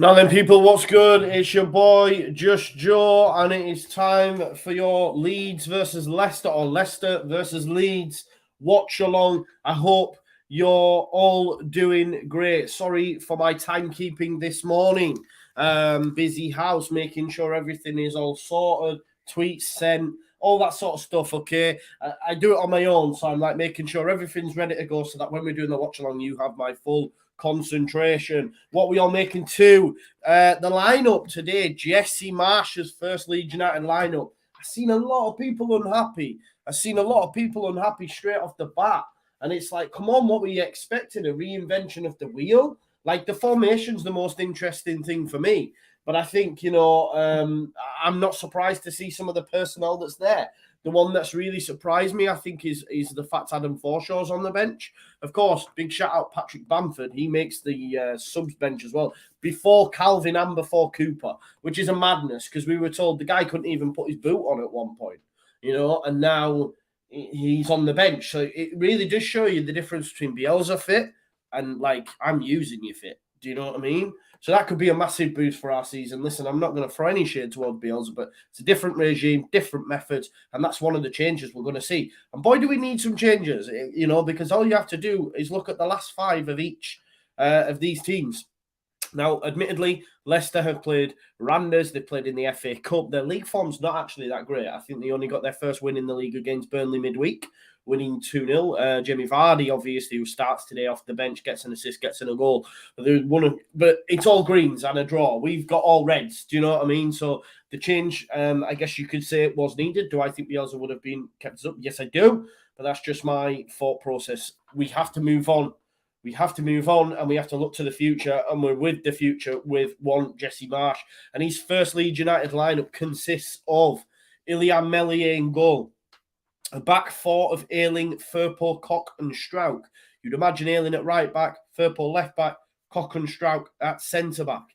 Now then, people, what's good? It's your boy, Just Joe, and it is time for your Leeds versus Leicester, or Leicester versus Leeds watch-along. I hope you're all doing great. Sorry for my timekeeping this morning. Busy house, making sure everything is all sorted, tweets sent, all that sort of stuff, okay? I do it on my own, so I'm like making sure everything's ready to go so that when we're doing the watch-along, you have my full concentration. What we are making to the lineup today, Jesse Marsh's first Leeds United lineup. I've seen a lot of people unhappy. Straight off the bat. And it's like, come on, what were you expecting? A reinvention of the wheel? Like, the formation's the most interesting thing for me. But I think, I'm not surprised to see some of the personnel that's there. The one that's really surprised me, I think, is the fact Adam Forshaw's on the bench. Of course, big shout out Patrick Bamford. He makes the subs bench as well, before Calvin and before Cooper, which is a madness because we were told the guy couldn't even put his boot on at one point, and now he's on the bench. So it really does show you the difference between Bielsa fit and, like, I'm using you fit. Do you know what I mean? So that could be a massive boost for our season. Listen, I'm not going to throw any shade towards Bielsa, but it's a different regime, different methods, and that's one of the changes we're going to see. And boy, do we need some changes, because all you have to do is look at the last 5 of each of these teams. Now, admittedly, Leicester have played Randers. They've played in the FA Cup. Their league form's not actually that great. I think they only got their first win in the league against Burnley midweek, winning 2-0. Jamie Vardy, obviously, who starts today off the bench, gets an assist, gets in a goal. But it's all greens and a draw. We've got all reds. Do you know what I mean? So the change, I guess you could say it was needed. Do I think Bielsa would have been kept us up? Yes, I do. But that's just my thought process. We have to move on. We have to move on, and we have to look to the future, and we're with the future with one Jesse Marsh. And his first Leeds United lineup consists of Ilian Meslier in goal, a back 4 of Ayling, Firpo, Koch and Strauch. You'd imagine Ayling at right back, Firpo left back, Koch and Strauch at centre back.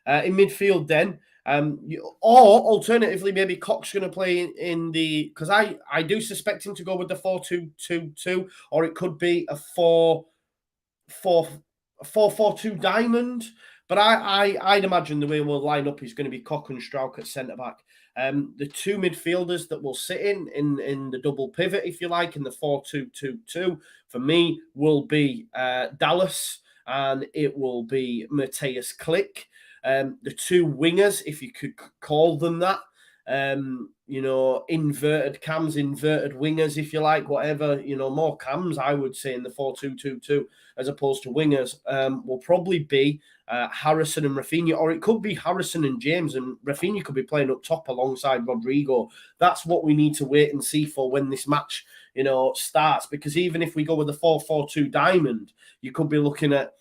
In midfield then, or alternatively, maybe Koch's going to play in the, because I do suspect him to go with the 4-2-2-2, or it could be a 4-4-2 diamond, but I'd imagine the way we'll line up is going to be Koch and Strauch at centre back. The 2 midfielders that will sit in the double pivot, if you like, in the 4-2-2-2, for me will be Dallas, and it will be Matthias Klick. The 2 wingers, if you could call them that, inverted cams, inverted wingers, if you like, whatever, more cams, I would say, in the 4-2-2-2 as opposed to wingers, will probably be Harrison and Rafinha, or it could be Harrison and James, and Rafinha could be playing up top alongside Rodrigo. That's what we need to wait and see for when this match, starts, because even if we go with the 4-4-2 diamond, you could be looking at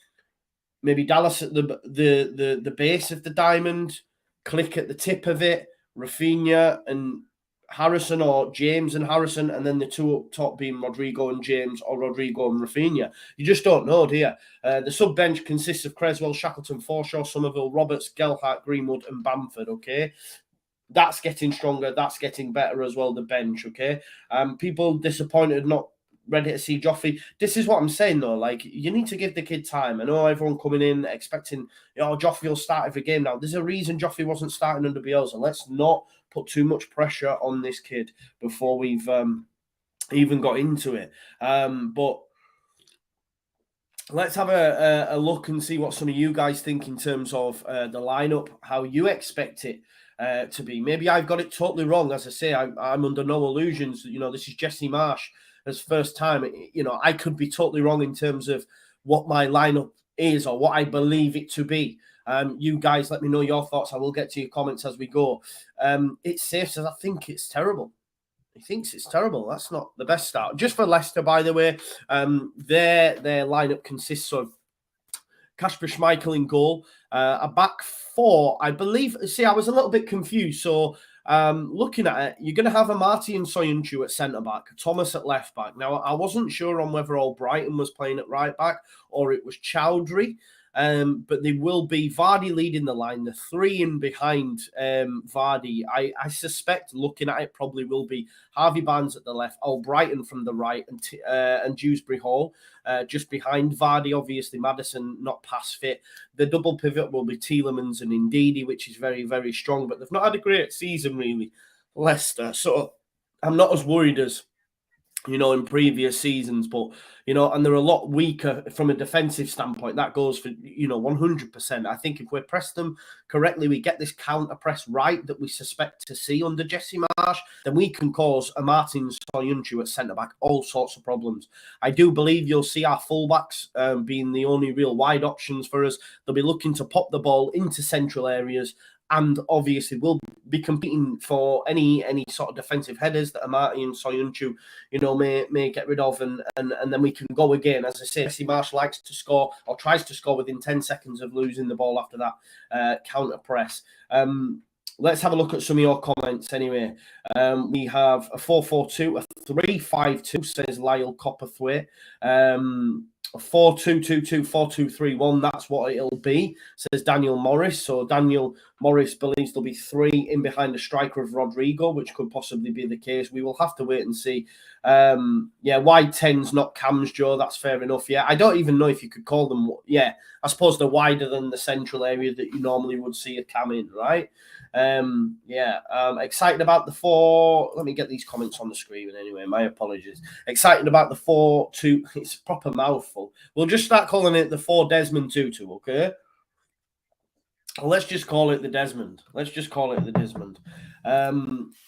maybe Dallas at the base of the diamond, Klick at the tip of it, Rafinha and Harrison, or James and Harrison, and then the 2 up top being Rodrigo and James, or Rodrigo and Rafinha. You just don't know, do you? The sub-bench consists of Creswell, Shackleton, Forshaw, Somerville, Roberts, Gelhardt, Greenwood and Bamford, okay? That's getting stronger. That's getting better as well, the bench, okay? People disappointed not ready to see Joffrey. This is what I'm saying, though. Like, you need to give the kid time. I know everyone coming in expecting, Joffrey will start every game now. There's a reason Joffrey wasn't starting under Bielsa. Let's not put too much pressure on this kid before we've even got into it. But let's have a look and see what some of you guys think in terms of the lineup, how you expect it to be. Maybe I've got it totally wrong. As I say, I'm under no illusions. This is Jesse Marsh. His first time, I could be totally wrong in terms of what my lineup is or what I believe it to be. You guys, let me know your thoughts. I will get to your comments as we go. It's safe says I think it's terrible. He thinks it's terrible. That's not the best start. Just for Leicester, by the way, their lineup consists of Kasper Schmeichel in goal, a back 4, I believe. See, I was a little bit confused. So looking at it, you're going to have a Martin Soyuncu at centre-back, Thomas at left-back. Now, I wasn't sure on whether Albrighton was playing at right-back or it was Chowdhury. But they will be Vardy leading the line, the 3 in behind Vardy. I suspect, looking at it, probably will be Harvey Barnes at the left, Albrighton from the right, and Dewsbury Hall just behind Vardy. Obviously, Maddison not pass fit. The double pivot will be Tielemans and Ndidi, which is very, very strong, but they've not had a great season, really, Leicester. So I'm not as worried as, in previous seasons, but, and they're a lot weaker from a defensive standpoint. That goes for, 100%. I think if we press them correctly, we get this counter press right that we suspect to see under Jesse Marsh, then we can cause a Martin Soyuncu at centre-back all sorts of problems. I do believe you'll see our fullbacks being the only real wide options for us. They'll be looking to pop the ball into central areas, and obviously we'll be competing for any sort of defensive headers that Amati and Soyuncu, may get rid of, and then we can go again. As I say, Jesse Marsh likes to score, or tries to score, within 10 seconds of losing the ball after that counter press. Let's have a look at some of your comments anyway. We have a 4-4-2, a 3-5-2, says Lyle Copperthwaite. 4-2-2-2, 4-2-3-1, that's what it'll be, says Daniel Morris. So Daniel Morris believes there'll be 3 in behind the striker of Rodrigo, which could possibly be the case. We will have to wait and see. Wide 10s, not cams, Joe. That's fair enough. Yeah, I don't even know if you could call them. Yeah, I suppose they're wider than the central area that you normally would see a cam in, right? Excited about the 4. Let me get these comments on the screen anyway. My apologies. Excited about the 4-2. It's a proper mouthful. We'll just start calling it the 4 Desmond Tutu, okay? Let's just call it the Desmond.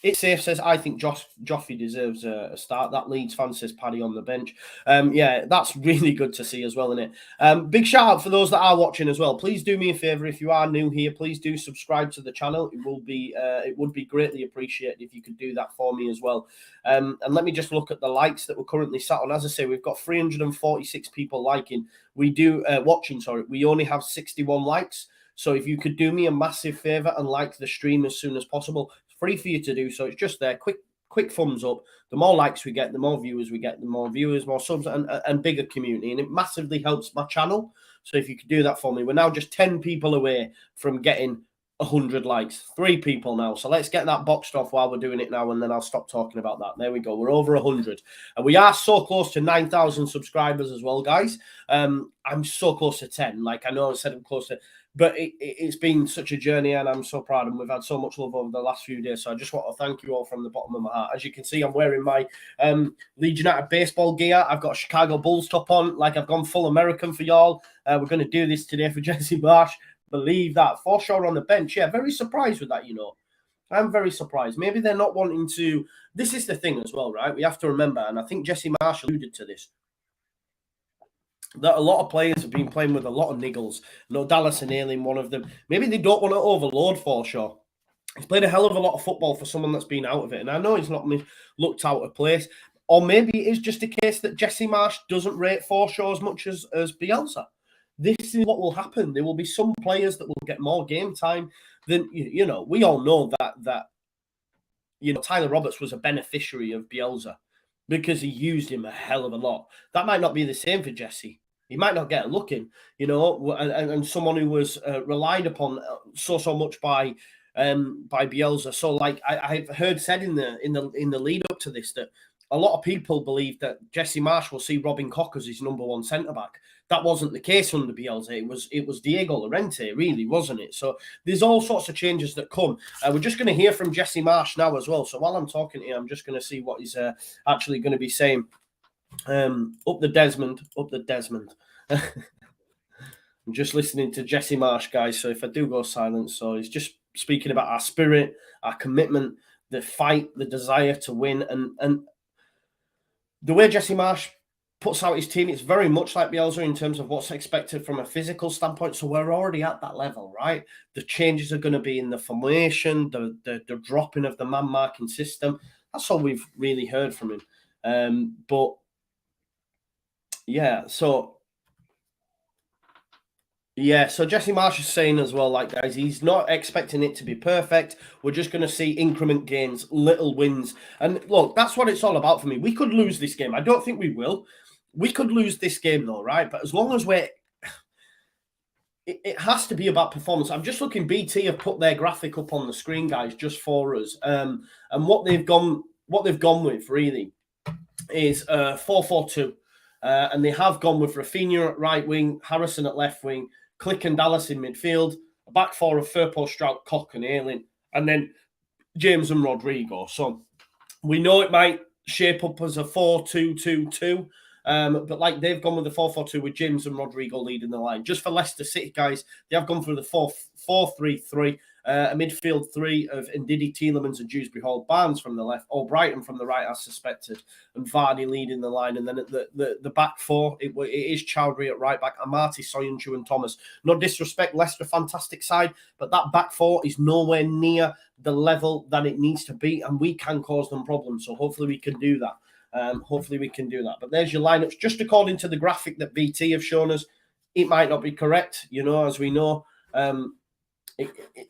It's safe, says, I think Joffrey deserves a start. That Leeds fan, says Paddy on the bench. That's really good to see as well, isn't it? Big shout out for those that are watching as well. Please do me a favour, if you are new here, please do subscribe to the channel. It would be greatly appreciated if you could do that for me as well. And let me just look at the likes that we're currently sat on. As I say, we've got 346 people watching. We only have 61 likes. So if you could do me a massive favour and like the stream as soon as possible, it's free for you to do so. It's just there. Quick thumbs up. The more likes we get, the more viewers we get, the more viewers, more subs, and bigger community. And it massively helps my channel. So if you could do that for me. We're now just 10 people away from getting 100 likes. 3 people now. So let's get that boxed off while we're doing it now, and then I'll stop talking about that. There we go. We're over 100. And we are so close to 9,000 subscribers as well, guys. I'm so close to 10. Like, I know I said I'm close to... But it's been such a journey, and I'm so proud, and we've had so much love over the last few days. So I just want to thank you all from the bottom of my heart. As you can see, I'm wearing my Leeds United baseball gear. I've got a Chicago Bulls top on, like I've gone full American for y'all. We're going to do this today for Jesse Marsh. Believe that. Forshaw on the bench. Yeah, very surprised with that, I'm very surprised. Maybe they're not wanting to... This is the thing as well, right? We have to remember, and I think Jesse Marsh alluded to this, that a lot of players have been playing with a lot of niggles. No, Dallas and Ailing, one of them. Maybe they don't want to overload Forshaw. He's played a hell of a lot of football for someone that's been out of it, and I know he's not looked out of place. Or maybe it is just a case that Jesse Marsh doesn't rate Forshaw as much as Bielsa. This is what will happen. There will be some players that will get more game time than, we all know that Tyler Roberts was a beneficiary of Bielsa because he used him a hell of a lot. That might not be the same for Jesse. He might not get a look in, and someone who was relied upon so much by Bielsa. So, like I've heard said in the lead up to this, that a lot of people believe that Jesse Marsh will see Robin Koch as his number 1 centre back. That wasn't the case under Bielsa. It was Diego Llorente, really, wasn't it? So there's all sorts of changes that come. We're just going to hear from Jesse Marsh now as well. So while I'm talking to you, I'm just going to see what he's actually going to be saying. Up the Desmond. I'm just listening to Jesse Marsh, guys. So if I do go silent, so he's just speaking about our spirit, our commitment, the fight, the desire to win, and the way Jesse Marsh puts out his team, it's very much like Bielsa in terms of what's expected from a physical standpoint. So we're already at that level, right? The changes are going to be in the formation, the dropping of the man-marking system. That's all we've really heard from him. So Jesse Marsh is saying as well, like, guys, he's not expecting it to be perfect. We're just going to see increment gains, little wins. And look, that's what it's all about for me. We could lose this game. I don't think we will. We could lose this game though, right? But as long as we're... it has to be about performance. I'm just looking. BT have put their graphic up on the screen, guys, just for us. And what they've gone with really is 4-4-2, and they have gone with Rafinha at right wing, Harrison at left wing, Click and Dallas in midfield, a back four of Firpo, Strout, Koch, and Ayling, and then James and Rodrigo. So we know it might shape up as a 4-2-2-2. But like they've gone with the 4-4-2 with James and Rodrigo leading the line. Just for Leicester City, guys, they have gone through the 4-4-3-3, a midfield three of Ndidi, Tielemans, and Dewsbury Hall, Barnes from the left, Albrighton from the right as suspected, and Vardy leading the line. And then at the back four, it is Chowdhury at right back, Amati, Soyuncu, and Thomas. No disrespect, Leicester, fantastic side, but that back four is nowhere near the level that it needs to be, and we can cause them problems. So hopefully we can do that. Hopefully we can do that. But there's your lineups. Just according to the graphic that BT have shown us, it might not be correct, as we know.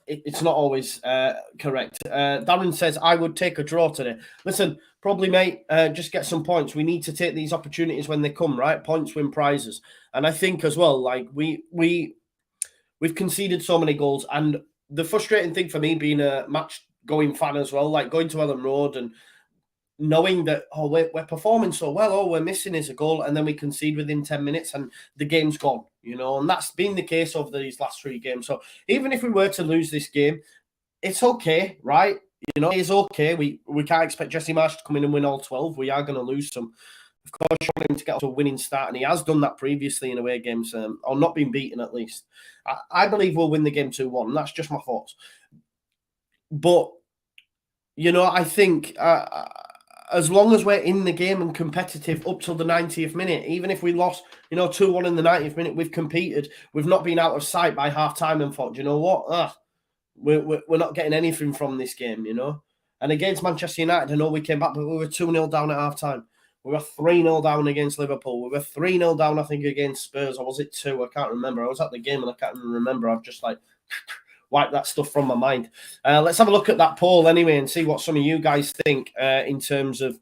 It's not always correct. Darren says, I would take a draw today. Listen, probably, mate, just get some points. We need to take these opportunities when they come, right? Points win prizes. And I think as well, like, we've conceded so many goals. And the frustrating thing for me, being a match-going fan as well, like going to Elland Road and knowing that, we're performing so well, all we're missing is a goal, and then we concede within 10 minutes and the game's gone, and that's been the case over these last 3 games. So even if we were to lose this game, it's okay, right? It's okay. We can't expect Jesse Marsch to come in and win all 12. We are going to lose some. Of course, you want him to get to a winning start, and he has done that previously in away games, or not been beaten at least. I believe we'll win the game 2-1. That's just my thoughts. But, I think... as long as we're in the game and competitive up till the 90th minute, even if we lost, 2-1 in the 90th minute, we've competed. We've not been out of sight by half-time and thought, you know what? We're not getting anything from this game, And against Manchester United, I know we came back, but we were 2-0 down at half-time. We were 3-0 down against Liverpool. We were 3-0 down, I think, against Spurs. Or was it 2? I can't remember. I was at the game and I can't even remember. I've just, wipe that stuff from my mind. Let's have a look at that poll anyway and see what some of you guys think in terms of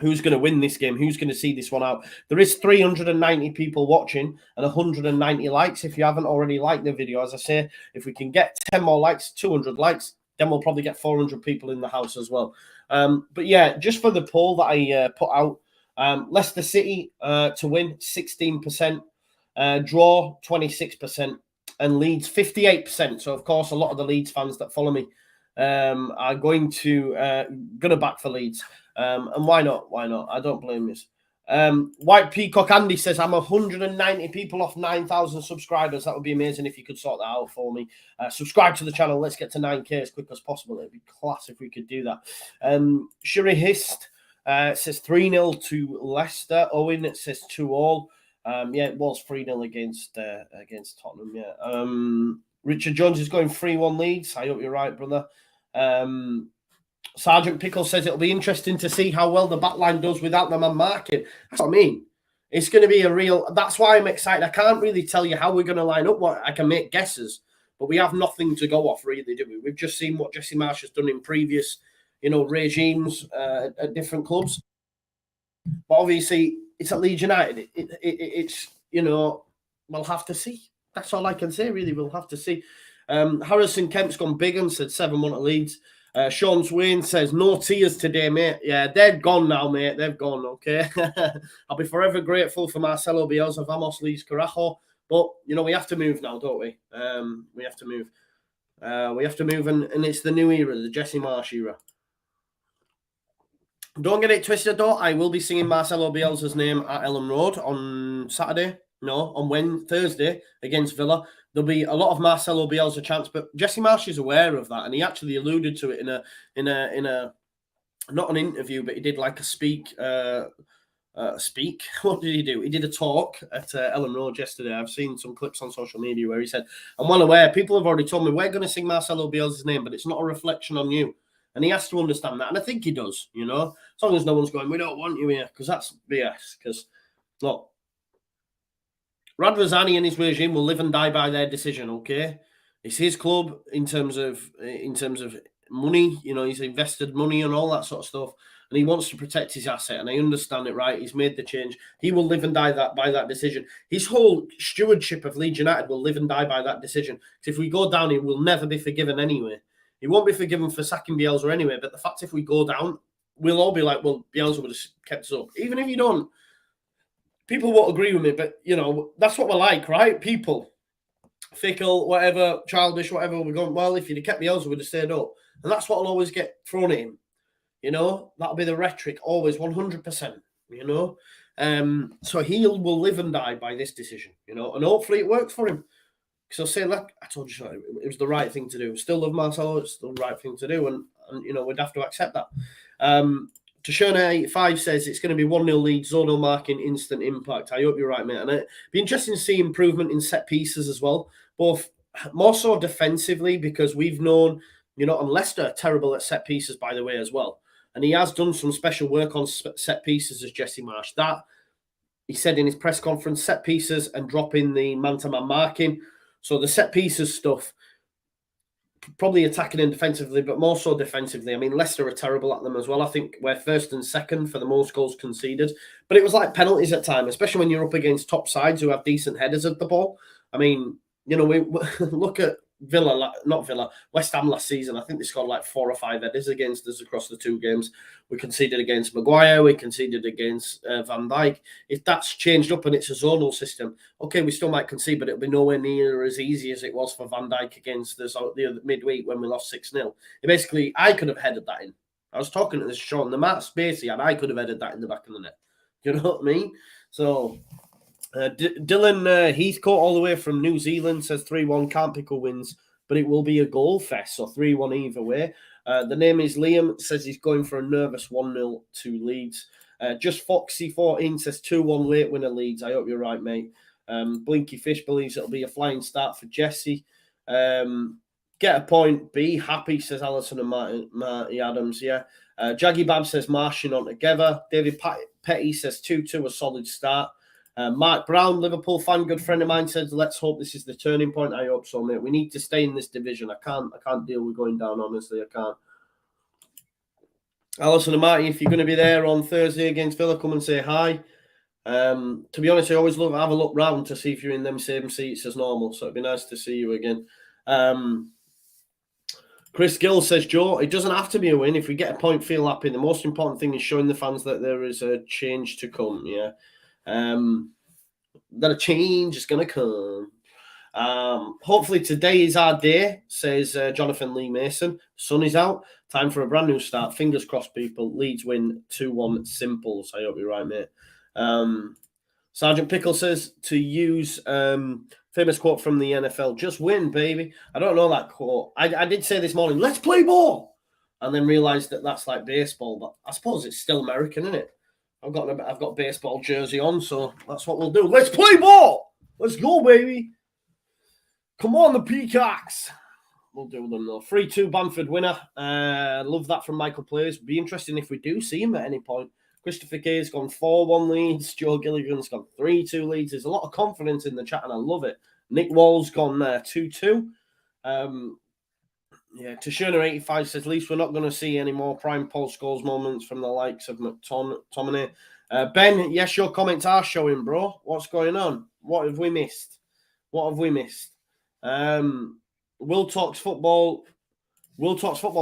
who's going to win this game, who's going to see this one out. There is 390 people watching and 190 likes. If you haven't already liked the video, as I say, if we can get 10 more likes, 200 likes, then we'll probably get 400 people in the house as well. But yeah, just for the poll that I put out, Leicester City to win, 16%, draw, 26%. And Leeds 58%. So of course, a lot of the Leeds fans that follow me are going to back for Leeds. And why not? Why not? I don't blame this. White Peacock Andy says, I'm 190 people off 9,000 subscribers. That would be amazing if you could sort that out for me. Subscribe to the channel. Let's get to 9K as quick as possible. It'd be class if we could do that. Shuri Hist says 3-0 to Leicester. Owen says 2-2. Yeah, it was 3-0 against Tottenham. Yeah. Richard Jones is going 3-1 Leeds. I hope you're right, brother. Sergeant Pickle says it'll be interesting to see how well the backline does without the man marking. That's what I mean. It's going to be a real... That's why I'm excited. I can't really tell you how we're going to line up. I can make guesses, but we have nothing to go off, really, do we? We've just seen what Jesse Marsch has done in previous, regimes at different clubs. But obviously, it's at Leeds United. It's, we'll have to see. That's all I can say, really. We'll have to see. Harrison Kemp's gone big and said 7-1 at Leeds. Sean Swain says, no tears today, mate. Yeah, they're gone now, mate. They've gone, okay? I'll be forever grateful for Marcelo Bielsa, Vamos, Leeds, Carajo. But, we have to move now, don't we? We have to move. And it's the new era, the Jesse Marsch era. Don't get it twisted, though. I will be singing Marcelo Bielsa's name at Elland Road on Saturday. No, on Thursday against Villa. There'll be a lot of Marcelo Bielsa chants, but Jesse Marsch is aware of that, and he actually alluded to it in a not an interview, but he did like a speak. What did he do? He did a talk at Elland Road yesterday. I've seen some clips on social media where he said, "I'm well aware. People have already told me we're going to sing Marcelo Bielsa's name, but it's not a reflection on you." And he has to understand that. And I think he does, as long as no one's going, we don't want you here, because that's BS. Because, look, Radvazani and his regime will live and die by their decision, okay? It's his club in terms of money. He's invested money and all that sort of stuff. and he wants to protect his asset, and I understand it, right? He's made the change. He will live and die by that decision. His whole stewardship of Leeds United will live and die by that decision. Because if we go down, he will never be forgiven anyway. He won't be forgiven for sacking Bielsa anyway, but the fact if we go down, we'll all be like, well, Bielsa would have kept us up. Even if you don't, people won't agree with me, but, that's what we're like, right? People, fickle, whatever, childish, whatever, we're going, well, if you'd have kept Bielsa, we'd have stayed up. And that's what will always get thrown at him. That'll be the rhetoric, always, 100%, So he will live and die by this decision, and hopefully it works for him. Because I'll say, look, I told you it was the right thing to do. Still love Marcelo, it's the right thing to do, and we'd have to accept that. Tashona85 says it's going to be 1-0 Leeds, zonal marking, instant impact. I hope you're right, mate. And it'd be interesting to see improvement in set pieces as well, both more so defensively, because we've known, and Leicester are terrible at set pieces, by the way, as well. And he has done some special work on set pieces as Jesse Marsh. That, he said in his press conference, set pieces and dropping the man-to-man marking. So the set pieces stuff, probably attacking and defensively, but more so defensively. I mean, Leicester are terrible at them as well. I think we're first and second for the most goals conceded. But it was like penalties at times, especially when you're up against top sides who have decent headers of the ball. I mean, we look at West Ham last season. I think they scored like 4 or 5 headers against us across the 2 games. We conceded against Maguire. We conceded against Van Dijk. If that's changed up and it's a zonal system, okay, we still might concede, but it'll be nowhere near as easy as it was for Van Dijk against us the other midweek when we lost 6-0. Basically, I could have headed that in. I was talking to this Sean, the amount of space he had, I could have headed that in the back of the net. You know what I mean? So... Dylan Heathcote, all the way from New Zealand, says 3-1, can't pickle wins, but it will be a goal fest, so 3-1 either way. The name is Liam, says he's going for a nervous 1-0 to Leeds. Just Foxy14 says 2-1 late winner Leeds. I hope you're right, mate. Blinky Fish believes it'll be a flying start for Jesse. Get a point, be happy, says Alison and Marty Adams, yeah. Jaggy Bab says marching on together. David Petty says 2-2, a solid start. Mark Brown, Liverpool fan, good friend of mine, says, let's hope this is the turning point. I hope so, mate. We need to stay in this division. I can't deal with going down, honestly. I can't. Alison and Marty, if you're going to be there on Thursday against Villa, come and say hi. To be honest, I always love to have a look round to see if you're in them same seats as normal. So it'd be nice to see you again. Chris Gill says, Joe, it doesn't have to be a win. If we get a point, feel happy. The most important thing is showing the fans that there is a change to come. Yeah. That a change is going to come. Hopefully today is our day, says Jonathan Lee Mason. Sun is out. Time for a brand new start. Fingers crossed, people. Leeds win 2-1 simples. I hope you're right, mate. Sergeant Pickle says to use famous quote from the NFL, just win, baby. I don't know that quote. I did say this morning, let's play ball. And then realized that that's like baseball, but I suppose it's still American, isn't it? I've got baseball jersey on, so that's what we'll do. Let's play ball. Let's go, baby. Come on, the Peacocks. We'll do them, though. 3-2 Bamford winner. Love that from Michael Players. Be interesting if we do see him at any point. Christopher Kay's gone 4-1 Leeds. Joe Gilligan's gone 3-2 Leeds. There's a lot of confidence in the chat, and I love it. Nick Wall's gone 2-2. Yeah, Tashuna85 says, at least we're not going to see any more prime Paul Scholes moments from the likes of McTominay. Ben, yes, your comments are showing, bro. What's going on? What have we missed? Will Talks Football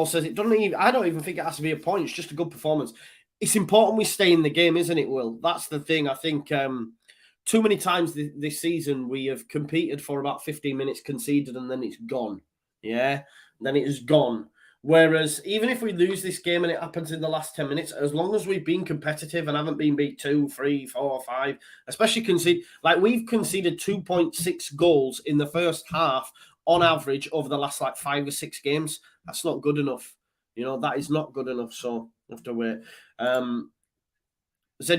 says it doesn't even. I don't even think it has to be a point. It's just a good performance. It's important we stay in the game, isn't it, Will? That's the thing. I think too many times this season we have competed for about 15 minutes, conceded, and then it's gone. Yeah. Then it is gone. Whereas even if we lose this game and it happens in the last 10 minutes, as long as we've been competitive and haven't been beat 2, 3, 4, 5, especially we've conceded 2.6 goals in the first half on average over the last 5 or 6 games. That's not good enough. That is not good enough. So we have to wait.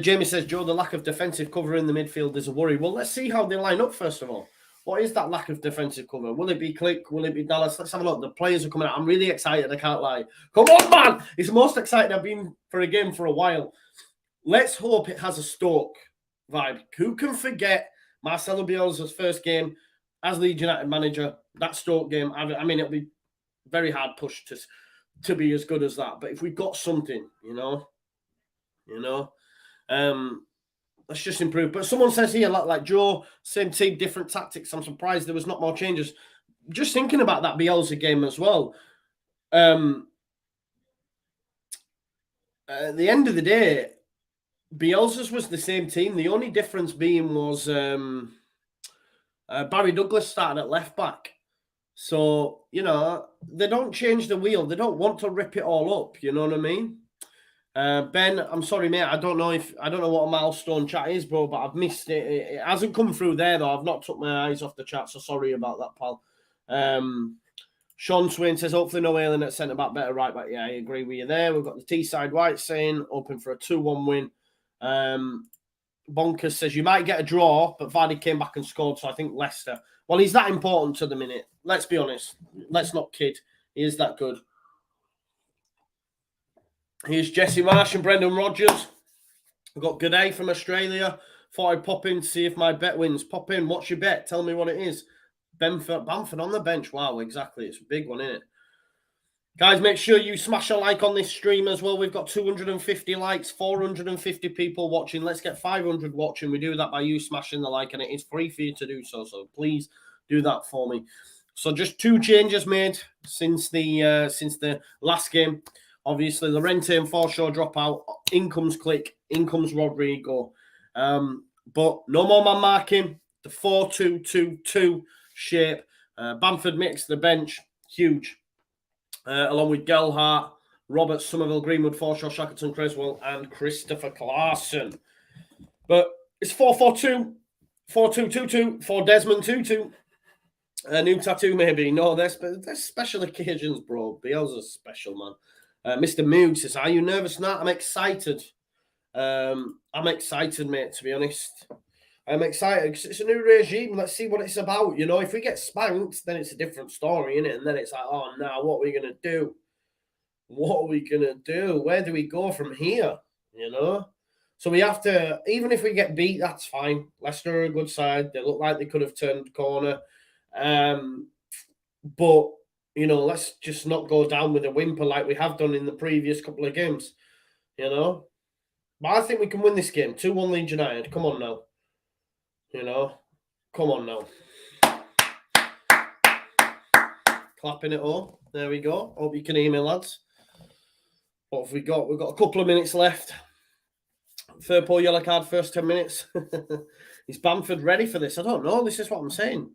Jamie says, Joe, the lack of defensive cover in the midfield is a worry. Well, let's see how they line up first of all. What is that lack of defensive cover? Will it be Click? Will it be Dallas? Let's have a look. The players are coming out. I'm really excited. I can't lie. Come on, man. It's the most excited I've been for a game for a while. Let's hope it has a Stoke vibe. Who can forget Marcelo Bielsa's first game as Leeds United manager? That Stoke game. I mean, it'll be very hard push to be as good as that. But if we've got something, you know. Let's just improve. But someone says here, like Joe, same team, different tactics. I'm surprised there was not more changes. Just thinking about that Bielsa game as well. At the end of the day, Bielsa's was the same team. The only difference being was Barry Douglas started at left back. So, you know, they don't change the wheel. They don't want to rip it all up. You know what I mean? Ben, I'm sorry, mate. I don't know what a milestone chat is, bro, but I've missed it. It hasn't come through there, though. I've not took my eyes off the chat, so sorry about that, pal. Sean Swain says, hopefully no Ayling at centre-back, better right-back. Yeah, I agree with you there. We've got the Teesside White saying, open for a 2-1 win. Bonkers says, you might get a draw, but Vardy came back and scored, so I think Leicester. Well, he's that important to the minute. Let's be honest. Let's not kid. He is that good. Here's Jesse Marsh and Brendan Rodgers. We've got G'day from Australia. Thought I'd pop in to see if my bet wins. Pop in. What's your bet? Tell me what it is. Bamford on the bench. Wow, exactly. It's a big one, isn't it? Guys, make sure you smash a like on this stream as well. We've got 250 likes, 450 people watching. Let's get 500 watching. We do that by you smashing the like, and it is free for you to do so. So please do that for me. So just 2 changes made since the last game. Obviously, Llorente and Forshaw drop out. In comes Click. In comes Rodrigo. But no more man marking. The 4-2-2-2 shape. Bamford makes the bench. Huge. Along with Gelhardt, Roberts, Somerville, Greenwood, Forshaw, Shackleton, Creswell, and Christopher Clarkson. But it's 4-4-2, 4-2-2-2, for Desmond Tutu. A new tattoo, maybe. No, there's special occasions, bro. Bielsa's special, man. Mr. Moog says, are you nervous now? I'm excited. I'm excited, mate, to be honest. I'm excited because it's a new regime. Let's see what it's about. You know, if we get spanked, then it's a different story, innit? And then it's like, oh, now what are we going to do? What are we going to do? Where do we go from here? You know? So we have to, even if we get beat, that's fine. Leicester are a good side. They look like they could have turned the corner. But, you know, let's just not go down with a whimper like we have done in the previous couple of games. You know? But I think we can win this game. 2-1 Leeds United. Come on now. You know, come on now. Clapping it all. There we go. Hope you can hear me, lads. What have we got? We've got a couple of minutes left. Third poor yellow card, first 10 minutes. Is Bamford ready for this? I don't know. This is what I'm saying.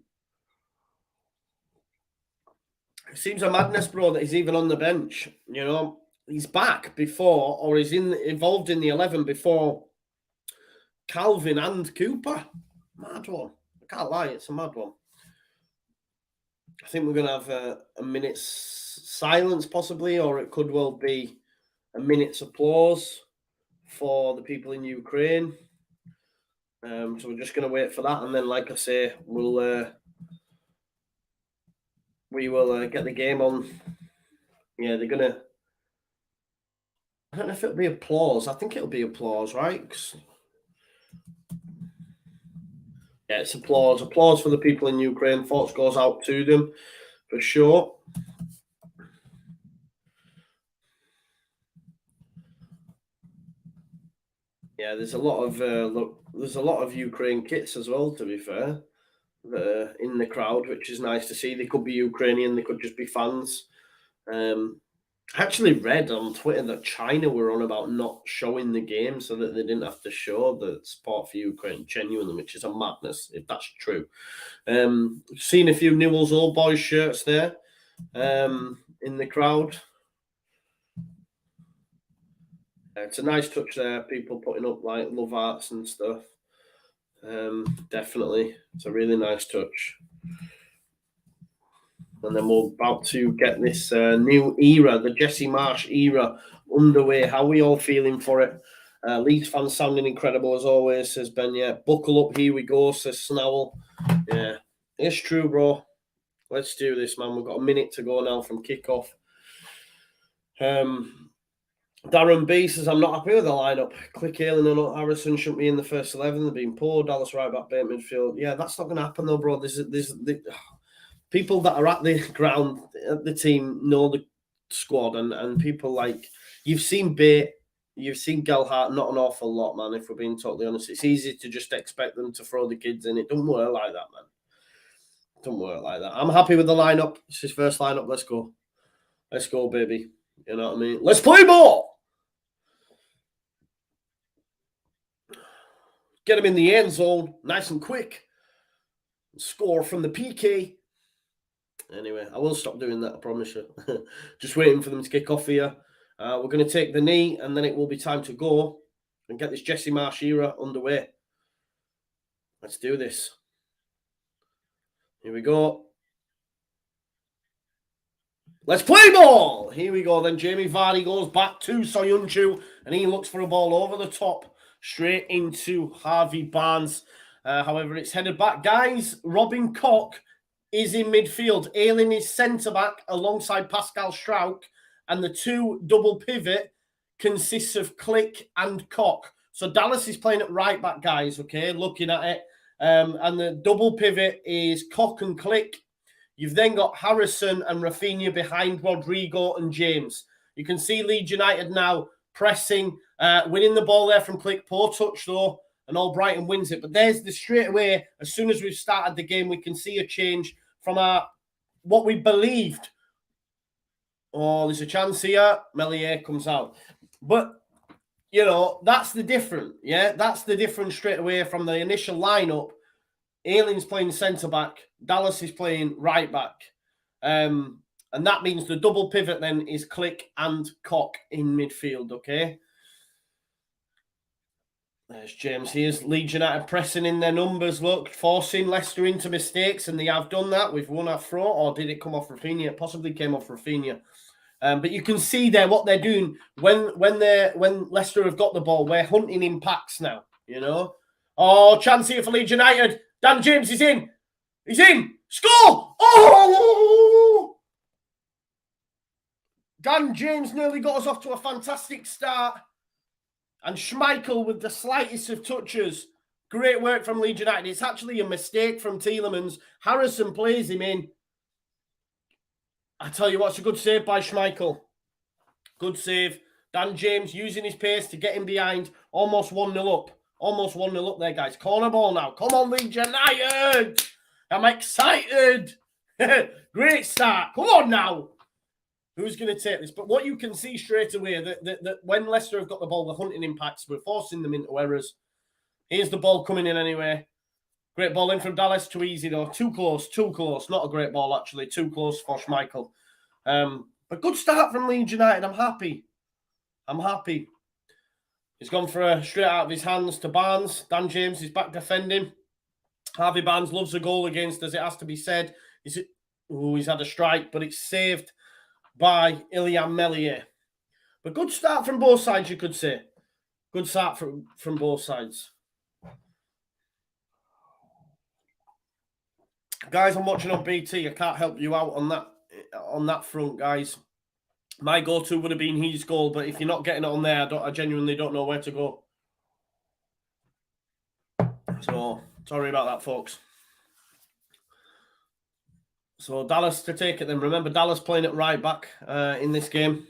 It seems a madness, bro, that he's even on the bench. You know, he's back before, or he's involved in the 11 before Calvin and Cooper. Mad one. I can't lie, it's a mad one. I think we're going to have a minute's silence possibly, or it could well be a minute's applause for the people in Ukraine. So we're just going to wait for that. And then, like I say, we will get the game on. Yeah, they're going to... I don't know if it'll be applause. I think it'll be applause, right? Yeah, it's applause. Applause for the people in Ukraine. Thoughts goes out to them, for sure. Yeah, there's a lot of Ukraine kits as well, to be fair, that are in the crowd, which is nice to see. They could be Ukrainian, they could just be fans. I actually read on Twitter that China were on about not showing the game so that they didn't have to show the support for Ukraine genuinely, which is a madness if that's true. Seen a few Newell's Old Boys shirts there in the crowd. It's a nice touch there. People putting up like love arts and stuff. Definitely, it's a really nice touch. And then we're about to get this new era, the Jesse Marsh era, underway. How are we all feeling for it? Leeds fans sounding incredible as always, says Ben. Yeah, buckle up, here we go, says Snowell. Yeah, it's true, bro. Let's do this, man. We've got a minute to go now from kickoff. Darren B says, I'm not happy with the lineup. Click Ayling and Harrison shouldn't be in the first 11. They're being poor. Dallas right back, Bait midfield. Yeah, that's not going to happen though, bro. There's people that are at the ground, at the team, know the squad, and people like, you've seen Bait, you've seen Gelhardt not an awful lot, man, if we're being totally honest. It's easy to just expect them to throw the kids in. It don't work like that, man. It don't work like that. I'm happy with the lineup. It's his first lineup. Let's go. Let's go, baby. You know what I mean? Let's play ball! Get him in the end zone, nice and quick. Score from the PK. Anyway, I will stop doing that, I promise you. Just waiting for them to kick off here. We're going to take the knee, and then it will be time to go and get this Jesse Marsh era underway. Let's do this. Here we go. Let's play ball! Here we go then. Jamie Vardy goes back to Soyuncu, and he looks for a ball over the top, straight into Harvey Barnes. However, it's headed back. Guys, Robin Koch is in midfield. Ayling is centre-back alongside Pascal Strauch, and the two double pivot consists of Click and Koch. So Dallas is playing at right-back, guys, okay, looking at it. And the double pivot is Koch and Click. You've then got Harrison and Rafinha behind Rodrigo and James. You can see Leeds United now pressing, winning the ball there from Click. Poor touch, though, and Albrighton wins it. But there's the straight away, as soon as we've started the game, we can see a change from what we believed. Oh, there's a chance here. Melier comes out. But, you know, that's the difference. Yeah, that's the difference straight away from the initial lineup. Ayling's playing centre-back. Dallas is playing right-back. And that means the double pivot then is Click and Koch in midfield, okay? There's James. Here's Leeds United pressing in their numbers, look, forcing Leicester into mistakes, and they have done that. We've won our throw, or did it come off Rafinha? It possibly came off Rafinha. But you can see there what they're doing when Leicester have got the ball. We're hunting in packs now, you know? Oh, chance here for Leeds United. Dan James is in. He's in. Score! Oh! Dan James nearly got us off to a fantastic start. And Schmeichel with the slightest of touches. Great work from Leeds United. It's actually a mistake from Tielemans. Harrison plays him in. I tell you what, it's a good save by Schmeichel. Good save. Dan James using his pace to get him behind. Almost 1-0 up. Almost 1-0 up there, guys. Corner ball now. Come on, Leeds United. I'm excited. Great start. Come on now. Who's going to take this? But what you can see straight away, that when Leicester have got the ball, they're hunting impacts. We're forcing them into errors. Here's the ball coming in anyway. Great ball in from Dallas. Too easy, though. Too close. Too close. Not a great ball, actually. Too close for Schmeichel. But good start from Leeds United. I'm happy. I'm happy. He's gone for a straight out of his hands to Barnes. Dan James is back defending. Harvey Barnes loves a goal against us, it has to be said. He's had a strike, but it's saved by Ilian Melier. But good start from both sides, you could say. Good start from both sides. Guys, I'm watching on BT. I can't help you out on that front, guys. My go-to would have been his goal, but if you're not getting it on there, I genuinely don't know where to go. So, sorry about that, folks. So, Dallas to take it then. Remember, Dallas playing at right back in this game.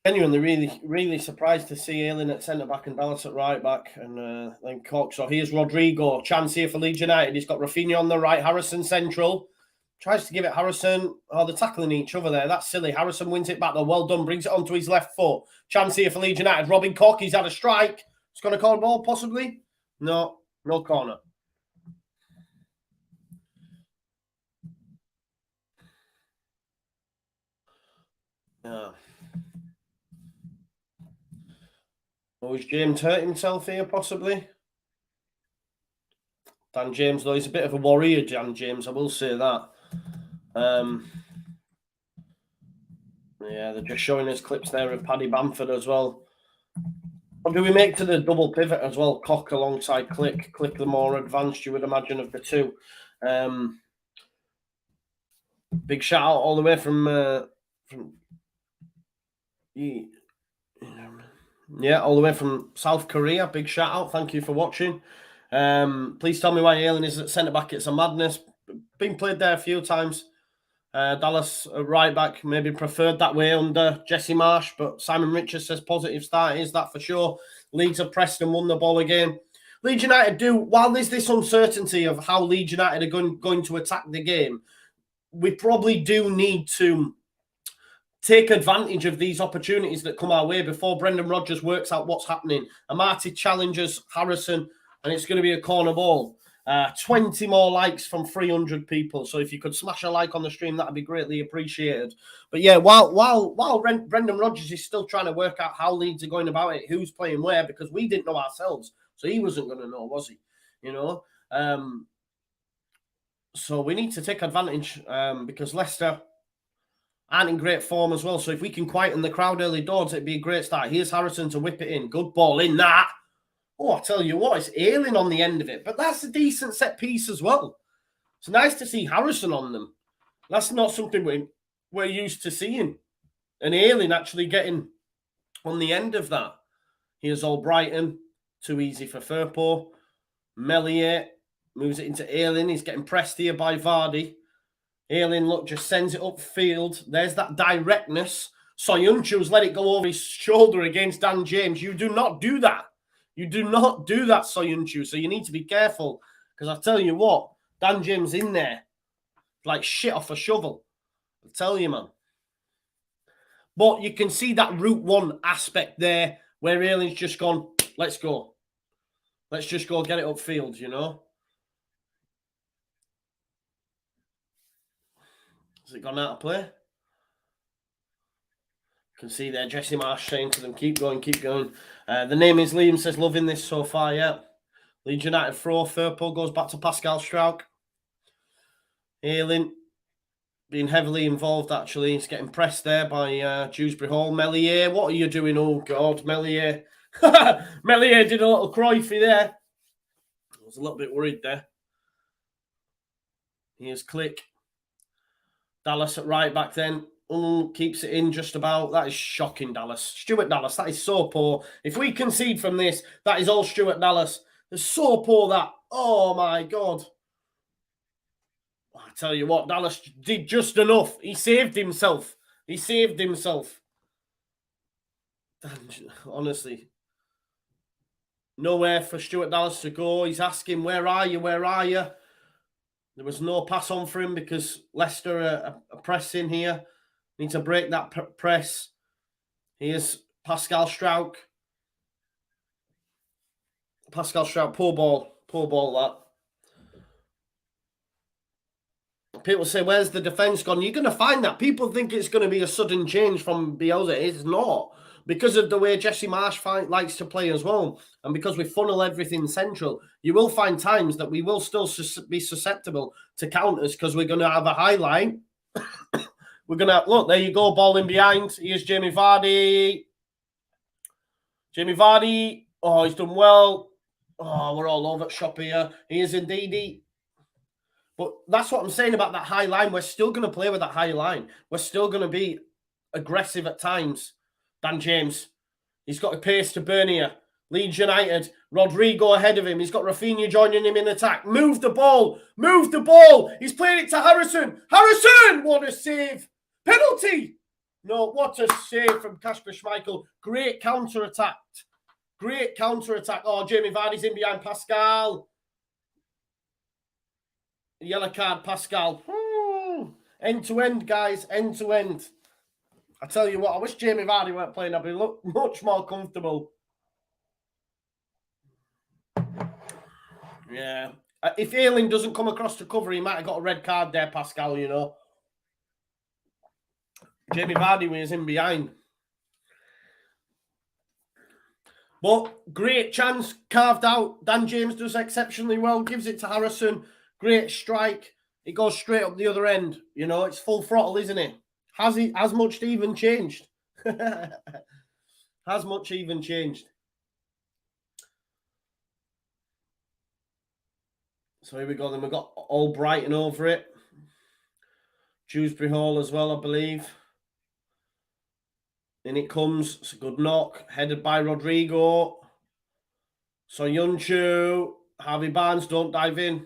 Genuinely, really, really surprised to see Ayling at centre-back and Dallas at right-back. And then Koch. So, here's Rodrigo. Chance here for Leeds United. He's got Rafinha on the right. Harrison central. Tries to give it Harrison. Oh, they're tackling each other there. That's silly. Harrison wins it back, though. Well done. Brings it onto his left foot. Chance here for Leeds United. Robin Koch. He's had a strike. He's going to call a ball, possibly. No corner. Yeah. Oh, is James hurt himself here, possibly? Dan James, though, he's a bit of a warrior, Dan James. I will say that. Yeah, they're just showing us clips there of Paddy Bamford as well. What do we make to the double pivot as well? Koch alongside Click. Click the more advanced, you would imagine, of the two. Big shout out all the way from all the way from South Korea. Big shout out. Thank you for watching. Please tell me why Ayling is at centre back. It's a madness. Been played there a few times. Dallas right back, maybe preferred that way under Jesse Marsh, but Simon Richards says positive start is that for sure. Leeds have pressed and won the ball again. Leeds United do, while there's this uncertainty of how Leeds United are going to attack the game, we probably do need to take advantage of these opportunities that come our way before Brendan Rodgers works out what's happening. Amati challenges Harrison, and it's going to be a corner ball. 20 more likes from 300 people. So if you could smash a like on the stream, that'd be greatly appreciated. But yeah, while Brendan Rodgers is still trying to work out how Leeds are going about it, who's playing where, because we didn't know ourselves. So he wasn't going to know, was he? You know? So we need to take advantage because Leicester aren't in great form as well. So if we can quieten the crowd early doors, it'd be a great start. Here's Harrison to whip it in. Good ball in that. Oh, I tell you what, it's Ayling on the end of it. But that's a decent set piece as well. It's nice to see Harrison on them. That's not something we're used to seeing. And Ayling actually getting on the end of that. Here's Albrighton. Too easy for Firpo. Melier moves it into Ayling. He's getting pressed here by Vardy. Ayling, look, just sends it upfield. There's that directness. Soyuncu's let it go over his shoulder against Dan James. You do not do that. You do not do that, Soyuncu. So you need to be careful. Because I tell you what, Dan James in there like shit off a shovel. I tell you, man. But you can see that Route 1 aspect there where Ayling's just gone, let's go. Let's just go get it upfield, you know. Has it gone out of play? You can see there Jesse Marsh saying to them, keep going, keep going. The name is Liam, says, loving this so far, yeah. Leeds United throw. Firpo goes back to Pascal Struijk. Ayling being heavily involved, actually. He's getting pressed there by Dewsbury Hall. Melier, what are you doing? Oh, God, Melier. Melier did a little Cruyffy there. I was a little bit worried there. Here's Click. Dallas at right back then. Keeps it in just about. That is shocking, Dallas. Stuart Dallas, that is so poor. If we concede from this, that is all Stuart Dallas. It's so poor that. Oh, my God. I tell you what, Dallas did just enough. He saved himself. He saved himself. Honestly. Nowhere for Stuart Dallas to go. He's asking, where are you? Where are you? There was no pass on for him because Leicester are pressing here. Need to break that press. Here's Pascal Struijk. Pascal Struijk, poor ball. Poor ball, that. People say, where's the defence gone? You're going to find that. People think it's going to be a sudden change from Bielsa. It's not. Because of the way Jesse Marsh likes to play as well. And because we funnel everything central, you will find times that we will still be susceptible to counters because we're going to have a high line. We're going to, look, there you go, ball in behind. Here's Jamie Vardy. Jamie Vardy. Oh, he's done well. Oh, we're all over shop here. He is indeed. But that's what I'm saying about that high line. We're still going to play with that high line. We're still going to be aggressive at times. Dan James. He's got a pace to burn here. Leeds United. Rodrigo ahead of him. He's got Rafinha joining him in attack. Move the ball. Move the ball. He's playing it to Harrison. Harrison! What a save. Penalty. No, what a save from Kasper Schmeichel. Great counter-attack. Great counter-attack. Oh, Jamie Vardy's in behind Pascal. Yellow card, Pascal. End-to-end, guys. End-to-end. I tell you what, I wish Jamie Vardy weren't playing. I'd be much more comfortable. Yeah. If Ayling doesn't come across to cover, he might have got a red card there, Pascal, you know. Jamie Vardy was in behind. But great chance carved out. Dan James does exceptionally well. Gives it to Harrison. Great strike. It goes straight up the other end. You know, it's full throttle, isn't it? Has much even changed? Has much even changed? So here we go. Then we've got Albrighton over it. Dewsbury Hall as well, I believe. In it comes. It's a good knock. Headed by Rodrigo. Soyuncu. Harvey Barnes, don't dive in.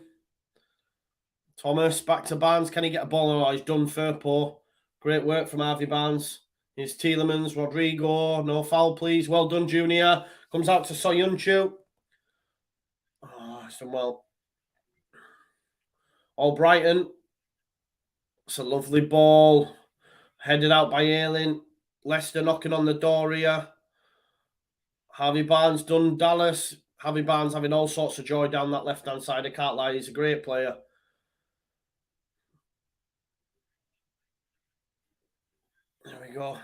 Thomas back to Barnes. Can he get a ball? Oh, he's done Firpo. Great work from Harvey Barnes. Here's Tielemans, Rodrigo. No foul, please. Well done, Junior. Comes out to JUSTJOE. Oh, he's done well. Albrighton. It's a lovely ball. Headed out by Ayling. Leicester knocking on the door here. Harvey Barnes done Dallas. Harvey Barnes having all sorts of joy down that left-hand side. I can't lie, he's a great player. There we go.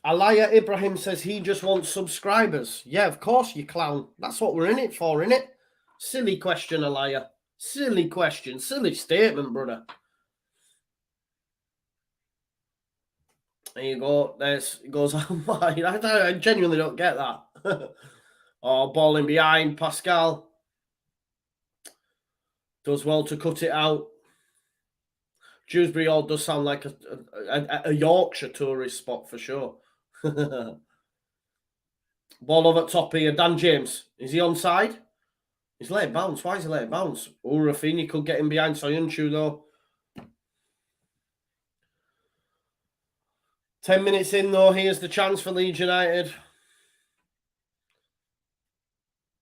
Alaya Ibrahim says he just wants subscribers. Yeah, of course, you clown. That's what we're in it for, innit? Silly question, Alaya. Silly question. Silly statement, brother. There you go. There's it goes on wide. I genuinely don't get that. Oh, ball in behind. Pascal does well to cut it out. Dewsbury Hall does sound like a Yorkshire tourist spot for sure. Ball over top here. Dan James. Is he onside? He's let it bounce. Why is he let it bounce? Oh, Rafinha could get him behind JUSTJOE though. 10 minutes in though. Here's the chance for Leeds United.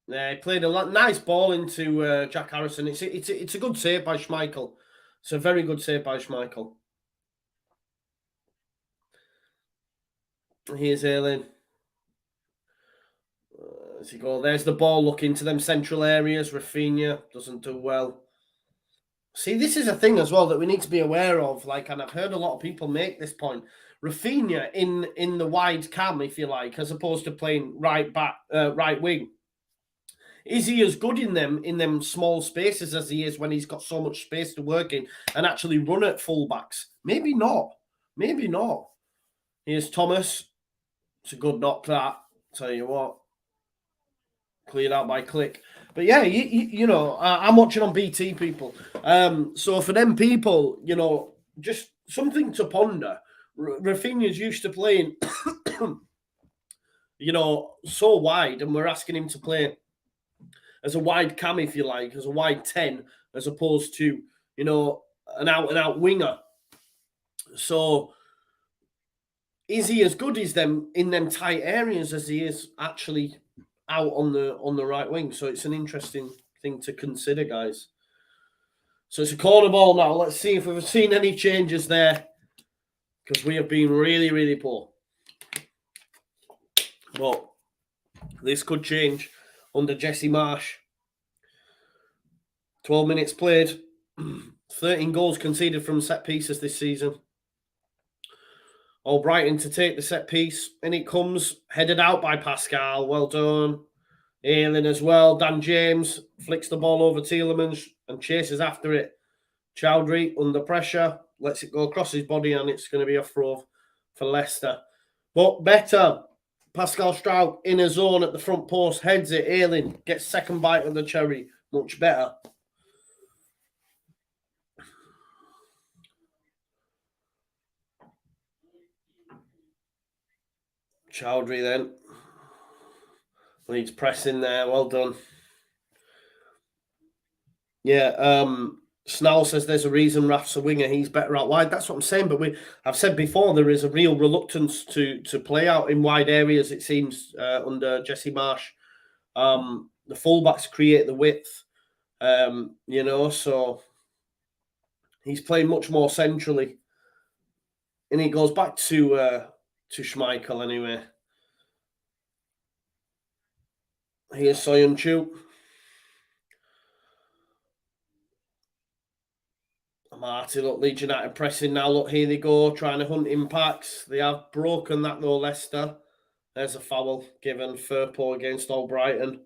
He played a nice ball into Jack Harrison. It's a good save by Schmeichel. It's a very good save by Schmeichel. Here's Ayling. As he go, there's the ball. Look into them central areas. Rafinha doesn't do well. See, this is a thing as well that we need to be aware of. Like, and I've heard a lot of people make this point. Rafinha in the wide cam, if you like, as opposed to playing right back, right wing. Is he as good in them small spaces as he is when he's got so much space to work in and actually run at fullbacks? Maybe not. Maybe not. Here's Thomas. It's a good knock, that. Tell you what. Cleared out by Click. But yeah, you know, I'm watching on BT, people. So for them people, you know, just something to ponder. Rafinha's used to playing, you know, so wide, and we're asking him to play as a wide cam, if you like, as a wide 10, as opposed to, you know, an out-and-out winger. So is he as good as them in them tight areas as he is actually out on the right wing? So it's an interesting thing to consider, guys. So it's a corner ball now. Let's see if we've seen any changes there, because we have been really, really poor. But this could change under Jesse Marsh. 12 minutes played. 13 goals conceded from set pieces this season. Albrighton to take the set piece. And it comes headed out by Pascal. Well done. Ayling as well. Dan James flicks the ball over Tielemans and chases after it. Chowdhury under pressure. Lets it go across his body, and it's going to be a throw for Leicester. But better. Pascal Stroud in a zone at the front post. Heads it. Ayling gets second bite of the cherry. Much better. Chowdhury then. Leeds pressing there. Well done. Yeah, Snell says there's a reason Raf's a winger. He's better out wide. That's what I'm saying. But I've said before, there is a real reluctance to play out in wide areas, it seems, under Jesse Marsh. The fullbacks create the width, you know, so he's playing much more centrally. And he goes back to Schmeichel anyway. Here's JUSTJOE. Marty, look, Leeds United pressing now. Look, here they go, trying to hunt impacts. They have broken that though, Leicester. There's a foul given. Firpo against Albrighton.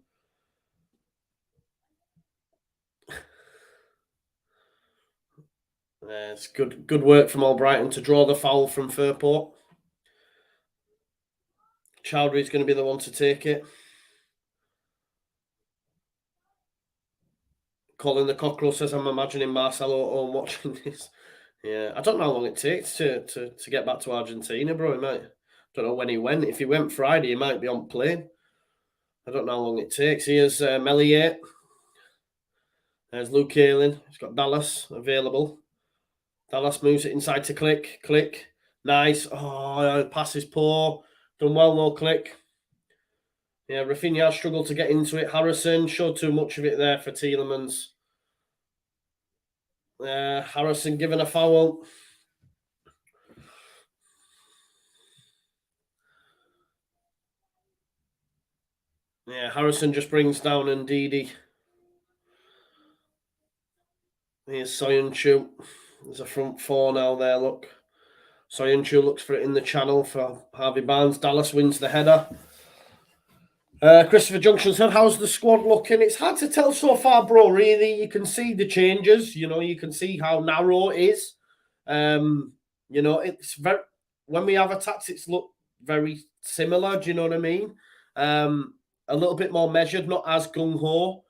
It's good work from Albrighton to draw the foul from Firpo. Chowdhury's going to be the one to take it. Colin the Cockerel says, I'm imagining Marcelo at home watching this. Yeah, I don't know how long it takes to get back to Argentina, bro. He might. Don't know when he went. If he went Friday, he might be on plane. I don't know how long it takes. Here's Melier. There's Luke Ayling. He's got Dallas available. Dallas moves it inside to Click. Click. Nice. Oh, pass is poor. Done well, no Click. Yeah, Rafinha struggled to get into it. Harrison showed too much of it there for Tielemans. Harrison given a foul. Yeah, Harrison just brings down Ndidi. Here's Soyuncu. There's a front four now there, look. Soyuncu looks for it in the channel for Harvey Barnes. Dallas wins the header. Christopher Junction said, how's the squad looking? It's hard to tell so far, bro, really. You can see the changes. You know, you can see how narrow it is. You know, it's very... When we have attacks, it's look very similar. Do you know what I mean? A little bit more measured, not as gung-ho.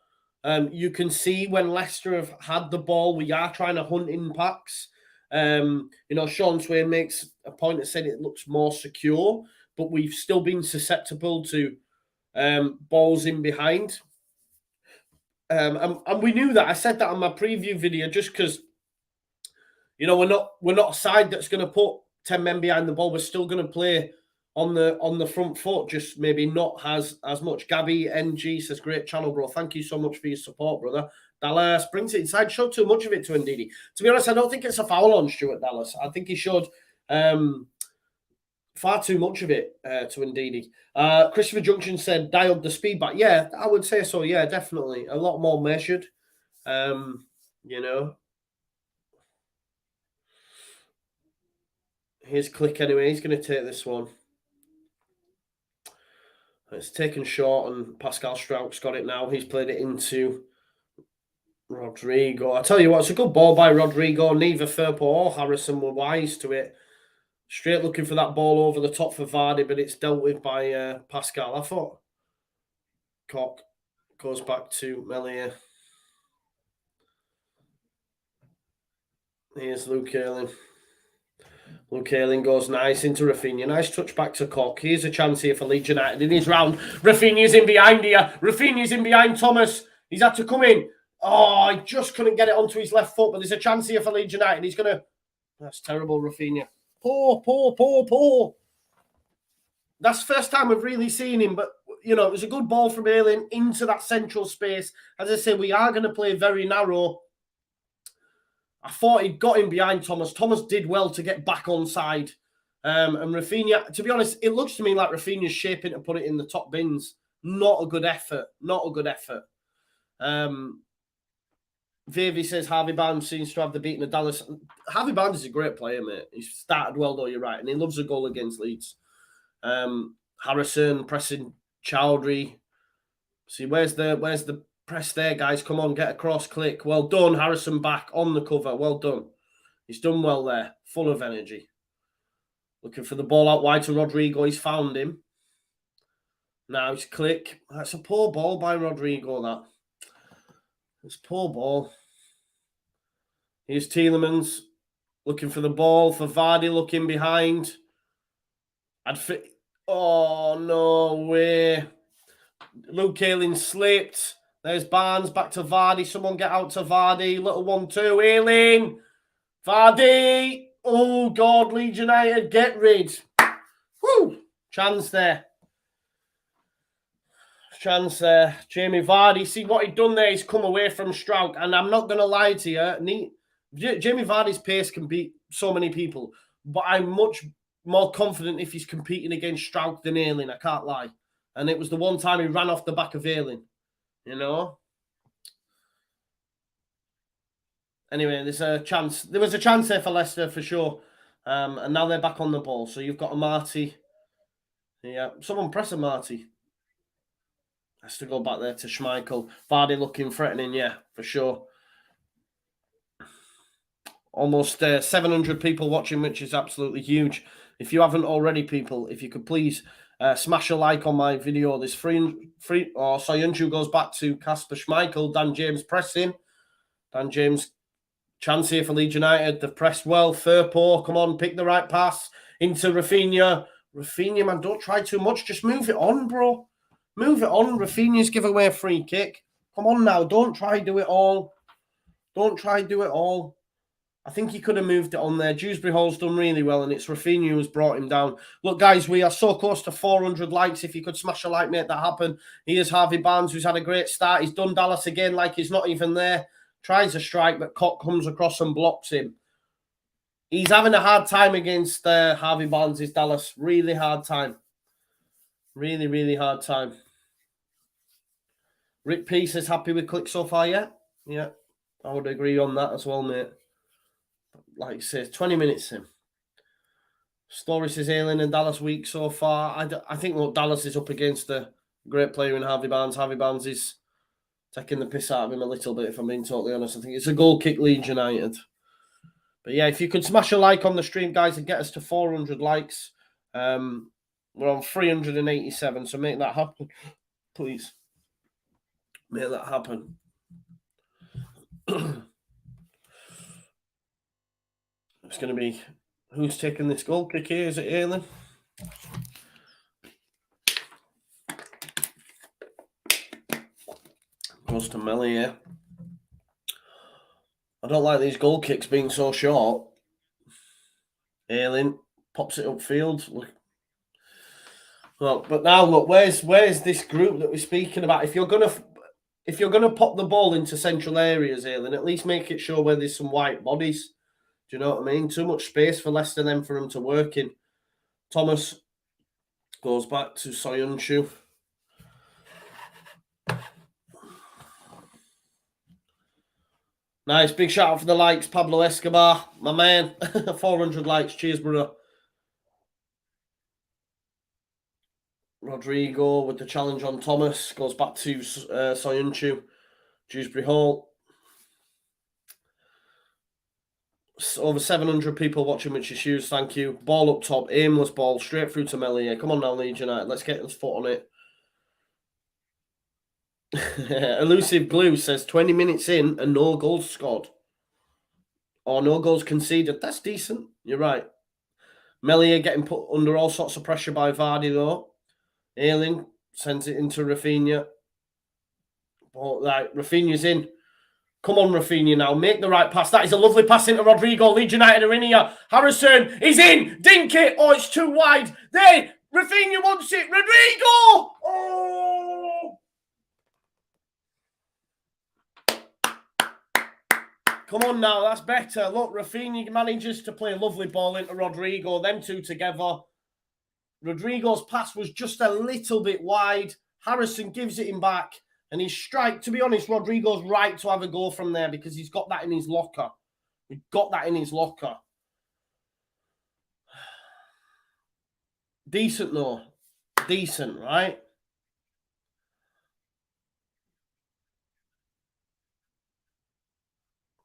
You can see when Leicester have had the ball, we are trying to hunt in packs. You know, Sean Swain makes a point of saying it looks more secure, but we've still been susceptible to balls in behind. And we knew that. I said that on my preview video just because, you know, we're not a side that's going to put 10 men behind the ball. We're still going to play on the front foot, just maybe not as much. Gabby NG says, great channel, bro. Thank you so much for your support, brother. Dallas brings it inside, showed too much of it to Ndidi. To be honest, I don't think it's a foul on Stuart Dallas. I think he showed far too much of it to Ndidi. Christopher Junction said, dialed the speed back. Yeah, I would say so. Yeah, definitely. A lot more measured, you know. Here's Click anyway. He's going to take this one. It's taken short, and Pascal Strauch's got it now. He's played it into Rodrigo. I tell you what, it's a good ball by Rodrigo. Neither Firpo or Harrison were wise to it. Straight looking for that ball over the top for Vardy, but it's dealt with by Pascal. I thought Cock goes back to Melia. Here's Luke Ayling. Luke Ayling goes nice into Rafinha. Nice touch back to Cock. Here's a chance here for Leeds United in his round. Rafinha's in behind here. Rafinha's in behind Thomas. He's had to come in. Oh, he just couldn't get it onto his left foot, but there's a chance here for Leeds United. He's going to... That's terrible, Rafinha. Poor. That's the first time we've really seen him, but, you know, it was a good ball from Ayling into that central space. As I say, we are going to play very narrow. I thought he got in behind Thomas. Thomas did well to get back on side. And Rafinha, to be honest, it looks to me like Rafinha's shaping to put it in the top bins. Not a good effort. Vivi says Harvey Barnes seems to have the beating of Dallas. Harvey Barnes is a great player, mate. He's started well, though, you're right. And he loves a goal against Leeds. Harrison pressing Chowdhury. See, where's the press there, guys? Come on, get across, Click. Well done. Harrison back on the cover. Well done. He's done well there. Full of energy. Looking for the ball out wide to Rodrigo. He's found him. Now it's Click. That's a poor ball by Rodrigo, that. It's a poor ball. Here's Tielemans looking for the ball for Vardy, looking behind. Oh, no way. Luke Ayling slipped. There's Barnes back to Vardy. Someone get out to Vardy. Little 1-2. Ayling. Vardy. Oh, God. Leeds United. Get rid. Woo. Chance there. Jamie Vardy. See what he'd done there? He's come away from Strauch. And I'm not going to lie to you. Jamie Vardy's pace can beat so many people. But I'm much more confident if he's competing against Strauch than Ayling. I can't lie. And it was the one time he ran off the back of Ayling. You know? Anyway, there's a chance. There was a chance there for Leicester for sure. And now they're back on the ball. So you've got a Marty. Yeah, someone press a Marty. Has to go back there to Schmeichel. Vardy looking threatening, yeah, for sure. Almost 700 people watching, which is absolutely huge. If you haven't already, people, if you could please smash a like on my video. This free Soyuncu goes back to Kasper Schmeichel. Dan James pressing. Dan James, chance here for Leeds United. They've pressed well. Firpo, come on, pick the right pass into Rafinha. Rafinha, man, don't try too much. Just move it on, bro. Move it on. Rafinha's give away a free kick. Come on now, don't try do it all. Don't try and do it all. I think he could have moved it on there. Dewsbury Hall's done really well, and it's Rafinha who's brought him down. Look, guys, we are so close to 400 likes. If you could smash a like, make that happen. Here's Harvey Barnes, who's had a great start. He's done Dallas again like he's not even there. Tries a strike, but Cock comes across and blocks him. He's having a hard time against Harvey Barnes' Dallas. Really hard time. Really, really hard time. Rick P says happy with Click so far, yeah? Yeah, I would agree on that as well, mate. Like I say, 20 minutes in. Story says Ayling and Dallas weak so far. I think, look, Dallas is up against a great player in Harvey Barnes. Harvey Barnes is taking the piss out of him a little bit, if I'm being totally honest. I think it's a goal kick, Leeds United. But yeah, if you could smash a like on the stream, guys, and get us to 400 likes. We're on 387, so make that happen, please. Make that happen. It's going to be, who's taking this goal kick here? Is it Ayling? Goes to Melly. I don't like these goal kicks being so short. Ayling pops it upfield. Look. Well, but now look, where's this group that we're speaking about? If you're gonna pop the ball into central areas, Ayling, at least make it sure where there's some white bodies. Do you know what I mean? Too much space for Leicester then for him to work in. Thomas goes back to Soyuncu. Nice, big shout out for the likes, Pablo Escobar, my man. 400 likes, cheers, brother. Rodrigo with the challenge on Thomas goes back to Soyuncu. Dewsbury Hall. Over 700 people watching, which is huge. Thank you. Ball up top, aimless ball, straight through to Mellier. Come on now, Leeds United. Let's get his foot on it. Elusive Glue says 20 minutes in and no goals scored. Or no goals conceded. That's decent. You're right. Mellier getting put under all sorts of pressure by Vardy, though. Ayling sends it into Rafinha. Oh, right, Rafinha's in. Come on, Rafinha now. Make the right pass. That is a lovely pass into Rodrigo. Leeds United are in here. Harrison is in. Dink it. Oh, it's too wide. There. Rafinha wants it. Rodrigo. Oh. Come on now. That's better. Look, Rafinha manages to play a lovely ball into Rodrigo. Them two together. Rodrigo's pass was just a little bit wide. Harrison gives it him back. And his strike, to be honest, Rodrigo's right to have a go from there because he's got that in his locker. He's got that in his locker. Decent, though. Decent, right?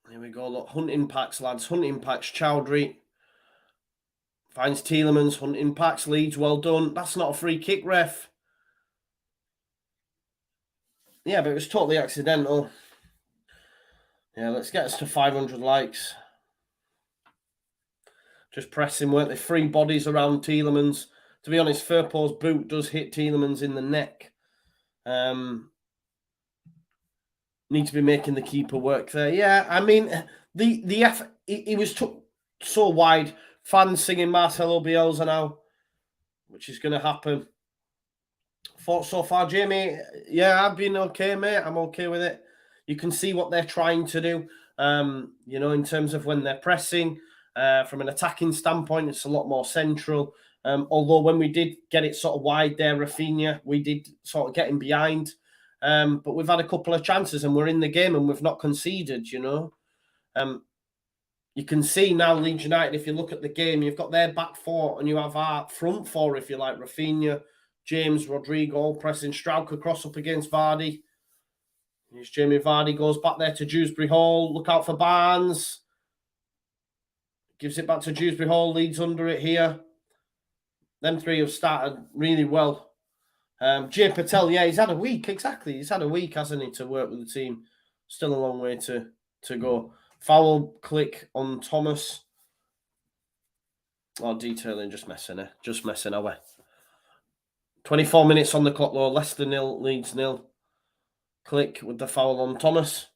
Here we go. Look, hunting packs, lads. Hunting packs. Chowdhury finds Tielemans. Hunting packs. Leeds, well done. That's not a free kick, ref. Yeah, but it was totally accidental. Yeah, let's get us to 500 likes. Just pressing, weren't they? 3 bodies around Tielemans. To be honest, Firpo's boot does hit Tielemans in the neck. Need to be making the keeper work there. Yeah, I mean, he was so wide. Fans singing Marcelo Bielsa now, which is going to happen. Thoughts so far, Jamie? Yeah, I've been okay, mate. I'm okay with it. You can see what they're trying to do, you know, in terms of when they're pressing. From an attacking standpoint, it's a lot more central. Although when we did get it sort of wide there, Rafinha, we did sort of get him behind. But we've had a couple of chances and we're in the game and we've not conceded, you know. You can see now Leeds United, if you look at the game, you've got their back four and you have our front four, if you like, Rafinha, James, Rodrigo, pressing Strauch across up against Vardy. Here's Jamie Vardy, goes back there to Dewsbury Hall. Look out for Barnes. Gives it back to Dewsbury Hall. Leeds under it here. Them three have started really well. Jay Patel, yeah, he's had a week. Exactly. He's had a week, hasn't he, to work with the team. Still a long way to go. Foul click on Thomas. Oh, detailing, just messing away. 24 minutes on the clock, though. Leicester 0, Leeds 0. Click with the foul on Thomas.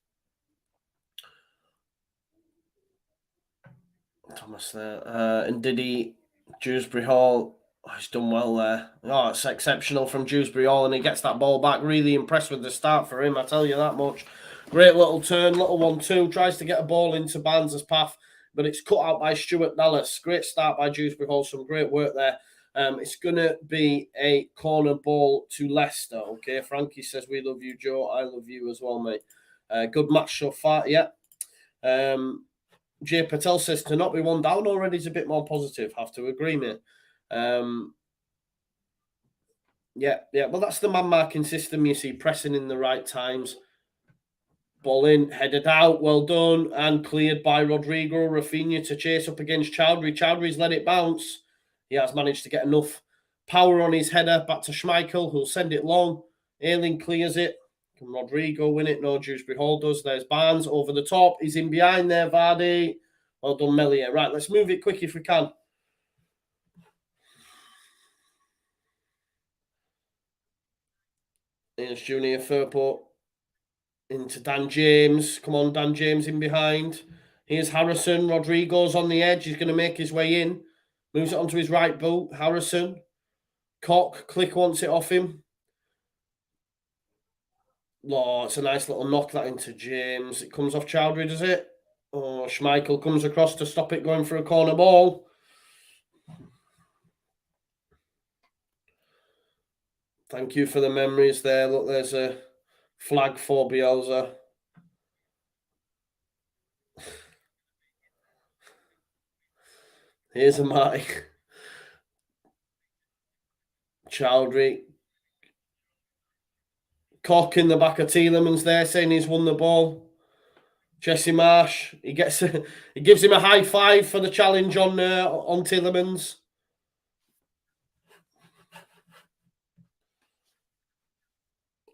Thomas there. And Diddy, Dewsbury Hall. Oh, he's done well there. Oh, it's exceptional from Dewsbury Hall, and he gets that ball back. Really impressed with the start for him, I tell you that much. Great little turn, little 1-2. Tries to get a ball into Barnes' path, but it's cut out by Stuart Dallas. Great start by Dewsbury Hall. Some great work there. It's going to be a corner ball to Leicester. Okay, Frankie says, we love you, Joe. I love you as well, mate. Good match so far, yeah. Jay Patel says, to not be one down already is a bit more positive. Have to agree, mate. Yeah. Well, that's the man-marking system, you see, pressing in the right times. Ball in, headed out, well done, and cleared by Rodrigo. Rafinha to chase up against Chowdhury. Chowdhury's let it bounce. He has managed to get enough power on his header. Back to Schmeichel, who'll send it long. Ayling clears it. Can Rodrigo win it? No, Dewsbury Hall does. There's Barnes over the top. He's in behind there, Vardy. Well done, Melia. Right, let's move it quick if we can. Here's Junior Firpo into Dan James. Come on, Dan James in behind. Here's Harrison. Rodrigo's on the edge. He's going to make his way in. Moves it onto his right boot. Harrison. Cock. Click wants it off him. Oh, it's a nice little knock that into James. It comes off Chowdhury, does it? Oh, Schmeichel comes across to stop it going for a corner ball. Thank you for the memories there. Look, there's a flag for Bielsa. Here's a Marty. Chowdhury. Cock in the back of Tielemans there, saying he's won the ball. Jesse Marsh, he gives him a high five for the challenge on Tielemans.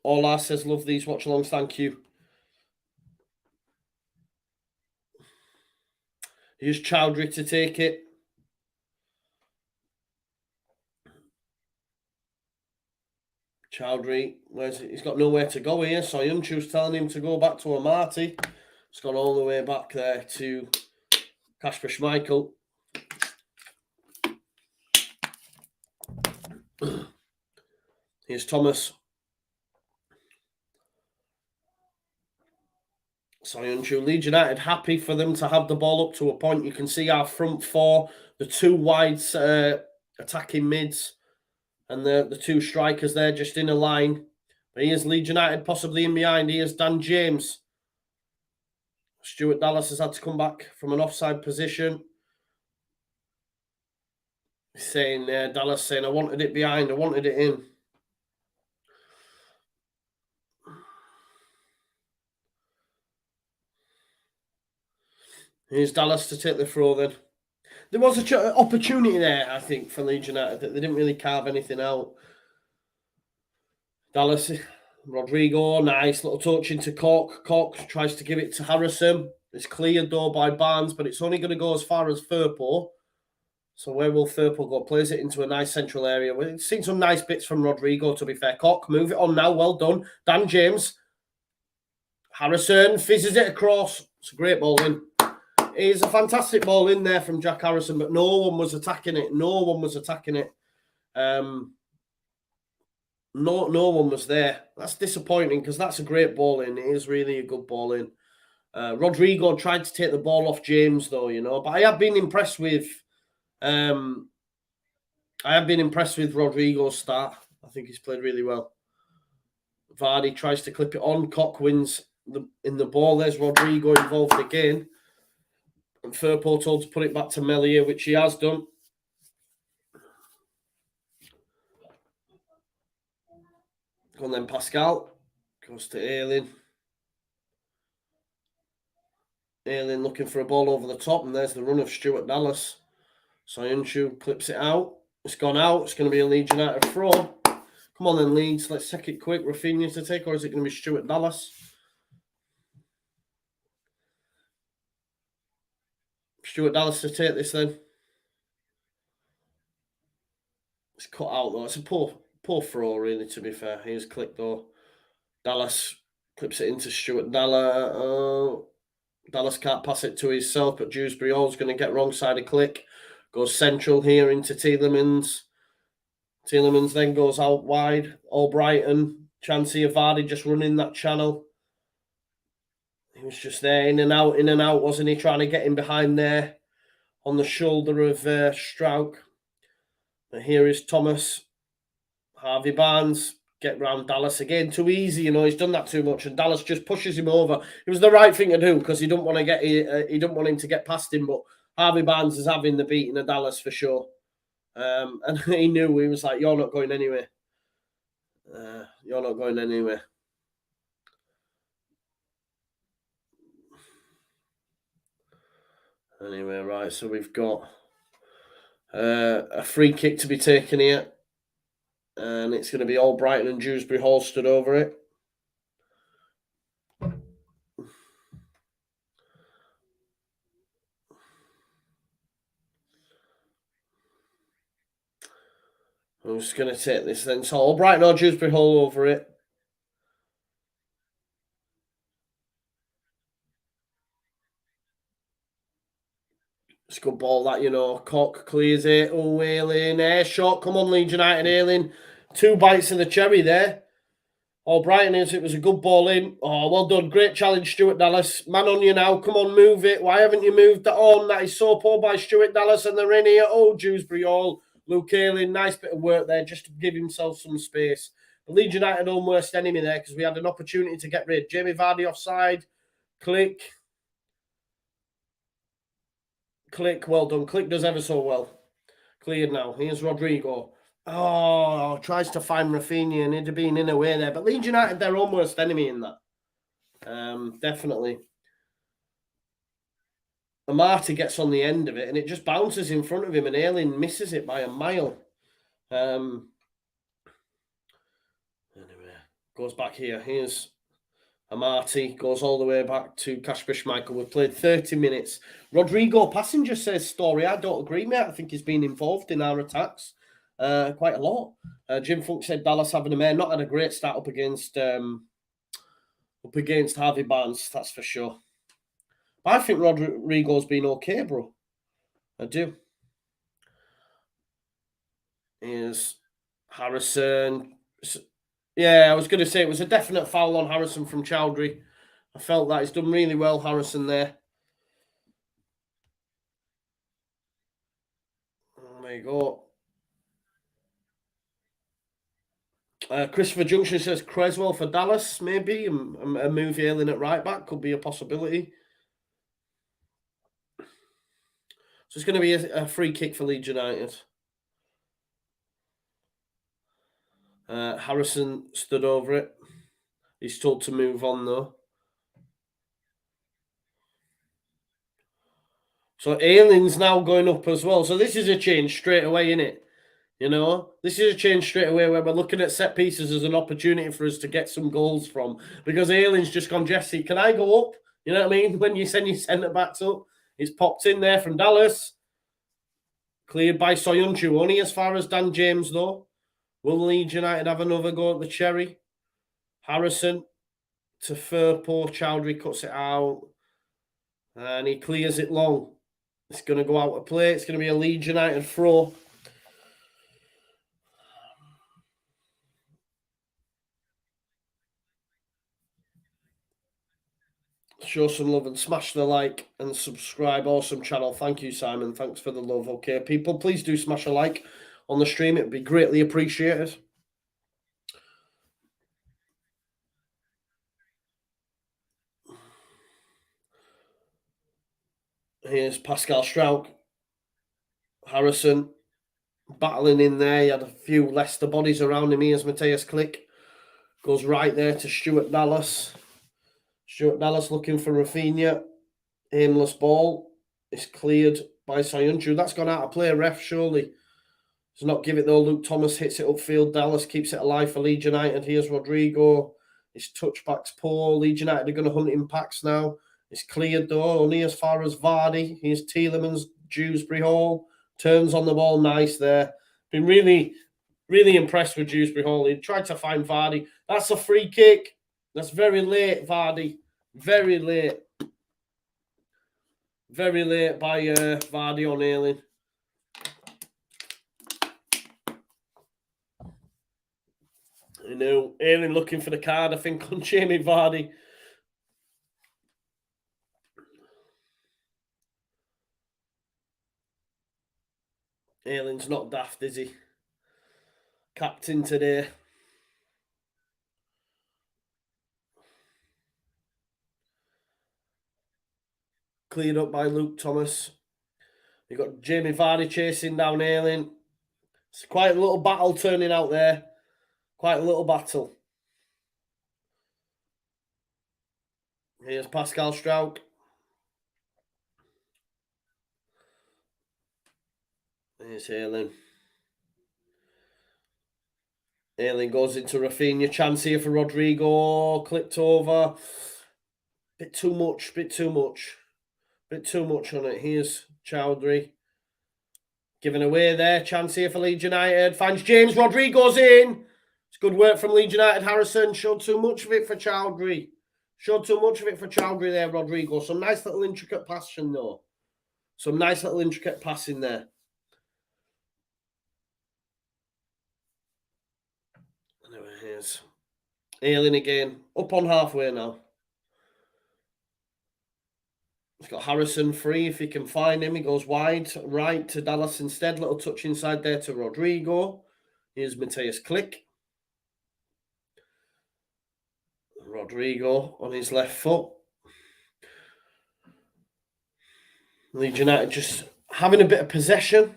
Ola says, love these watch-alongs, thank you. Here's Chowdhury to take it. Chowdhury, he's got nowhere to go here. So Yunchu's telling him to go back to Amati. It's gone all the way back there to Kasper Schmeichel. Here's Thomas. Soyuncu, Leeds United happy for them to have the ball up to a point. You can see our front four, the two wide attacking mids, and the two strikers there just in a line. But here's Leeds United possibly in behind. Here's Dan James. Stuart Dallas has had to come back from an offside position. Saying Dallas saying, I wanted it behind, I wanted it in. Here's Dallas to take the throw then. There was an opportunity there, I think, for Leeds United that they didn't really carve anything out. Dallas, Rodrigo, nice little touch into Cock. Cock tries to give it to Harrison. It's cleared though by Barnes, but it's only going to go as far as Firpo. So where will Firpo go? Plays it into a nice central area. We've seen some nice bits from Rodrigo, to be fair. Cock, move it on now. Well done. Dan James. Harrison fizzes it across. It's a great ball in. It's a fantastic ball in there from Jack Harrison, but no one was attacking it. No one was attacking it. No one was there. That's disappointing because that's a great ball in. It is really a good ball in. Rodrigo tried to take the ball off James, though, you know. But I have been impressed with Rodrigo's start. I think he's played really well. Vardy tries to clip it on. Cock wins in the ball. There's Rodrigo involved again. And Firpo told to put it back to Melia, which he has done. Go on then, Pascal. Goes to Ayling. Ayling looking for a ball over the top, and there's the run of Stuart Dallas. Soyuncu clips it out. It's gone out. It's going to be a Leeds United throw. Come on then, Leeds. Let's take it quick. Rafinha to take, or is it going to be Stuart Dallas? Stuart Dallas to take this then. It's cut out though. It's a poor throw, really, to be fair. Here's click though. Dallas clips it into Stuart Dallas. Dallas can't pass it to himself, but Dewsbury Hall's going to get wrong side of Click. Goes central here into Tielemans. Tielemans then goes out wide. Albrighton. Chancey of Vardy just running that channel. He was just there, in and out, wasn't he? Trying to get him behind there on the shoulder of Strauch. But here is Thomas. Harvey Barnes. Get round Dallas again. Too easy, he's done that too much, and Dallas just pushes him over. It was the right thing to do because he didn't want him to get past him, but Harvey Barnes is having the beating of Dallas for sure. And he knew, he was like, you're not going anywhere. You're not going anywhere. Anyway, right, so we've got a free kick to be taken here. And it's going to be Albrighton and Dewsbury Hall stood over it. I'm just going to take this then. So Albrighton or Dewsbury Hall over it. It's a good ball that, Cock clears it. Oh, Ayling, air shot. Come on, Leeds United, Ayling. 2 bites of the cherry there. Albrighton it was a good ball in. Oh, well done. Great challenge, Stuart Dallas. Man on you now. Come on, move it. Why haven't you moved that on? That is so poor by Stuart Dallas, and they're in here. Oh, Dewsbury Hall. Luke Ayling, nice bit of work there just to give himself some space. The Leeds United own worst enemy there because we had an opportunity to get rid. Jamie Vardy offside. Click. Well done. Click does ever so well. Cleared now. Here's Rodrigo. Oh, tries to find Rafinha, and he'd have been in a way there. But Leeds United, their own worst enemy in that. Definitely. Amati gets on the end of it, and it just bounces in front of him, and Ayling misses it by a mile. Anyway, goes back here. Here's Amati, goes all the way back to Kasper Schmeichel. We've played 30 minutes. Rodrigo Passenger says, Story, I don't agree, mate. I think he's been involved in our attacks quite a lot. Jim Funk said Dallas having a man. Not had a great start up against Harvey Barnes, that's for sure. But I think Rodrigo's been okay, bro. I do. Here's Harrison. Yeah, I was going to say it was a definite foul on Harrison from Chowdhury. I felt that he's done really well, Harrison, there. There you go. Christopher Junction says Creswell for Dallas, maybe. A move Ayling at right back could be a possibility. So it's going to be a free kick for Leeds United. Harrison stood over it. He's told to move on, though. So Ayling's now going up as well. So this is a change straight away, isn't it? This is a change straight away where we're looking at set pieces as an opportunity for us to get some goals from. Because Ayling's just gone, Jesse, can I go up? You know what I mean? When you send your centre-backs up. It's popped in there from Dallas. Cleared by Soyuncu. Only as far as Dan James, though. Will Leeds United have another go at the cherry? Harrison to Firpo. Chowdhury cuts it out. And he clears it long. It's going to go out of play. It's going to be a Leeds United throw. Show some love and smash the like and subscribe. Awesome channel. Thank you, Simon. Thanks for the love. Okay, people, please do smash a like on the stream. It would be greatly appreciated. Here's Pascal Strauch. Harrison battling in there. He had a few Leicester bodies around him. Here's Matthias Click. Goes right there to Stuart Dallas. Stuart Dallas looking for Rafinha. Aimless ball. It's cleared by Soyuncu. That's gone out of play, ref, surely. Does not give it though. Luke Thomas hits it upfield. Dallas keeps it alive for Leeds United. Here's Rodrigo. His touchback's poor. Leeds United are going to hunt in packs now. It's cleared though, only as far as Vardy. Here's Tielemans, Dewsbury Hall. Turns on the ball, nice there. Been really, really impressed with Dewsbury Hall. He tried to find Vardy. That's a free kick. That's very late, Vardy. Very late. Very late by Vardy on Ayling. You know, Ayling looking for the card, I think, on Jamie Vardy. Ayling's not daft, is he? Captain today. Cleared up by Luke Thomas. You've got Jamie Vardy chasing down Ayling. It's quite a little battle turning out there. Quite a little battle. Here's Pascal Struijk. Here's Ayling. Ayling goes into Rafinha. Chance here for Rodrigo. Clipped over. Bit too much. Bit too much on it. Here's Chowdhury. Giving away there. Chance here for Leeds United. Finds James. Rodrigo's in. It's good work from Leeds United. Harrison showed too much of it for Chowdhury. There, Rodrigo. Some nice little intricate passing, though. Some nice little intricate passing there. Anyway, here's Ayling again. Up on halfway now. He's got Harrison free if he can find him. He goes wide, right to Dallas instead. Little touch inside there to Rodrigo. Here's Matthias Klick. Rodrigo on his left foot. Leeds United just having a bit of possession.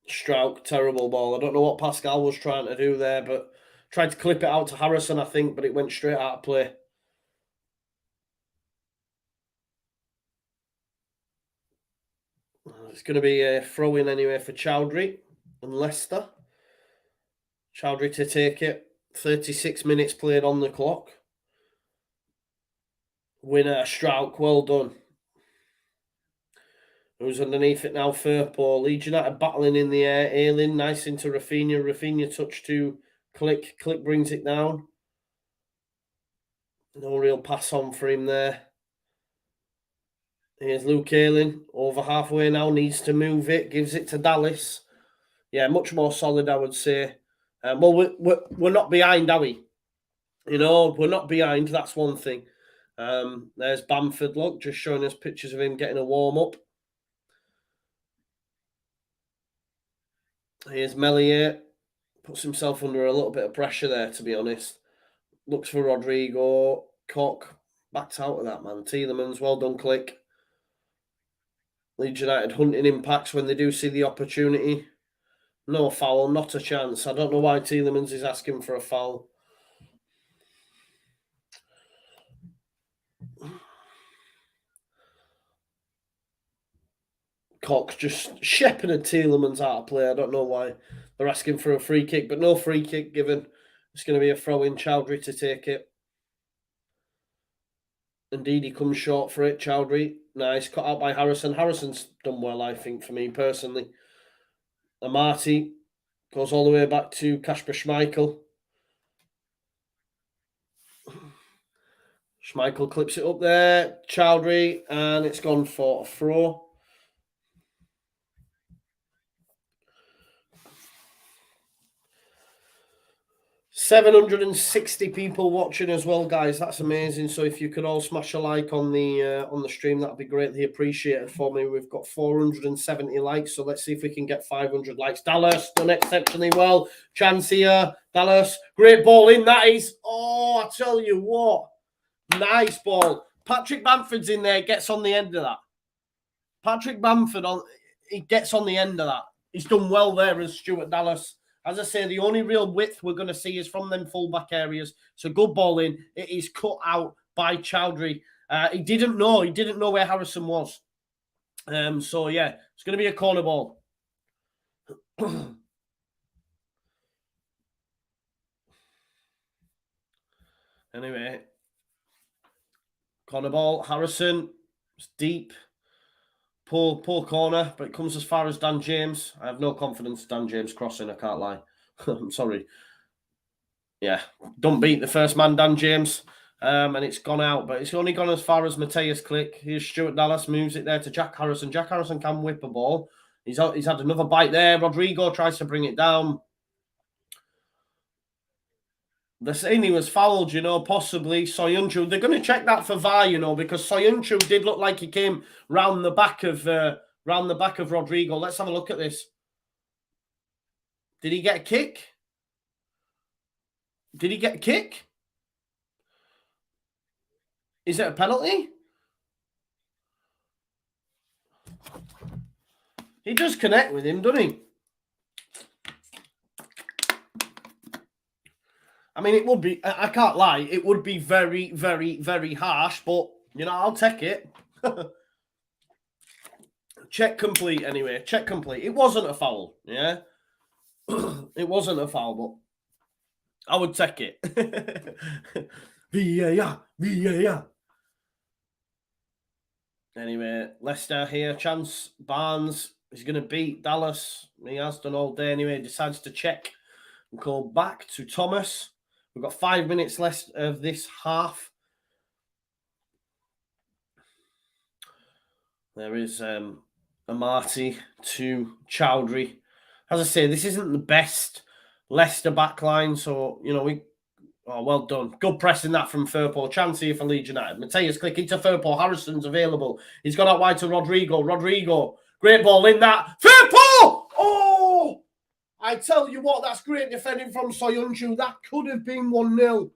Struijk, terrible ball. I don't know what Pascal was trying to do there, but tried to clip it out to Harrison, I think, but it went straight out of play. It's going to be a throw-in anyway for Chowdhury and Leicester. Chowdhury to take it. 36 minutes played on the clock. Winner, Struijk, well done. Who's underneath it now? Firpo. Leeds United battling in the air. Ayling, nice into Rafinha. Rafinha touch to Klick. Klick brings it down. No real pass on for him there. Here's Luke Ayling. Over halfway now. Needs to move it. Gives it to Dallas. Yeah, much more solid, I would say. Well, we're not behind, are we? You know, we're not behind. That's one thing. There's Bamford, look, just showing us pictures of him getting a warm-up. Here's Meslier. Puts himself under a little bit of pressure there, to be honest. Looks for Rodrigo. Koch backs out of that, man. Tielemans, well done, Klick. Leeds United hunting impacts when they do see the opportunity. No foul, not a chance. I don't know why Tielemans is asking for a foul. Koch just shepherded Tielemans out of play. I don't know why they're asking for a free kick, but no free kick given. It's going to be a throw-in. Chowdhury to take it. Indeed, he comes short for it. Chowdhury, nice. Cut out by Harrison. Harrison's done well, I think, for me personally. Amati goes all the way back to Kasper Schmeichel. Schmeichel clips it up there. Chowdhury, and it's gone for a throw. 760 people watching as well, guys. That's amazing. So if you could all smash a like on the stream, that'd be greatly appreciated for me. We've got 470 likes, so let's see if we can get 500 likes. Dallas done exceptionally well. Chance here. Dallas, great ball in. That is. Oh, I tell you what, nice ball. Patrick Bamford's in there. Gets on the end of that. Patrick Bamford he gets on the end of that. He's done well there as Stuart Dallas. As I say, the only real width we're going to see is from them fullback areas. So good ball in. It is cut out by Chowdhury. He didn't know where Harrison was. So yeah, it's going to be a corner ball. Anyway, corner ball. Harrison. It's deep. Poor corner, but it comes as far as Dan James. I have no confidence in Dan James crossing, I can't lie. I'm sorry. Yeah, don't beat the first man, Dan James. And it's gone out, but it's only gone as far as Mateus Click. Here's Stuart Dallas, moves it there to Jack Harrison. Jack Harrison can whip a ball. He's had another bite there. Rodrigo tries to bring it down. They're saying he was fouled, you know, possibly. Soyuncu. They're going to check that for VAR, you know, because Soyuncu did look like he came round the back of Rodrigo. Let's have a look at this. Did he get a kick? Did he get a kick? Is it a penalty? He does connect with him, doesn't he? I mean, it would be, I can't lie, it would be very, very, very harsh, but, you know, I'll take it. Check complete, anyway. Check complete. It wasn't a foul, yeah? It wasn't a foul, but I would take it. VAR. Anyway, Leicester here. Chance Barnes is going to beat Dallas. He has done all day anyway. He decides to check and call back to Thomas. We've got 5 minutes left of this half. There is Amati to Chowdhury. As I say, this isn't the best Leicester backline, so, you know, well done. Good pressing that from Firpo. Chance here for Leeds United. Mateus Click into Firpo. Harrison's available. He's gone out wide to Rodrigo. Rodrigo, great ball in that. Firpo! Oh! I tell you what, that's great defending from Soyuncu. That could have been 1-0.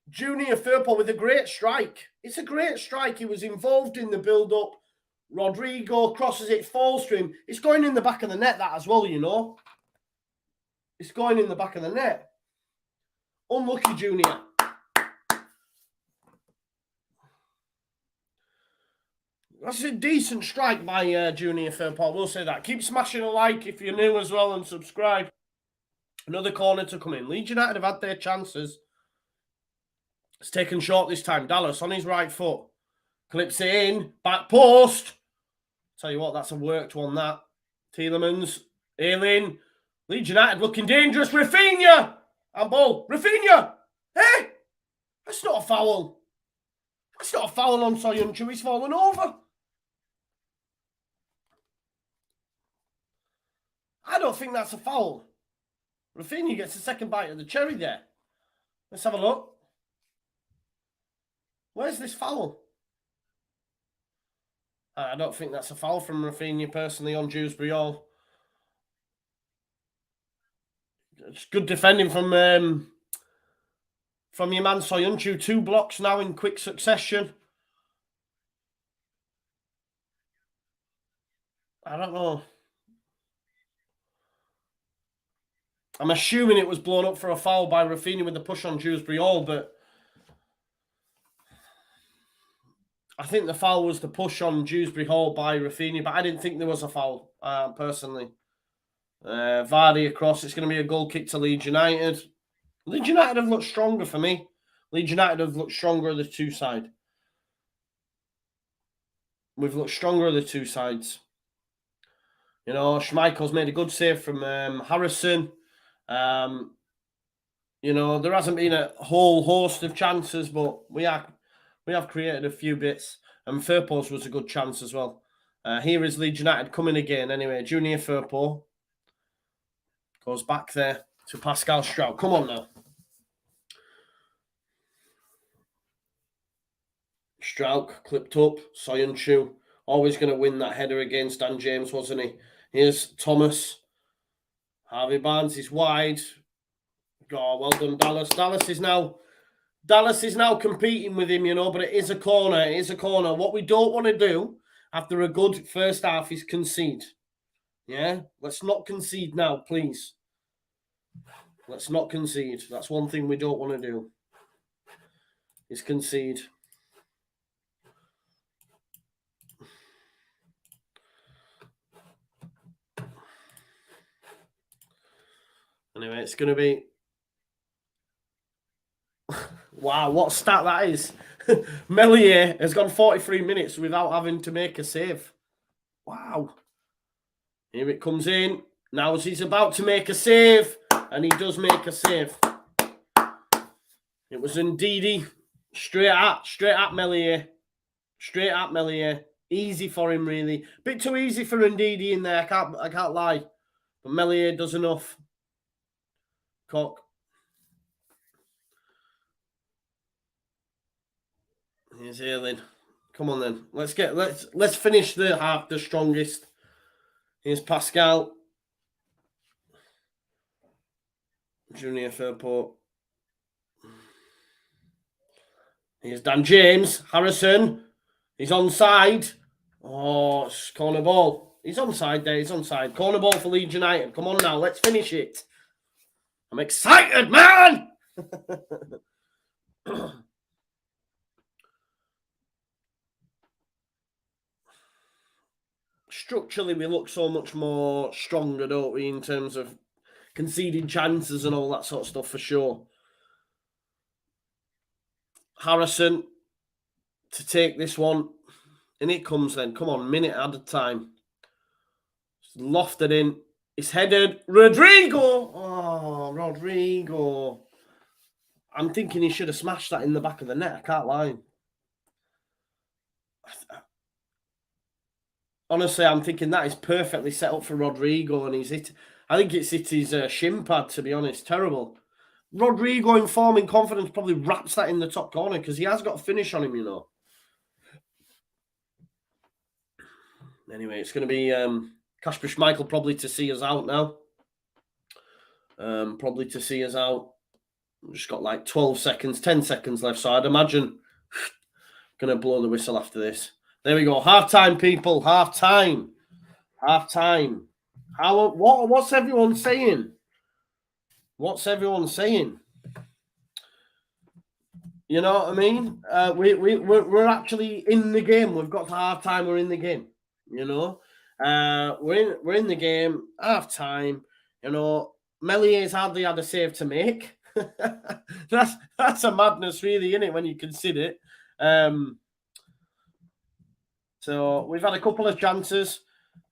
Junior Firpo with a great strike. It's a great strike. He was involved in the build-up. Rodrigo crosses it, falls to him. It's going in the back of the net, that as well, you know. It's going in the back of the net. Unlucky, Junior. That's a decent strike by Junior Firpo. We'll say that. Keep smashing a like if you're new as well and subscribe. Another corner to come in. Leeds United have had their chances. It's taken short this time. Dallas on his right foot. Clips it in. Back post. Tell you what, that's a worked one, that. Tielemans. Ayling. Leeds United looking dangerous. Rafinha. And ball. Rafinha. Hey! That's not a foul. That's not a foul on Soyuncu. He's fallen over. I don't think that's a foul. Rafinha gets a second bite of the cherry there. Let's have a look. Where's this foul? I don't think that's a foul from Rafinha personally on Dewsbury Hall. It's good defending from your man Soyuncu. 2 blocks now in quick succession. I don't know. I'm assuming it was blown up for a foul by Rafinha with the push on Dewsbury Hall, but I think the foul was the push on Dewsbury Hall by Rafinha, but I didn't think there was a foul, personally. Vardy across. It's going to be a goal kick to Leeds United. Leeds United have looked stronger for me. Leeds United have looked stronger of the two sides. We've looked stronger of the two sides. You know, Schmeichel's made a good save from Harrison. You know, there hasn't been a whole host of chances, but we have created a few bits. And Firpo's was a good chance as well. Here is Leeds United coming again anyway. Junior Firpo goes back there to Pascal Stroud. Come on now. Stroud clipped up. Soyuncu always going to win that header against Dan James, wasn't he? Here's Thomas. Harvey Barnes is wide. Oh, well done, Dallas. Dallas is now competing with him, you know, but it is a corner. It is a corner. What we don't want to do after a good first half is concede. Yeah? Let's not concede now, please. Let's not concede. That's one thing we don't want to do. Is concede. Anyway, it's going to be... Wow, what stat that is. Melier has gone 43 minutes without having to make a save. Wow. Here it comes in. Now he's about to make a save. And he does make a save. It was Ndidi. Straight at Meslier. Straight at Meslier. Easy for him, really. Bit too easy for Ndidi in there. I can't lie. But Meslier does enough. Cock. Here's Ayling. Come on then. Let's finish the half the strongest. Here's Pascal. Junior Fairport. Here's Dan James. Harrison. He's onside. Oh, it's corner ball. He's onside there. He's onside. Corner ball for Leeds United. Come on now. Let's finish it. I'm excited, man. Structurally, we look so much more stronger, don't we, in terms of conceding chances and all that sort of stuff, for sure. Harrison to take this one. And it comes then. Come on, minute at a time. Lofted in. It's headed. Rodrigo. Oh, Rodrigo. I'm thinking he should have smashed that in the back of the net. I can't lie. Honestly, I'm thinking that is perfectly set up for Rodrigo, and he's hit. I think it's hit his shin pad, to be honest. Terrible. Rodrigo in form and confidence probably wraps that in the top corner because he has got a finish on him, you know. Anyway, it's going to be Kasper Schmeichel probably to see us out now. Probably to see us out. We've just got like 12 seconds, 10 seconds left. So I'd imagine going to blow the whistle after this. There we go. Half-time, people. Half-time. Half-time. What's everyone saying? What's everyone saying? You know what I mean? We're actually in the game. We've got to half-time. We're in the game. You know? We're in the game. Half-time. You know, Mellier's hardly had a save to make. That's a madness, really, isn't it, when you consider it? So we've had a couple of chances.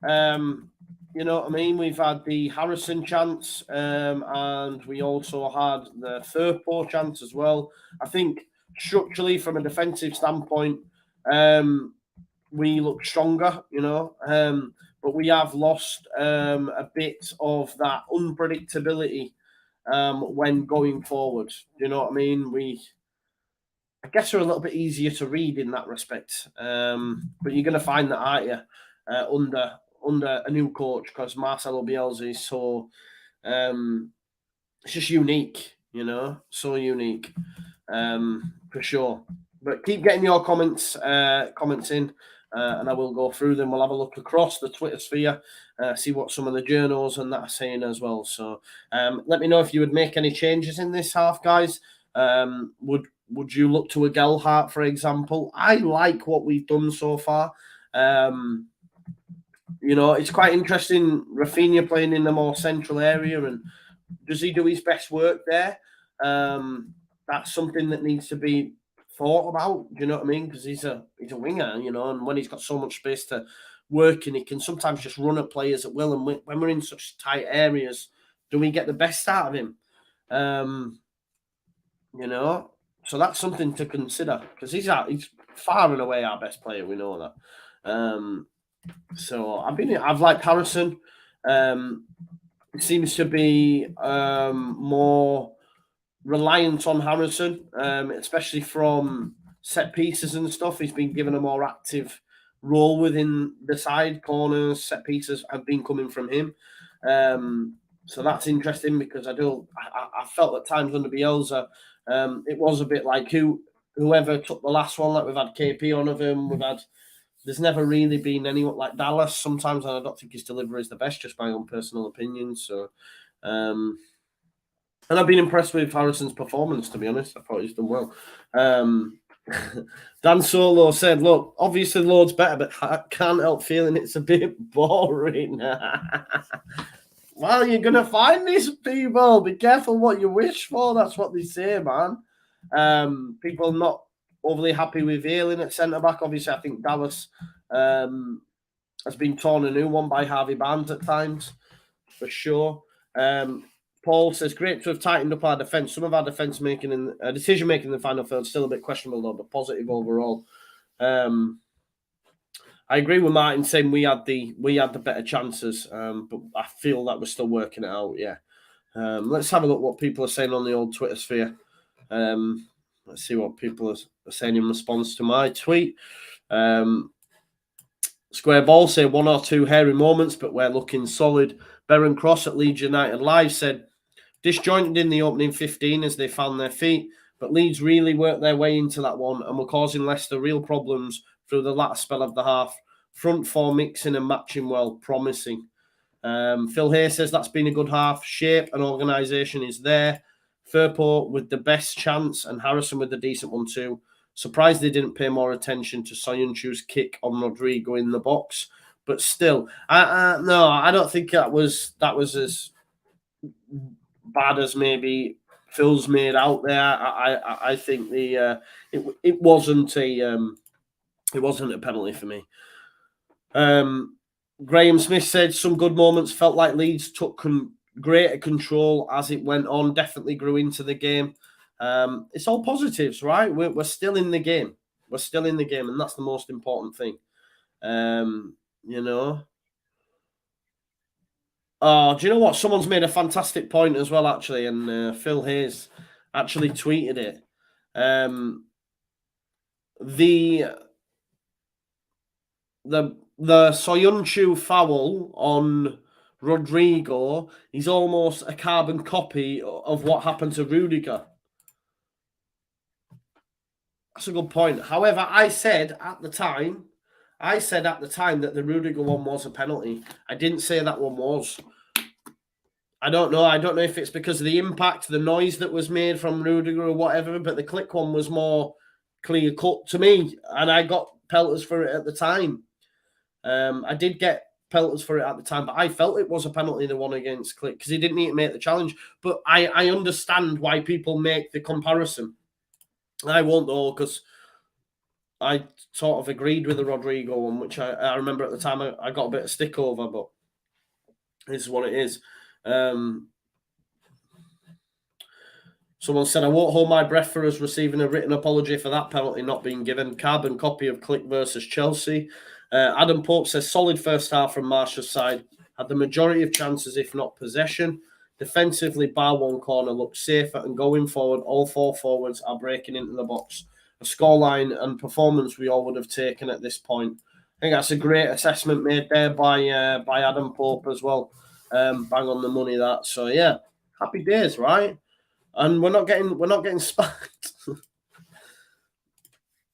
You know what I mean? We've had the Harrison chance, and we also had the Fairport chance as well. I think structurally, from a defensive standpoint, we look stronger, you know, but we have lost a bit of that unpredictability when going forward. You know what I mean? I guess we're a little bit easier to read in that respect. But you're going to find that, aren't you, under a new coach, because Marcelo Bielsa is so it's just unique, you know, so unique, for sure. But keep getting your comments in, and I will go through them. We'll have a look across the Twitter sphere, see what some of the journals and that are saying as well. So let me know if you would make any changes in this half, guys. Would you look to a Gelhardt, for example? I like what we've done so far. You know, it's quite interesting. Rafinha playing in the more central area, and does he do his best work there? That's something that needs to be thought about. Do you know what I mean? Because he's a winger, you know, and when he's got so much space to work in, he can sometimes just run at players at will. And when we're in such tight areas, do we get the best out of him? You know, so that's something to consider, because he's far and away our best player. We know that. So I've liked Harrison. It seems to be more reliant on Harrison, especially from set pieces and stuff. He's been given a more active role within the side. Corners, set pieces have been coming from him. So that's interesting, because I felt at times under Bielsa, it was a bit like whoever took the last one. Like we've had KP on of him. There's never really been anyone like Dallas sometimes, and I don't think his delivery is the best, just my own personal opinion. So, and I've been impressed with Harrison's performance, to be honest. I thought he's done well. Dan Solo said, look, obviously loads better, but I can't help feeling it's a bit boring. Well, you're going to find these people. Be careful what you wish for. That's what they say, man. People not overly happy with Ayling at centre-back. Obviously, I think Dallas has been torn a new one by Harvey Barnes at times, for sure. Paul says, great to have tightened up our defence. Some of our defence decision making in the final third still a bit questionable though, but positive overall. I agree with Martin saying we had the better chances, but I feel that we're still working it out. Yeah. Let's have a look what people are saying on the old Twitter sphere. Let's see what people are saying in response to my tweet. Square Ball say 1 or 2 hairy moments, but we're looking solid. Baron Cross at Leeds United Live said, disjointed in the opening 15 as they found their feet, but Leeds really worked their way into that one and were causing Leicester real problems through the latter spell of the half. Front four mixing and matching well, promising. Phil Hay says that's been a good half. Shape and organisation is there. Firpo with the best chance and Harrison with the decent one too. Surprised they didn't pay more attention to Soyuncu's kick on Rodrigo in the box, but still, no, I don't think that was as bad as maybe Phil's made out there. I think it wasn't a penalty for me. Graham Smith said some good moments. Felt like Leeds took greater control as it went on. Definitely grew into the game. It's all positives, right? We're still in the game. We're still in the game, and that's the most important thing. You know. Oh, do you know what? Someone's made a fantastic point as well, actually, and Phil Hayes actually tweeted it. The Soyuncu foul on Rodrigo is almost a carbon copy of what happened to Rudiger. That's a good point. However, I said at the time that the Rudiger one was a penalty. I didn't say that one was. I don't know. I don't know if it's because of the impact, the noise that was made from Rudiger or whatever, but the click one was more clear cut to me, and I got pelters for it at the time. I did get pelters for it at the time, but I felt it was a penalty, the one against Click, because he didn't need to make the challenge. But I understand why people make the comparison. I won't though, because I sort of agreed with the Rodrigo one, which I remember at the time I got a bit of stick over, but this is what it is. Someone said, I won't hold my breath for us receiving a written apology for that penalty not being given. Carbon copy of Click versus Chelsea. Adam Pope says, solid first half from Marshall's side. Had the majority of chances, if not possession. Defensively, bar one corner, looked safer, and going forward, all 4 forwards are breaking into the box. A scoreline and performance we all would have taken at this point. I think that's a great assessment made there by Adam Pope as well. Bang on the money, that. So yeah, happy days, right? And we're not getting spanked.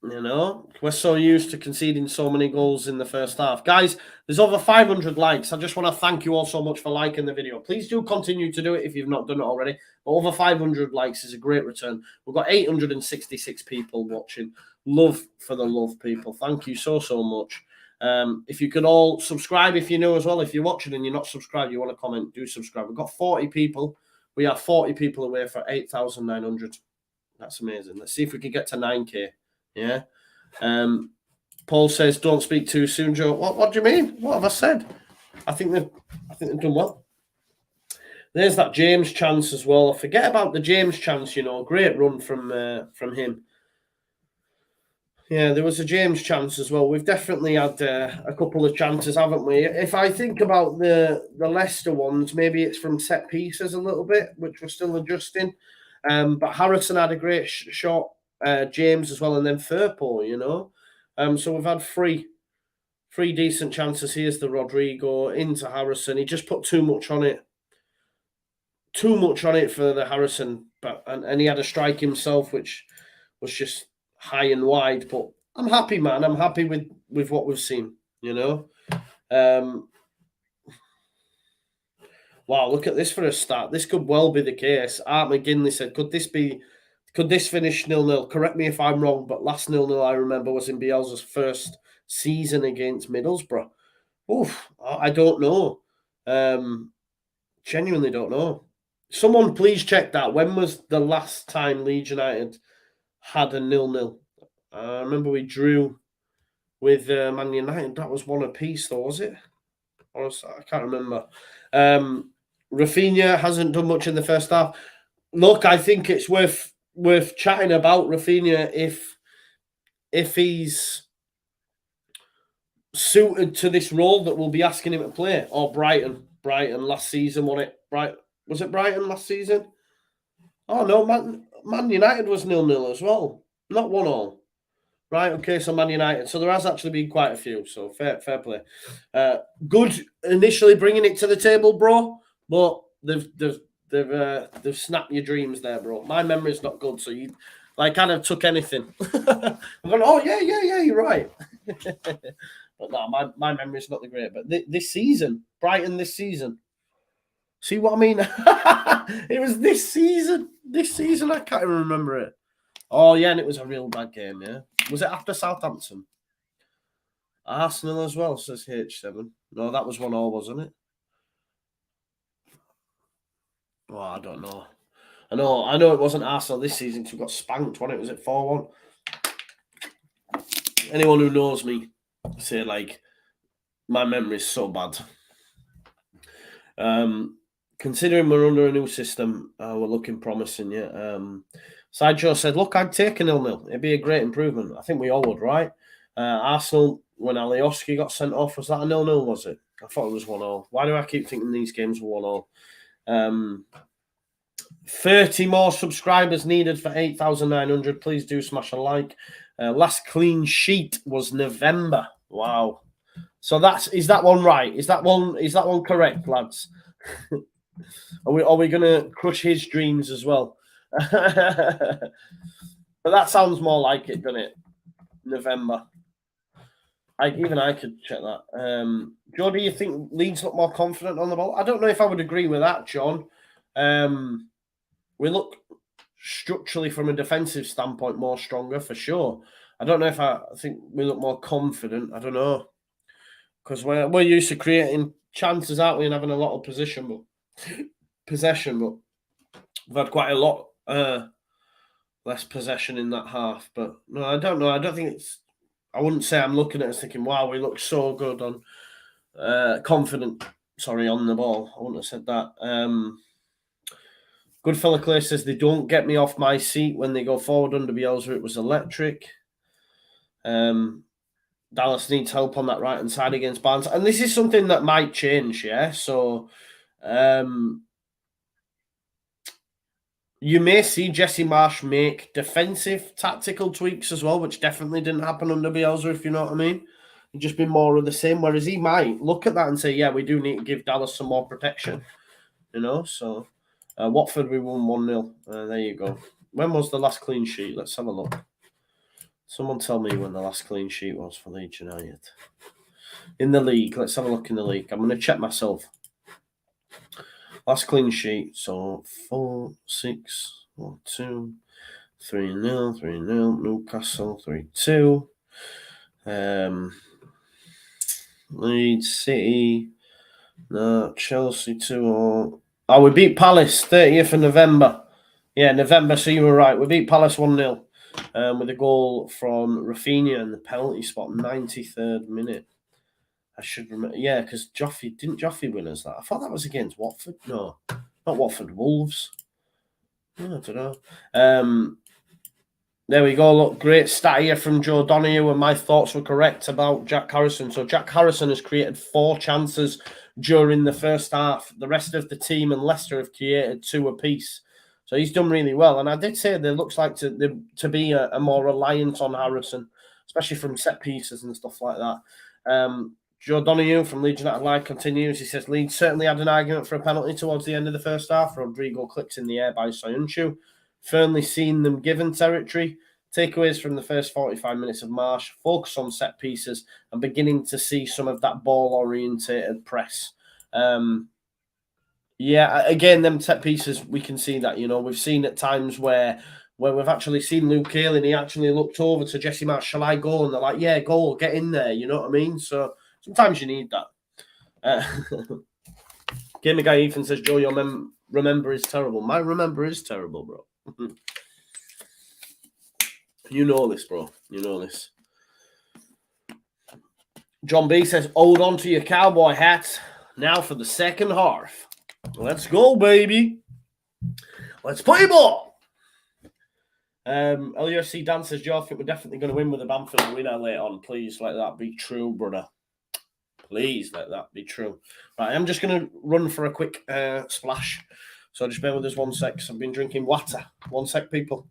You know, we're so used to conceding so many goals in the first half. Guys, there's over 500 likes. I just want to thank you all so much for liking the video. Please do continue to do it if you've not done it already. But over 500 likes is a great return. We've got 866 people watching. Love for the love, people. Thank you so much. If you could all subscribe if you're new as well. If you're watching and you're not subscribed, you want to comment, do subscribe. We've got 40 people. We are 40 people away for 8,900. That's amazing. Let's see if we can get to 9K. Yeah. Paul says, don't speak too soon, Joe. What do you mean? What have I said? I think they've done well. There's that James chance as well. Forget about the James chance, you know. Great run from him. Yeah, there was a James chance as well. We've definitely had a couple of chances, haven't we? If I think about the Leicester ones, maybe it's from set pieces a little bit, which we're still adjusting. But Harrison had a great shot, James as well, and then Firpo, you know. So we've had three decent chances. Here's the Rodrigo into Harrison. He just put too much on it. Too much on it for the Harrison, and he had a strike himself, which was just high and wide. But I'm happy, man. I'm happy with what we've seen, you know. Wow, look at this for a start. This could well be the case. Art McGinley said, could this finish 0-0? Correct me if I'm wrong, but last 0-0 I remember was in Bielsa's first season against Middlesbrough. Oof, I don't know. Genuinely don't know. Someone please check that. When was the last time Leeds United had a 0-0? I remember we drew with Man United. That was one apiece, though, was it? Or I can't remember. Rafinha hasn't done much in the first half. Look, I think it's worth chatting about Rafinha if he's suited to this role that we'll be asking him to play. Or Brighton last season, won it? Was it Brighton last season? Oh no, Man United was 0-0 as well, not 1-1. Right, okay, so Man United. So there has actually been quite a few. So fair play. Good initially bringing it to the table, bro. But they've snapped your dreams there, bro. My memory's not good, so you like kind of took anything. I'm going, oh yeah, you're right. But no, my memory's not the great. But this season, Brighton this season. See what I mean? It was this season. This season, I can't even remember it. Oh yeah, and it was a real bad game. Yeah, was it after Southampton? Arsenal as well, says H7. No, that was 1-0, wasn't it? Oh, I don't know. I know it wasn't Arsenal this season because we got spanked, wasn't it? Was it 4-1? Anyone who knows me say like my memory's so bad. Considering we're under a new system, we're looking promising, yeah. Sideshow said, look, I'd take a 0-0. It'd be a great improvement. I think we all would, right? Arsenal, when Alioski got sent off, was that a 0-0, was it? I thought it was 1-0. Why do I keep thinking these games were 1-0? 30 more subscribers needed for 8,900. Please do smash a like. Last clean sheet was November. Wow. So is that one right? Is that one correct, lads? Are we gonna crush his dreams as well? But that sounds more like it, doesn't it? November. Even I could check that. Joe, do you think Leeds look more confident on the ball? I don't know if I would agree with that, John. We look structurally from a defensive standpoint more stronger for sure. I don't know if I think we look more confident. I don't know. Because we're used to creating chances, aren't we, and having a lot of possession, but we've had quite a lot less possession in that half. But no, I don't know. I don't think I wouldn't say I'm looking at it thinking, wow, we look so good on confident. Sorry, on the ball. I wouldn't have said that. Good fella Clay says they don't get me off my seat when they go forward under Bielsa. It was electric. Dallas needs help on that right-hand side against Barnes. And this is something that might change, yeah? So you may see Jesse Marsh make defensive tactical tweaks as well, which definitely didn't happen under Bielsa, if you know what I mean. It'd just been more of the same, whereas he might look at that and say, yeah, we do need to give Dallas some more protection, you know? So Watford, we won 1-0. There you go. When was the last clean sheet? Let's have a look. Someone tell me when the last clean sheet was for Leeds United. In the league. Let's have a look in the league. I'm going to check myself. Last clean sheet. So 4-6, 1-2, 3-0, 3-0. Newcastle 3-2. Leeds City. No, Chelsea 2-0. Oh, we beat Palace 30th of November. Yeah, November, so you were right. We beat Palace 1-0 with a goal from Rafinha in the penalty spot, 93rd minute. I should remember. Yeah, because didn't Joffrey win us that? I thought that was against Watford. No, not Watford, Wolves. I don't know. There we go. Look, great stat here from Joe Donahue, and my thoughts were correct about Jack Harrison. So Jack Harrison has created 4 chances during the first half. The rest of the team and Leicester have created 2 apiece. So he's done really well. And I did say there looks like to be a more reliance on Harrison, especially from set pieces and stuff like that. Joe Donahue from Leeds United Live continues. He says, Leeds certainly had an argument for a penalty towards the end of the first half. Rodrigo clipped in the air by Soyuncu. Firmly seen them given territory. Takeaways from the first 45 minutes of Marsh. Focus on set pieces and beginning to see some of that ball-orientated press. Yeah, again, them set pieces, we can see that, you know. We've seen at times where we've actually seen Luke Hale and he actually looked over to Jesse Marsh, shall I go? And they're like, yeah, go, get in there, you know what I mean? So sometimes you need that. Gamer Guy Ethan says, Joe, your remember is terrible. My remember is terrible, bro. You know this, bro. You know this. John B says, hold on to your cowboy hats now for the second half. Let's go, baby. Let's play ball. LUFC Dan says, Joe, I think we're definitely going to win with a Bamford winner later on. Please let that be true, brother. Please let that be true. Right, I'm just going to run for a quick splash. So just bear with us 1 sec. I've been drinking water. 1 sec, people.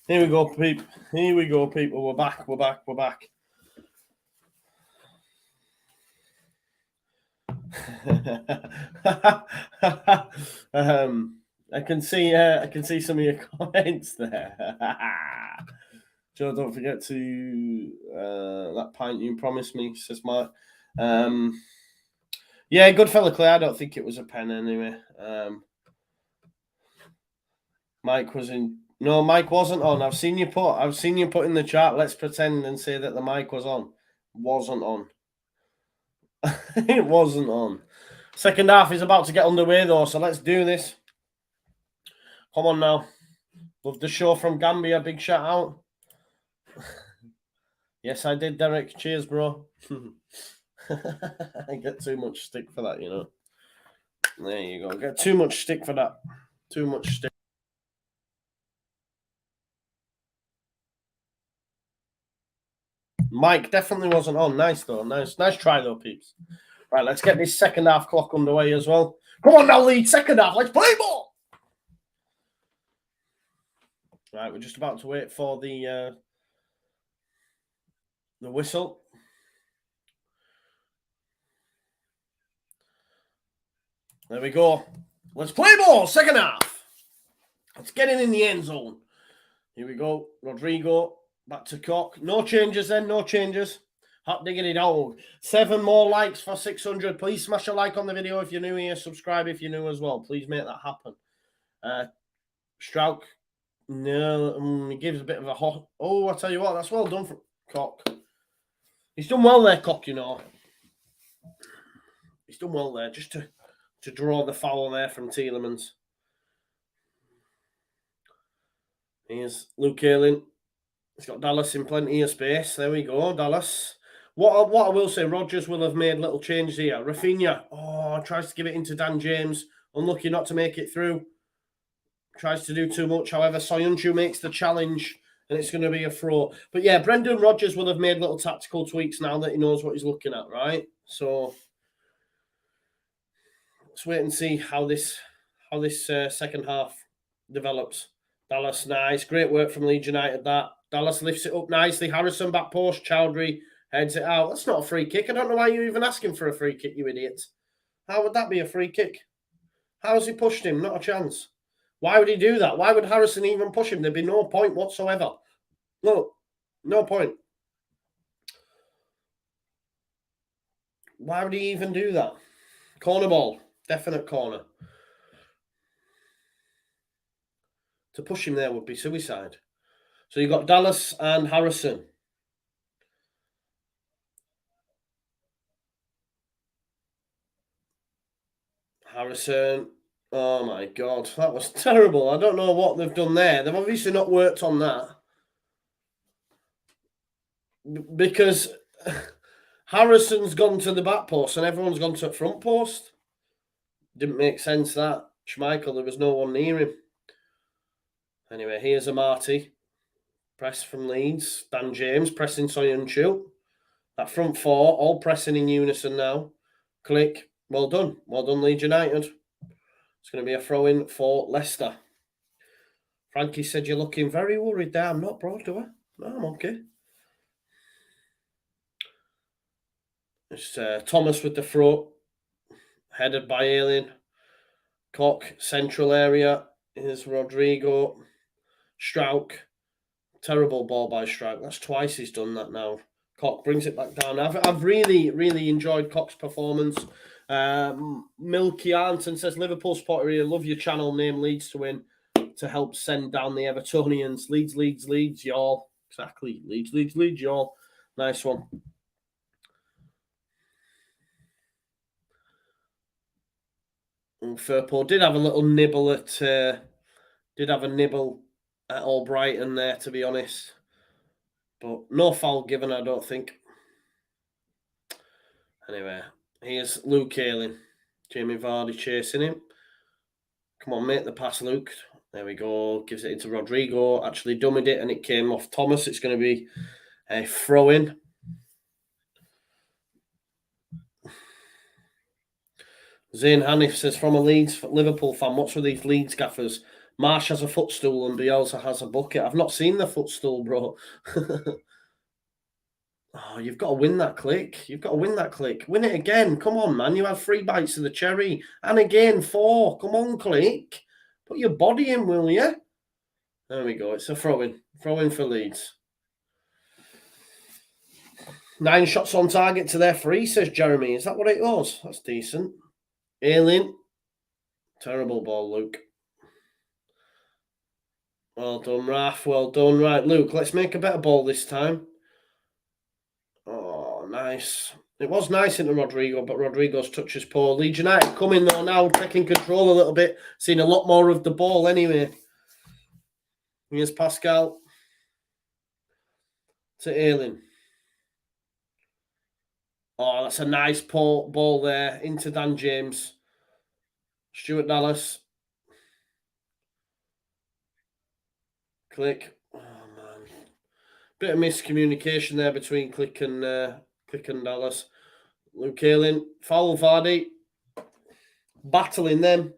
Here we go, people. Here we go, people. We're back. We're back. We're back. I can see some of your comments there. Joe, don't forget to that pint you promised me, says Mark. Yeah, good fella, Clay. I don't think it was a pen anyway. Mike was in. No, Mike wasn't on. I've seen you put in the chat. Let's pretend and say that the mic was on. Wasn't on. It wasn't on. Second half is about to get underway though, so let's do this. Come on now. Love the show from Gambia. Big shout out. Yes, I did, Derek. Cheers, bro. I get too much stick for that, you know. There you go. Get too much stick for that. Too much stick. Mike definitely wasn't on. Nice though. Nice try though, peeps. Right, let's get this second half clock underway as well. Come on now, Leeds. Second half. Let's play ball. Right, we're just about to wait for the whistle. There we go. Let's play ball. Second half. Let's get in the end zone. Here we go. Rodrigo back to Cock. No changes then. No changes. Hot diggity dog. 7 more likes for 600. Please smash a like on the video if you're new here. Subscribe if you're new as well. Please make that happen. Strauch. No, he gives a bit of a hot. Oh, I tell you what, that's well done for Cock. He's done well there, Cock, you know. He's done well there just to draw the foul there from Tielemans. Here's Luke Ayling. He's got Dallas in plenty of space. There we go, Dallas. What I will say, Rodgers will have made little changes here. Rafinha, tries to give it into Dan James. Unlucky not to make it through. Tries to do too much. However, Soyuncu makes the challenge, and it's going to be a throw. But yeah, Brendan Rodgers will have made little tactical tweaks now that he knows what he's looking at, right? So let's wait and see how this second half develops. Dallas, nice. Great work from Leeds United, that. Dallas lifts it up nicely. Harrison back post. Chowdhury heads it out. That's not a free kick. I don't know why you're even asking for a free kick, you idiot. How would that be a free kick? How has he pushed him? Not a chance. Why would he do that? Why would Harrison even push him? There'd be no point whatsoever. No point. Why would he even do that? Corner ball. Definite corner. To push him there would be suicide. So you've got Dallas and Harrison. Harrison. Oh my God, that was terrible. I don't know what they've done there. They've obviously not worked on that. Because Harrison's gone to the back post and everyone's gone to the front post. Didn't make sense, that. Schmeichel, there was no one near him. Anyway, here's a Marty. Press from Leeds. Dan James pressing JUSTJOE. That front four, all pressing in unison now. Click. Well done. Well done, Leeds United. It's going to be a throw-in for Leicester. Frankie said you're looking very worried there. I'm not, bro, do I? No, I'm okay. It's Thomas with the throw. Headed by Alien. Koch, central area. Here's Rodrigo. Strauch. Terrible ball by Strauch. That's twice he's done that now. Koch brings it back down. I've really, really enjoyed Koch's performance. Milky Arnton says, Liverpool supporter here, love your channel name, Leeds to win, to help send down the Evertonians. Leeds, y'all. Exactly. Leeds, y'all. Nice one. And Firpo did have a little nibble at Albrighton there, to be honest. But no foul given, I don't think. Anyway, here's Luke Ayling. Jamie Vardy chasing him. Come on, make the pass, Luke. There we go. Gives it into Rodrigo. Actually dummied it and it came off Thomas. It's going to be a throw-in. Zayn Hanif says, from a Liverpool fan, what's with these Leeds gaffers? Marsh has a footstool and Bielsa has a bucket. I've not seen the footstool, bro. Oh, you've got to win that click. You've got to win that click. Win it again. Come on, man. You have 3 bites of the cherry. And again, 4. Come on, click. Put your body in, will you? There we go. It's a throw-in. Throw-in for Leeds. 9 shots on target to their 3, says Jeremy. Is that what it was? That's decent. Ayling. Terrible ball, Luke. Well done, Raf. Well done. Right, Luke, let's make a better ball this time. Oh, nice. It was nice into Rodrigo, but Rodrigo's touch is poor. Leeds United coming, though, now, taking control a little bit. Seeing a lot more of the ball anyway. Here's Pascal. To Ayling. Oh, that's a nice ball there into Dan James. Stuart Dallas. Click. Oh, man. Bit of miscommunication there between Click and Dallas. Luke Ayling. Foul Vardy. Battling them.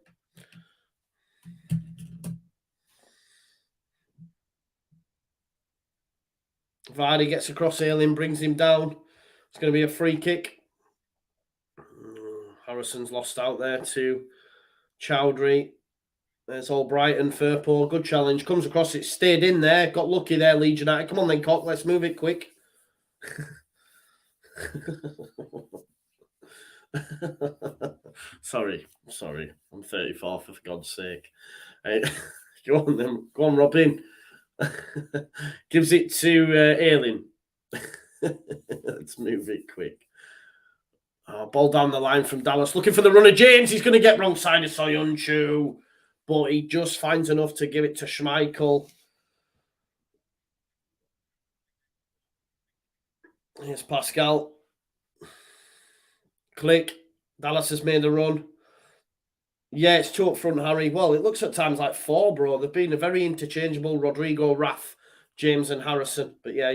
Vardy gets across Ayling, brings him down. It's going to be a free kick. Harrison's lost out there to Chowdhury. There's Albrighton, Firpo. Good challenge. Comes across it. Stayed in there. Got lucky there, Leeds United. Come on then, Cock. Let's move it quick. Sorry. I'm 34, for God's sake. Go on then. Go on, Robin. Gives it to Ayling. Let's move it quick. Oh, ball down the line from Dallas. Looking for the runner. James. He's going to get wrong side of JUSTJOE. But he just finds enough to give it to Schmeichel. Here's Pascal. Click. Dallas has made a run. Yeah, it's 2 up front, Harry. Well, it looks at times like 4, bro. They've been a very interchangeable Rodrigo, Raf, James and Harrison. But yeah,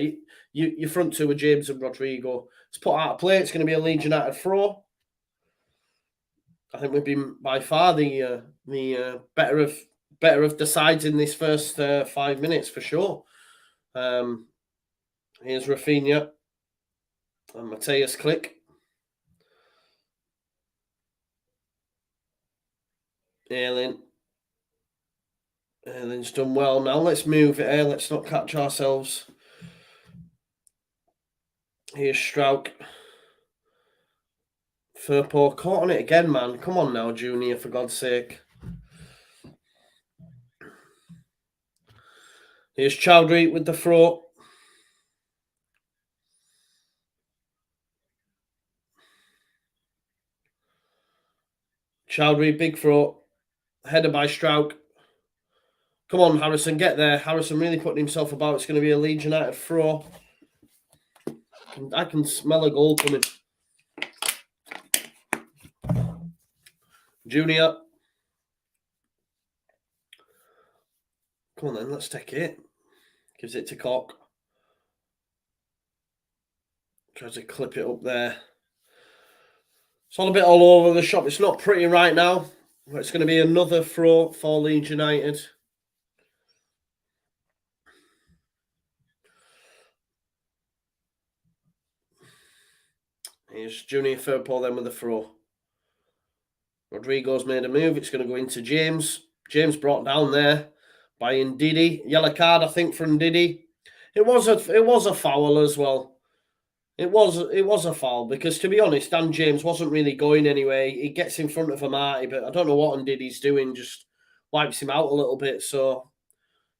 your front 2 are James and Rodrigo. It's put out of play. It's going to be a Leeds United throw. I think we've been by far the better of the sides in this first 5 minutes for sure. Here's Rafinha and Mateus Click. Ayling's done well. Now let's move it here. Let's not catch ourselves. Here's Strauch. Firpo caught on it again, man. Come on now, Junior, for God's sake. Here's Chowdhury with the throw. Chowdhury, big throw. Header by Strauch. Come on, Harrison, get there. Harrison really putting himself about. It's going to be a Leeds United throw. I can smell a goal coming. Junior. Come on then, let's take it. Gives it to Cock. Tries to clip it up there. It's all a bit all over the shop. It's not pretty right now. It's going to be another throw for Leeds United. Here's Junior Firpo then with the throw. Rodrigo's made a move. It's going to go into James. James brought down there by Ndidi. Yellow card, I think, from Ndidi. It was a foul as well. It was a foul because, to be honest, Dan James wasn't really going anywhere. He gets in front of Amati, but I don't know what Ndidi's doing. Just wipes him out a little bit. So,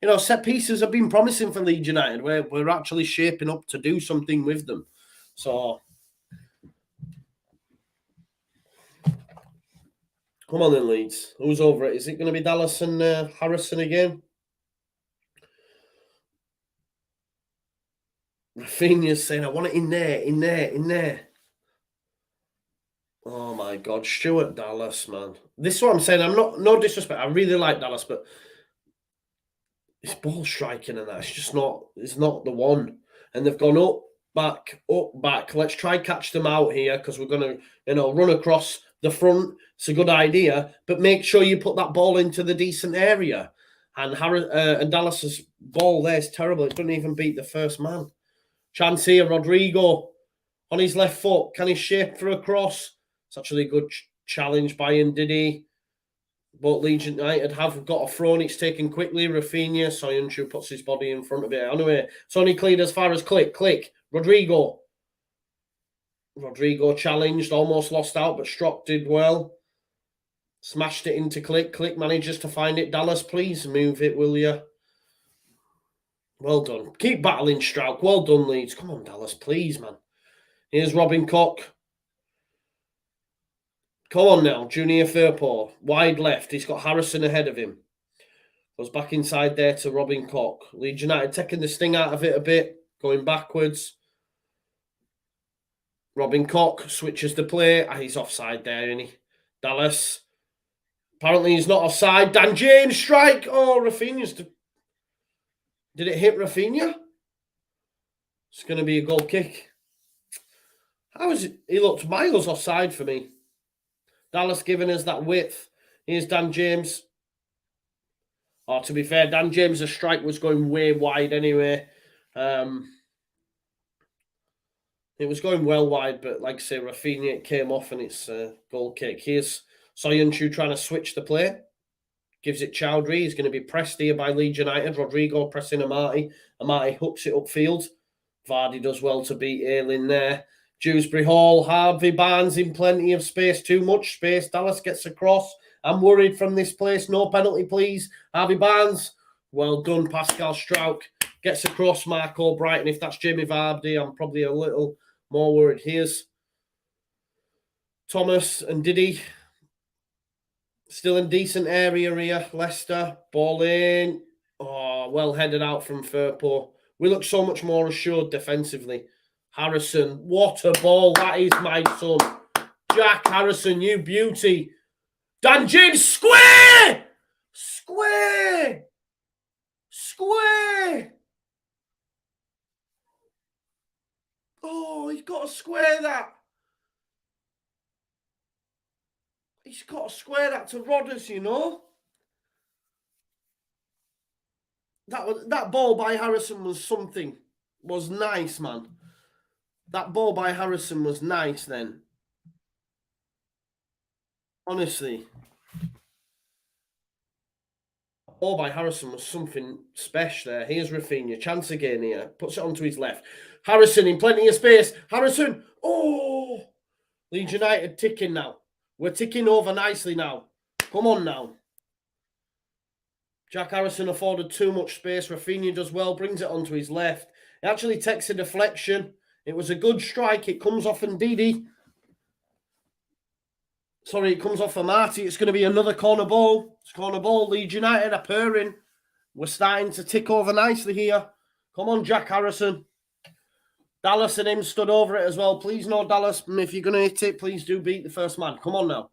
you know, set pieces have been promising for Leeds United. We're actually shaping up to do something with them. So, come on then, Leeds. Who's over it? Is it going to be Dallas and Harrison again? Rafinha's saying, I want it in there. Oh my God, Stuart Dallas, man. This is what I'm saying. I'm no disrespect. I really like Dallas, but it's ball striking and that. It's not the one. And they've gone up, back. Let's try catch them out here because we're gonna, run across the front. It's a good idea, but make sure you put that ball into the decent area. And Dallas's ball there is terrible. It doesn't even beat the first man. Chance here, Rodrigo on his left foot. Can he shape for a cross? It's actually a good challenge by Ndidi. But Leeds United have got a throw and it's taken quickly. Rafinha, Soyuncu puts his body in front of it. Anyway, it's only cleared as far as Click. Rodrigo challenged, almost lost out, but Strock did well. Smashed it into Click. Click manages to find it. Dallas, please move it, will you? Well done. Keep battling, Strouk. Well done, Leeds. Come on, Dallas, please, man. Here's Robin Koch. Come on now, Junior Firpo. Wide left. He's got Harrison ahead of him. Goes back inside there to Robin Koch. Leeds United taking the sting out of it a bit. Going backwards. Robin Koch switches the play. He's offside there, isn't he? Dallas. Apparently he's not offside. Dan James strike. Oh, Rafinha's... Did it hit Rafinha? It's going to be a goal kick. How is it? He looked miles offside for me. Dallas giving us that width. Here's Dan James. Oh, to be fair, Dan James' strike was going way wide anyway. It was going well wide, but like I say, Rafinha, it came off and it's a goal kick. Here's Soyuncu trying to switch the play. Gives it Chowdhury. He's going to be pressed here by Leeds United. Rodrigo pressing Amati. Amati hooks it upfield. Vardy does well to beat Ayling there. Dewsbury Hall. Harvey Barnes in plenty of space. Too much space. Dallas gets across. I'm worried from this place. No penalty, please. Harvey Barnes. Well done, Pascal Strouk. Gets across Marco Brighton. If that's Jamie Vardy, I'm probably a little more worried. Here's Thomas and Diddy. Still in decent area here. Leicester. Ball in. Oh, well headed out from Firpo. We look so much more assured defensively. Harrison. What a ball. That is my son. Jack Harrison, you beauty. Dan James. Square! Square! Square! Oh, he's got to square that. He's got to square that to Rodders, you know. That ball by Harrison was something. Was nice, man. That ball by Harrison was nice then. Honestly. Ball by Harrison was something special there. Here's Rafinha. Chance again here. Puts it onto his left. Harrison in plenty of space. Harrison. Oh! Leeds United ticking now. We're ticking over nicely now. Come on now. Jack Harrison afforded too much space. Rafinha does well. Brings it onto his left. It actually takes a deflection. It was a good strike. It comes off Ndidi. Sorry, it comes off Amati. It's going to be another corner ball. It's corner ball. Leeds United are purring. We're starting to tick over nicely here. Come on, Jack Harrison. Dallas and him stood over it as well. Please, no, Dallas. If you're going to hit it, please do beat the first man. Come on now.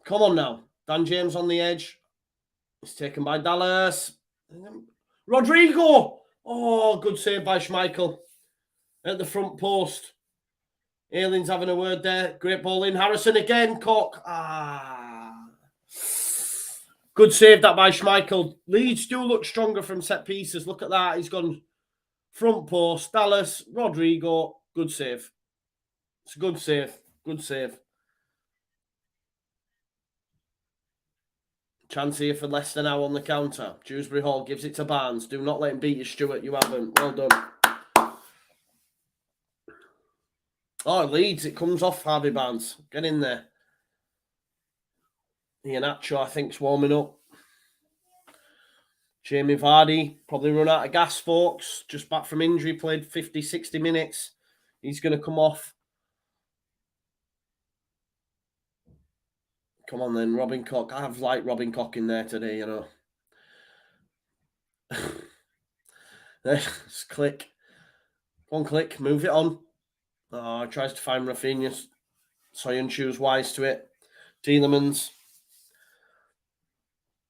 Come on now. Dan James on the edge. It's taken by Dallas. Rodrigo. Oh, good save by Schmeichel. At the front post. Aylin's having a word there. Great ball in. Harrison again. Cock. Good save that by Schmeichel. Leeds do look stronger from set pieces. Look at that. He's gone front post. Dallas. Rodrigo. Good save. It's a good save. Good save. Chance here for Leicester now on the counter. Dewsbury Hall gives it to Barnes. Do not let him beat you, Stuart. You haven't. Well done. Oh, Leeds. It comes off Harvey Barnes. Get in there. Iheanacho, I think, is warming up. Jamie Vardy, probably run out of gas, folks. Just back from injury, played 50, 60 minutes. He's going to come off. Come on then, Robin Koch. I have liked Robin Koch in there today, you know. Let's click. One click, move it on. Oh, tries to find Rafinha. Soyuncu's wise to it. Tielemans.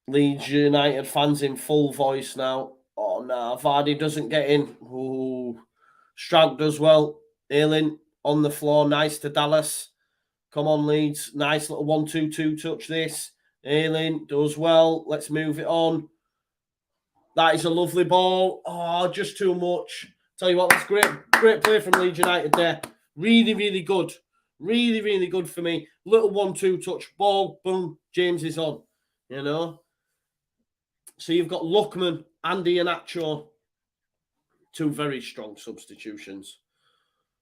Leeds United fans in full voice now. Oh, no. Vardy doesn't get in. Ooh. Stroud does well. Aylin on the floor. Nice to Dallas. Come on, Leeds. Nice little 1-2-2 touch this. Aylin does well. Let's move it on. That is a lovely ball. Oh, just too much. Tell you what, that's great play from Leeds United there. Really, really good. Really, really good for me. Little 1-2 touch. Ball, boom, James is on. You know? So you've got Lookman and Iheanacho. Two very strong substitutions.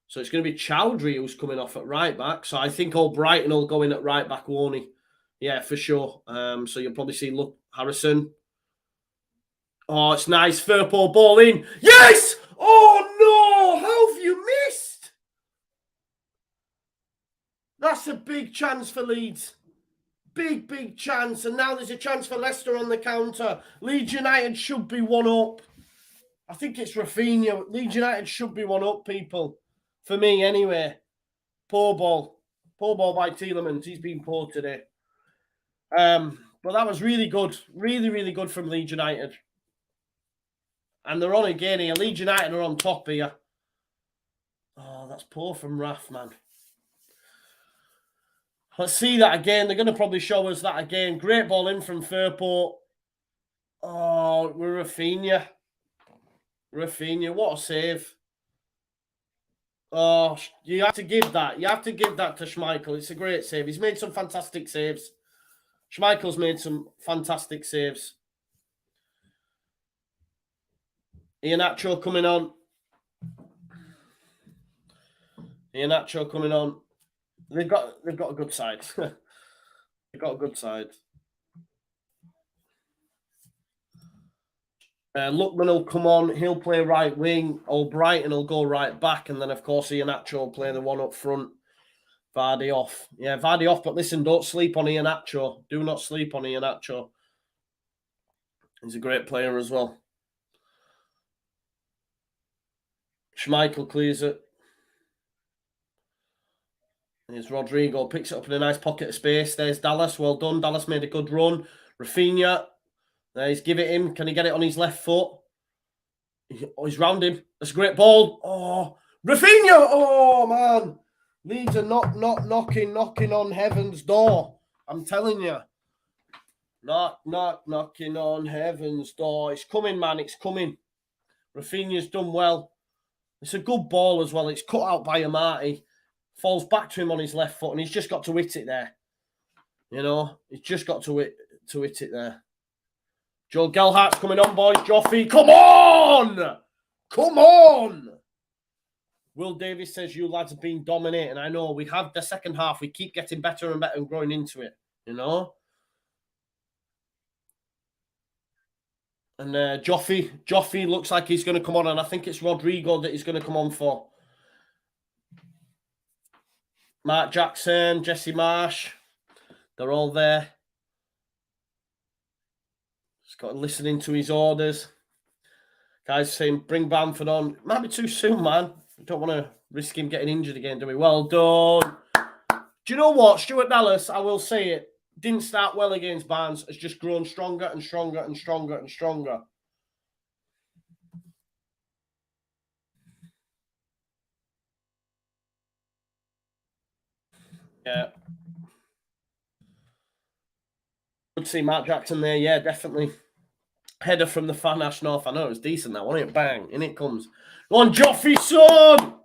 So it's going to be Chowdhury who's coming off at right back. So I think O'Brighton will go in at right back, won't he? Yeah, for sure. So you'll probably see Harrison. Oh, it's nice. Firpo ball in. Yes! Oh, no! How have you missed? That's a big chance for Leeds. Big, big chance. And now there's a chance for Leicester on the counter. Leeds United should be 1-up. I think it's Rafinha. Leeds United should be 1-up, people. For me, anyway. Poor ball. Poor ball by Tielemans. He's been poor today. But that was really good. Really, really good from Leeds United. And they're on again here. Leeds United are on top here. Oh, that's poor from Raf, man. Let's see that again. They're going to probably show us that again. Great ball in from Firpo. Oh, we're Rafinha. Rafinha, what a save. Oh, you have to give that. You have to give that to Schmeichel. It's a great save. He's made some fantastic saves. Schmeichel's made some fantastic saves. Iheanacho coming on. Iheanacho coming on. They've got a good side. They've got a good side. Lookman will come on. He'll play right wing. O'Brighton will go right back. And then, of course, Iheanacho will play the one up front. Vardy off. Yeah, Vardy off. But listen, don't sleep on Iheanacho. Do not sleep on Iheanacho. He's a great player as well. Schmeichel clears it. Here's Rodrigo. Picks it up in a nice pocket of space. There's Dallas. Well done. Dallas made a good run. Rafinha. He's give it him. Can he get it on his left foot? He's round him. That's a great ball. Oh, Rafinha. Oh, man. Leeds are knocking on heaven's door. I'm telling you. Knocking on heaven's door. It's coming, man. It's coming. Rafinha's done well. It's a good ball as well. It's cut out by Amati. Falls back to him on his left foot, and he's just got to hit it there. You know, he's just got to hit it there. Joel Gelhardt's coming on, boys. Joffrey, come on! Come on! Will Davis says, you lads have been dominating. I know, we have the second half. We keep getting better and better and growing into it, you know? And Joffrey looks like he's going to come on, and I think it's Rodrigo that he's going to come on for. Mark Jackson, Jesse Marsh, they're all there. He's got listening to his orders. Guys saying, bring Bamford on. It might be too soon, man. We don't want to risk him getting injured again, do we? Well done. Do you know what? Stuart Dallas, I will say it, didn't start well against Barnes. Has just grown stronger and stronger and stronger and stronger. Yeah. Good to see Mark Jackson there. Yeah, definitely. Header from the far Ash North. I know it was decent, that wasn't it? Bang. In it comes. Go on, Joffrey, son!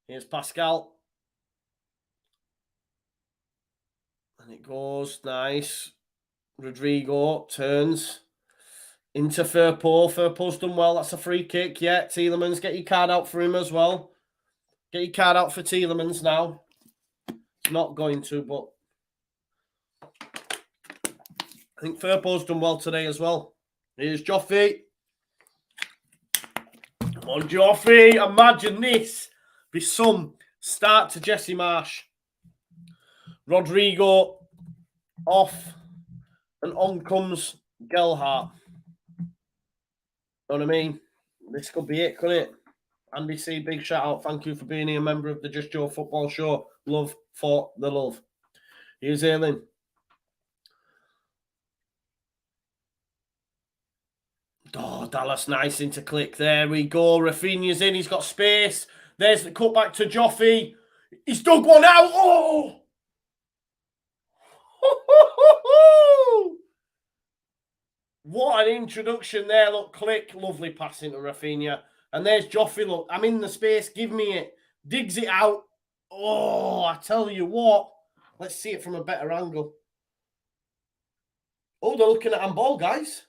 Here's Pascal. And it goes. Nice. Rodrigo turns into Firpo. Firpo's done well. That's a free kick. Yeah, Tielemans, get your card out for him as well. Get your card out for Tielemans now. Not going to, but I think Firpo's done well today as well. Here's Joffrey. Come on, Joffrey. Imagine this. Be some start to Jesse Marsh. Rodrigo off. And on comes Gelhardt. Know what I mean? This could be it, couldn't it? Andy C, big shout out. Thank you for being a member of the Just Joe Football Show. Love for the love. Here's Ailing. Oh, Dallas, nice into click. There we go. Rafinha's in. He's got space. There's the cut back to Joffrey. He's dug one out. Oh! What an introduction there. Look, click. Lovely passing to Rafinha. And there's Joffrey. Look, I'm in the space. Give me it. Digs it out. Oh, I tell you what. Let's see it from a better angle. Oh, they're looking at handball, guys.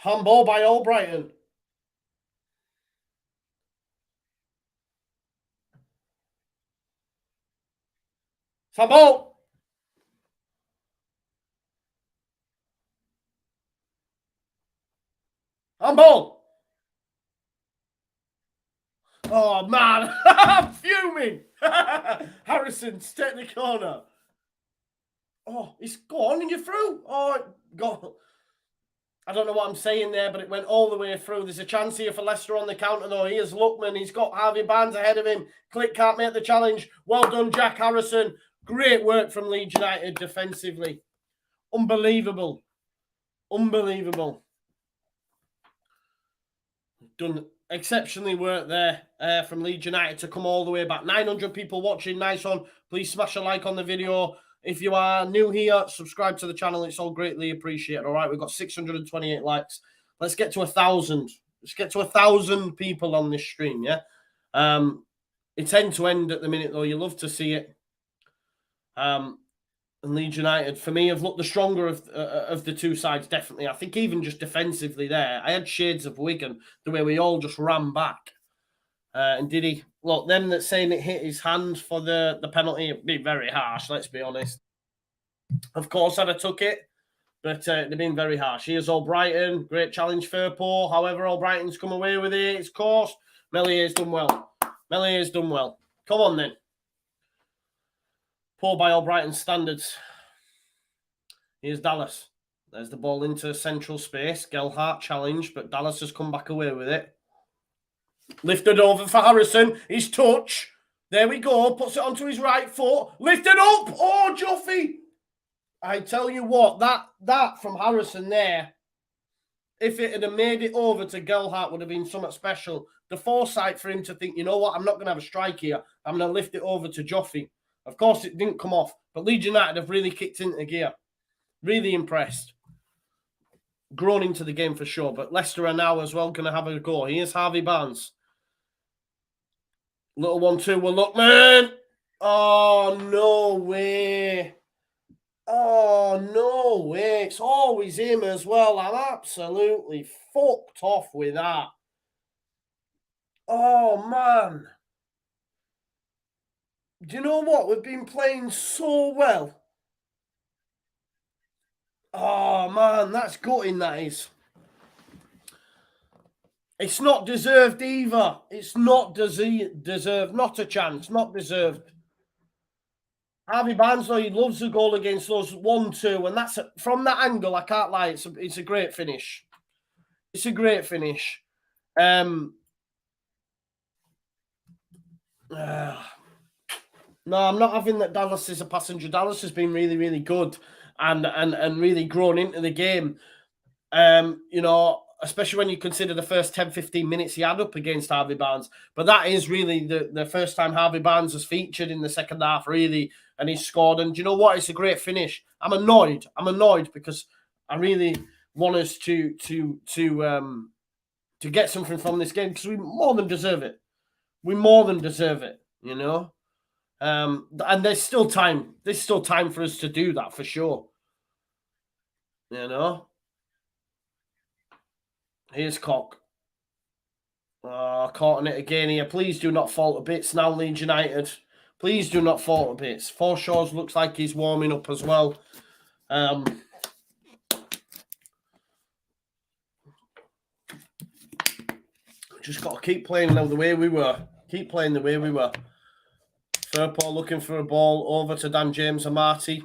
Handball by Albrighton. Handball. Handball. Oh, man. I'm fuming. Harrison's take the corner. Oh, it's gone and you're through. Oh, God. I don't know what I'm saying there, but it went all the way through. There's a chance here for Leicester on the counter, though. Here's Lookman. He's got Harvey Barnes ahead of him. Click can't make the challenge. Well done, Jack Harrison. Great work from Leeds United defensively. Unbelievable. Unbelievable. Done exceptionally work there from Leeds United to come all the way back. 900 people watching. Nice one. Please smash a like on the video. If you are new here, subscribe to the channel. It's all greatly appreciated. All right, we've got 628 likes. Let's get to 1,000. Let's get to 1,000 people on this stream, yeah? It's end-to-end at the minute, though. You love to see it. And Leeds United, for me, have looked the stronger of the two sides, definitely. I think even just defensively there, I had shades of Wigan, the way we all just ran back. And did he? Look, them that saying it hit his hand for the penalty, it'd be very harsh, let's be honest. Of course, I'd have took it, but they've been very harsh. Here's Albrighton. Great challenge, Firpo. However, Albrighton's come away with it. It's course. Mellier's done well. Mellier's done well. Come on, then. Poor by Albrighton standards. Here's Dallas. There's the ball into central space. Gelhardt challenge, but Dallas has come back away with it. Lifted over for Harrison. His touch. There we go. Puts it onto his right foot. Lifted up. Oh, Joffrey. I tell you what, that from Harrison there, if it had made it over to Gelhardt, would have been something special. The foresight for him to think, you know what, I'm not going to have a strike here. I'm going to lift it over to Joffrey. Of course, it didn't come off, but Leeds United have really kicked into gear. Really impressed. Grown into the game for sure, but Leicester are now as well going to have a go. Here's Harvey Barnes. Little 1-2 will look, man. Oh, no way. Oh, no way. It's always him as well. I'm absolutely fucked off with that. Oh, man. Do you know what? We've been playing so well. Oh, man, that's gutting, that is. It's not deserved either. It's not deserved. Not a chance. Not deserved. Harvey Barnes, though, he loves a goal against us, 1-2, and that's from that angle. I can't lie, it's a great finish. It's a great finish. No, I'm not having that Dallas is a passenger. Dallas has been really, really good and really grown into the game. You know, especially when you consider the first 10, 15 minutes he had up against Harvey Barnes. But that is really the first time Harvey Barnes has featured in the second half, really, and he's scored. And do you know what? It's a great finish. I'm annoyed because I really want us to get something from this game because we more than deserve it. We more than deserve it, you know. And there's still time. There's still time for us to do that for sure. You know. Here's Cock. Caught on it again here. Please do not fall to bits now, Leeds United. Please do not fall to bits. Forshaw's looks like he's warming up as well. Just got to keep playing now the way we were. Keep playing the way we were. Firpo looking for a ball over to Dan James Amati.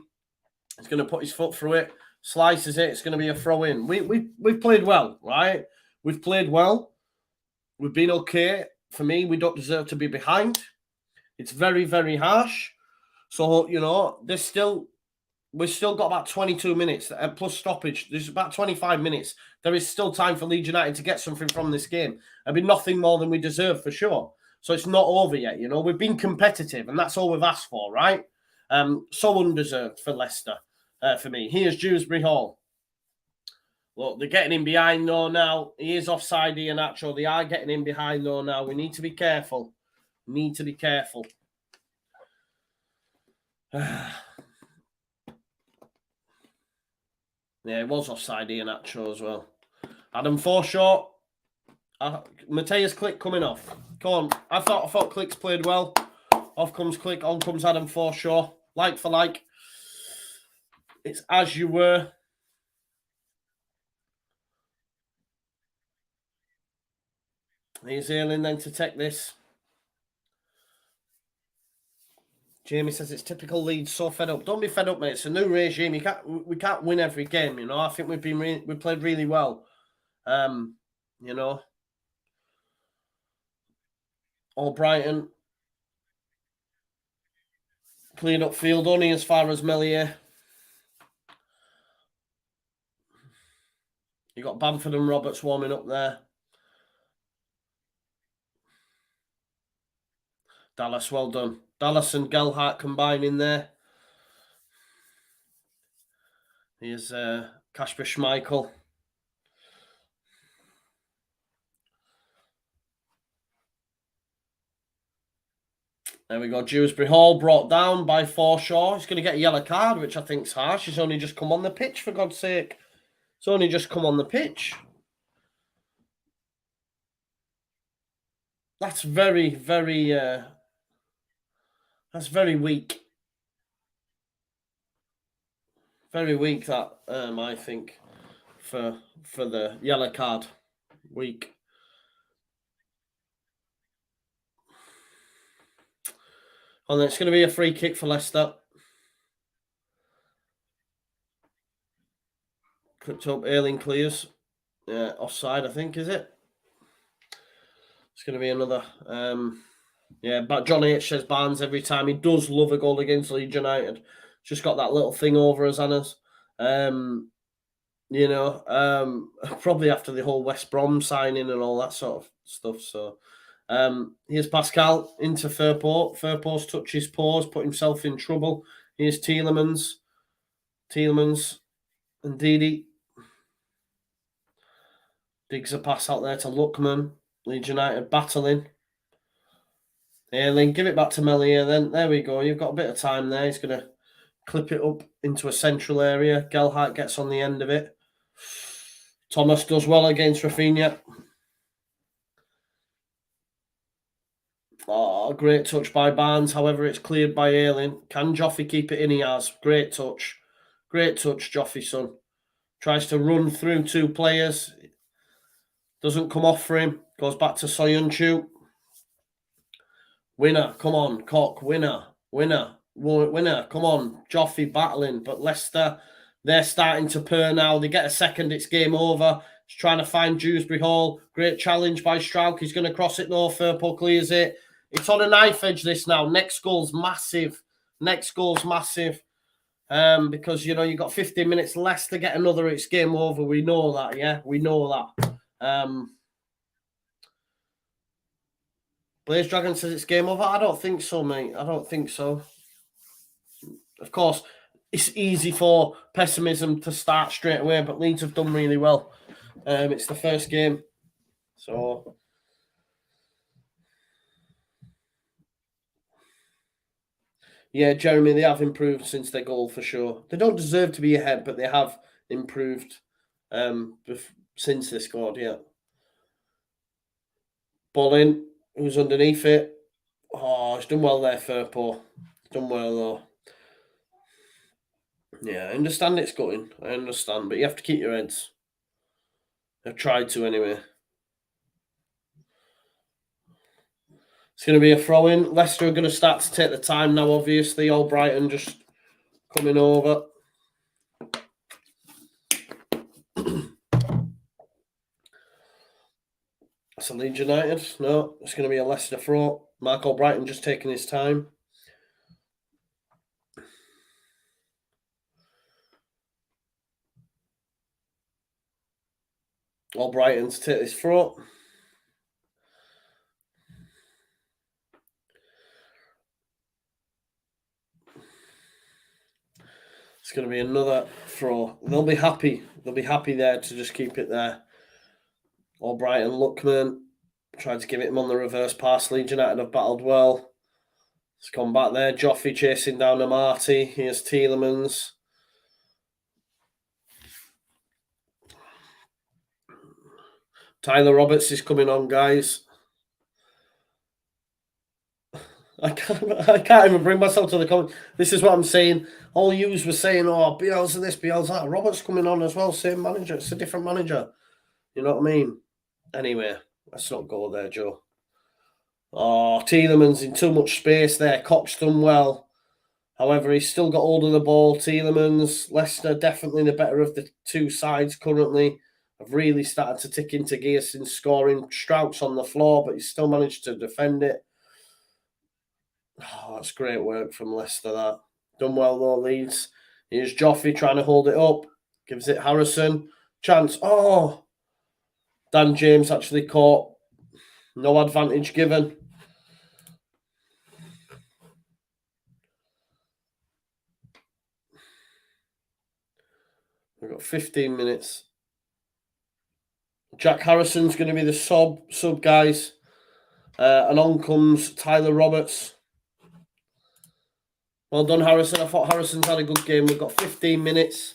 He's going to put his foot through it. Slices it. It's going to be a throw in. We've played well, right? We've played well. We've been okay. For me, we don't deserve to be behind. It's very, very harsh. So, you know, we've still got about 22 minutes plus stoppage. There's about 25 minutes. There is still time for Leeds United to get something from this game. It'll be nothing more than we deserve for sure. So it's not over yet, you know. We've been competitive, and that's all we've asked for, right? So undeserved for Leicester, for me. Here's Dewsbury Hall. Look, they're getting in behind though now. He is offside here, Nacho. They are getting in behind though now. We need to be careful. Need to be careful. Yeah, it was offside here, Nacho, as well. Adam Forshaw. Mateus Click coming off. Come on. I thought Click's played well. Off comes Click. On comes Adam Forshaw. Like for like. It's as you were. Here's Ayling then to take this. Jamie says it's typical Leeds, so fed up. Don't be fed up, mate. It's a new regime. We can't win every game, you know. I think we played really well. You know. Albrighton cleared up field only as far as Melier. You got Bamford and Roberts warming up there. Dallas, well done. Dallas and Gelhardt combining there. Here's Kasper Schmeichel. There we go. Dewsbury Hall brought down by Forshaw. He's going to get a yellow card, which I think's harsh. He's only just come on the pitch, for God's sake. It's only just come on the pitch. That's very, very... that's very weak. Very weak, that, I think, for the yellow card. Weak. And it's going to be a free kick for Leicester. Clipped up, Ayling clears. Offside, I think, is it? It's going to be another... but John H says Barnes every time. He does love a goal against Leeds United. Just got that little thing over us, Anna's. You know, probably after the whole West Brom signing and all that sort of stuff. So here's Pascal into Firpo. Firpo's touch his paws, put himself in trouble. Here's Tielemans. Tielemans and Didi. Digs a pass out there to Lookman. Leeds United battling. Ayling, give it back to Melier then. There we go. You've got a bit of time there. He's going to clip it up into a central area. Gelhardt gets on the end of it. Thomas does well against Rafinha. Oh, great touch by Barnes. However, it's cleared by Ayling. Can Joffy keep it in? He has. Great touch. Great touch, Joffy, son. Tries to run through two players. Doesn't come off for him. Goes back to Soyuncu. Winner. Come on, Cock. Winner. Winner. winner. Come on, Joffy battling. But Leicester, they're starting to purr now. They get a second, it's game over. He's trying to find Dewsbury Hall. Great challenge by Strauch. He's going to cross it. No, Firpo clears it. It's on a knife edge, this now. Next goal's massive. Next goal's massive. Because, you know, you've got 15 minutes. Leicester get another, it's game over. We know that, yeah? We know that. Blaze Dragon says it's game over. I don't think so, mate. I don't think so. Of course, it's easy for pessimism to start straight away, but Leeds have done really well. It's the first game. So, yeah, Jeremy, they have improved since their goal for sure. They don't deserve to be ahead, but they have improved since they scored, yeah. Ball in, who's underneath it? Oh, he's done well there, Firpo. Done well, though. Yeah, I understand it's going. I understand, but you have to keep your heads. I've tried to anyway. It's going to be a throw-in. Leicester are going to start to take the time now, obviously. Albrighton just coming over. That's a Leeds United. No, it's going to be a Leicester throw. Mark Albrighton just taking his time. Albrighton to take his throw. It's going to be another throw. They'll be happy. They'll be happy there to just keep it there. Albrighton, Lookman tried to give it him on the reverse pass. Leeds United have battled well. It's gone back there. Joffrey chasing down Amati. Here's Tielemans. Tyler Roberts is coming on, guys. I can't even bring myself to the comment. This is what I'm saying. All yous were saying, oh, BL's this, BL's that. Roberts coming on as well, same manager. It's a different manager. You know what I mean? Anyway, let's not go there, Joe. Oh, Tielemans in too much space there. Koch's done well. However, he's still got hold of the ball. Tielemans, Leicester, definitely the better of the two sides currently. Have really started to tick into gear since scoring. Strauch's on the floor, but he's still managed to defend it. Oh, that's great work from Leicester, that. Done well, though, Leeds. Here's Joffrey trying to hold it up. Gives it Harrison. Chance. Oh! Dan James actually caught. No advantage given. We've got 15 minutes. Jack Harrison's going to be the sub guys. And on comes Tyler Roberts. Well done, Harrison. I thought Harrison's had a good game. We've got 15 minutes.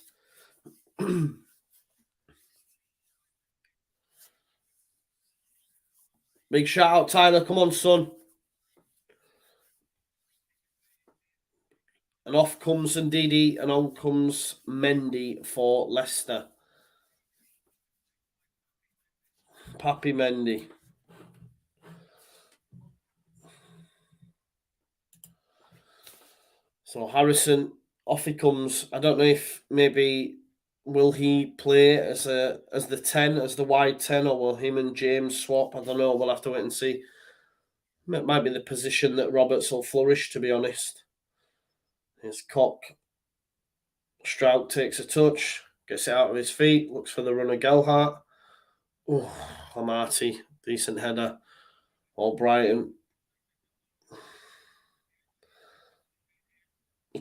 Big shout out, Tyler. Come on, son. And off comes Ndidi, and on comes Mendy for Leicester. Papi Mendy. So Harrison, off he comes. I don't know if maybe will he play as the 10, as the wide 10, or will him and James swap? I don't know. We'll have to wait and see. It might be the position that Roberts will flourish, to be honest. Here's Koch. Strout takes a touch, gets it out of his feet, looks for the runner Gelhardt. Oh, Amati, decent header. Albrighton.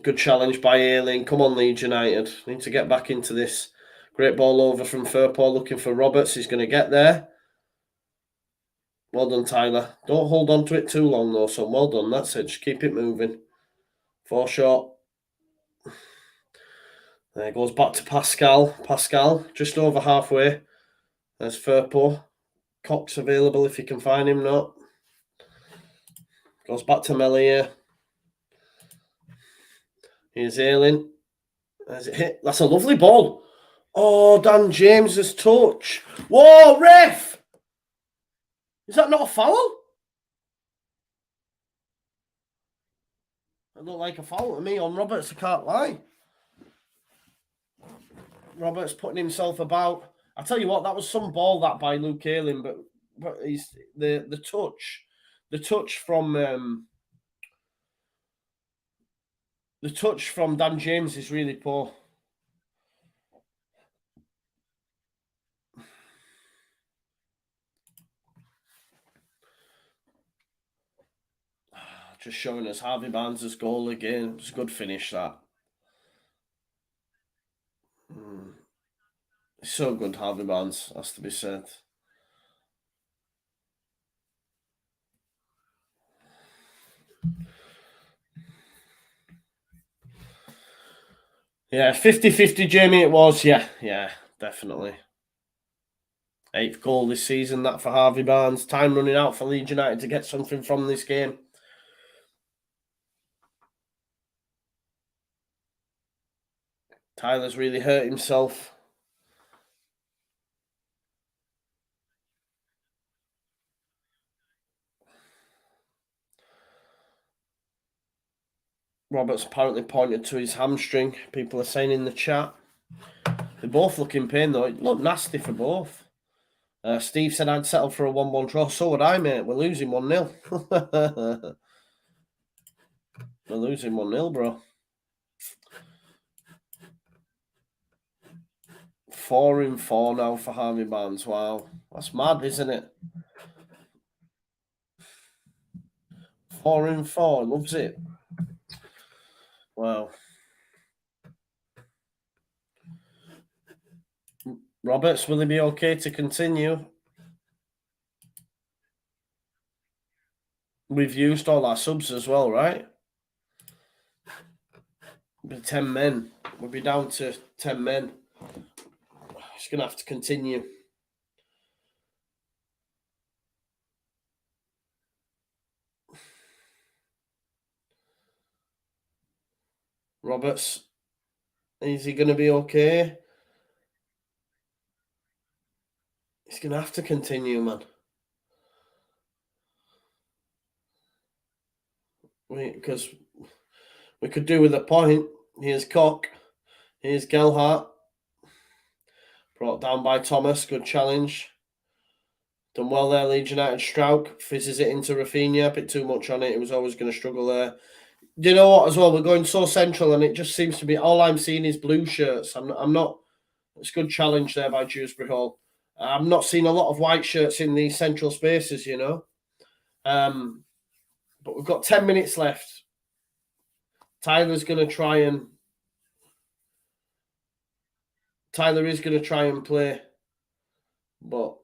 Good challenge by Ayling. Come on, Leeds United. Need to get back into this. Great ball over from Firpo, looking for Roberts. He's going to get there. Well done, Tyler. Don't hold on to it too long, though, son. Well done. That's it. Just keep it moving. 4 shot. There goes back to Pascal. Pascal, just over halfway. There's Firpo. Cox available if you can find him. Not. Goes back to Melier. Here's Ayling. There's it hit. That's a lovely ball. Oh, Dan James's touch. Whoa, ref! Is that not a foul? It looked like a foul to me on Roberts, I can't lie. Roberts putting himself about. I tell you what, that was some ball that by Luke Ayling, but he's the touch from Dan James is really poor. Just showing us Harvey Barnes' goal again. It was a good finish, that. So good, Harvey Barnes, has to be said. Yeah, 50-50, Jamie, it was. Yeah, definitely. 8th goal this season, that for Harvey Barnes. Time running out for Leeds United to get something from this game. Tyler's really hurt himself. Roberts apparently pointed to his hamstring. People are saying in the chat. They both look in pain, though. It looked nasty for both. Steve said I'd settle for a 1-1 draw. So would I, mate. We're losing 1-0. We're losing 1-0, bro. 4 in 4 now for Harvey Barnes. Wow. That's mad, isn't it? 4 in 4. Loves it. Wow. Roberts, will he be okay to continue? We've used all our subs as well, right? It'll be 10 men. We'll be down to 10 men. He's going to have to continue. Roberts, is he going to be okay? He's going to have to continue, man. Because we could do with a point. Here's Koch. Here's Gelhardt. Brought down by Thomas. Good challenge. Done well there, Leeds United. Strauch fizzes it into Rafinha. A bit too much on it. He was always going to struggle there. Do you know what, as well? We're going so central, and it just seems to be all I'm seeing is blue shirts. I'm not. It's a good challenge there by Dewsbury Hall. I'm not seeing a lot of white shirts in these central spaces, you know. But we've got 10 minutes left. Tyler's going to try and. Tyler is going to try and play, but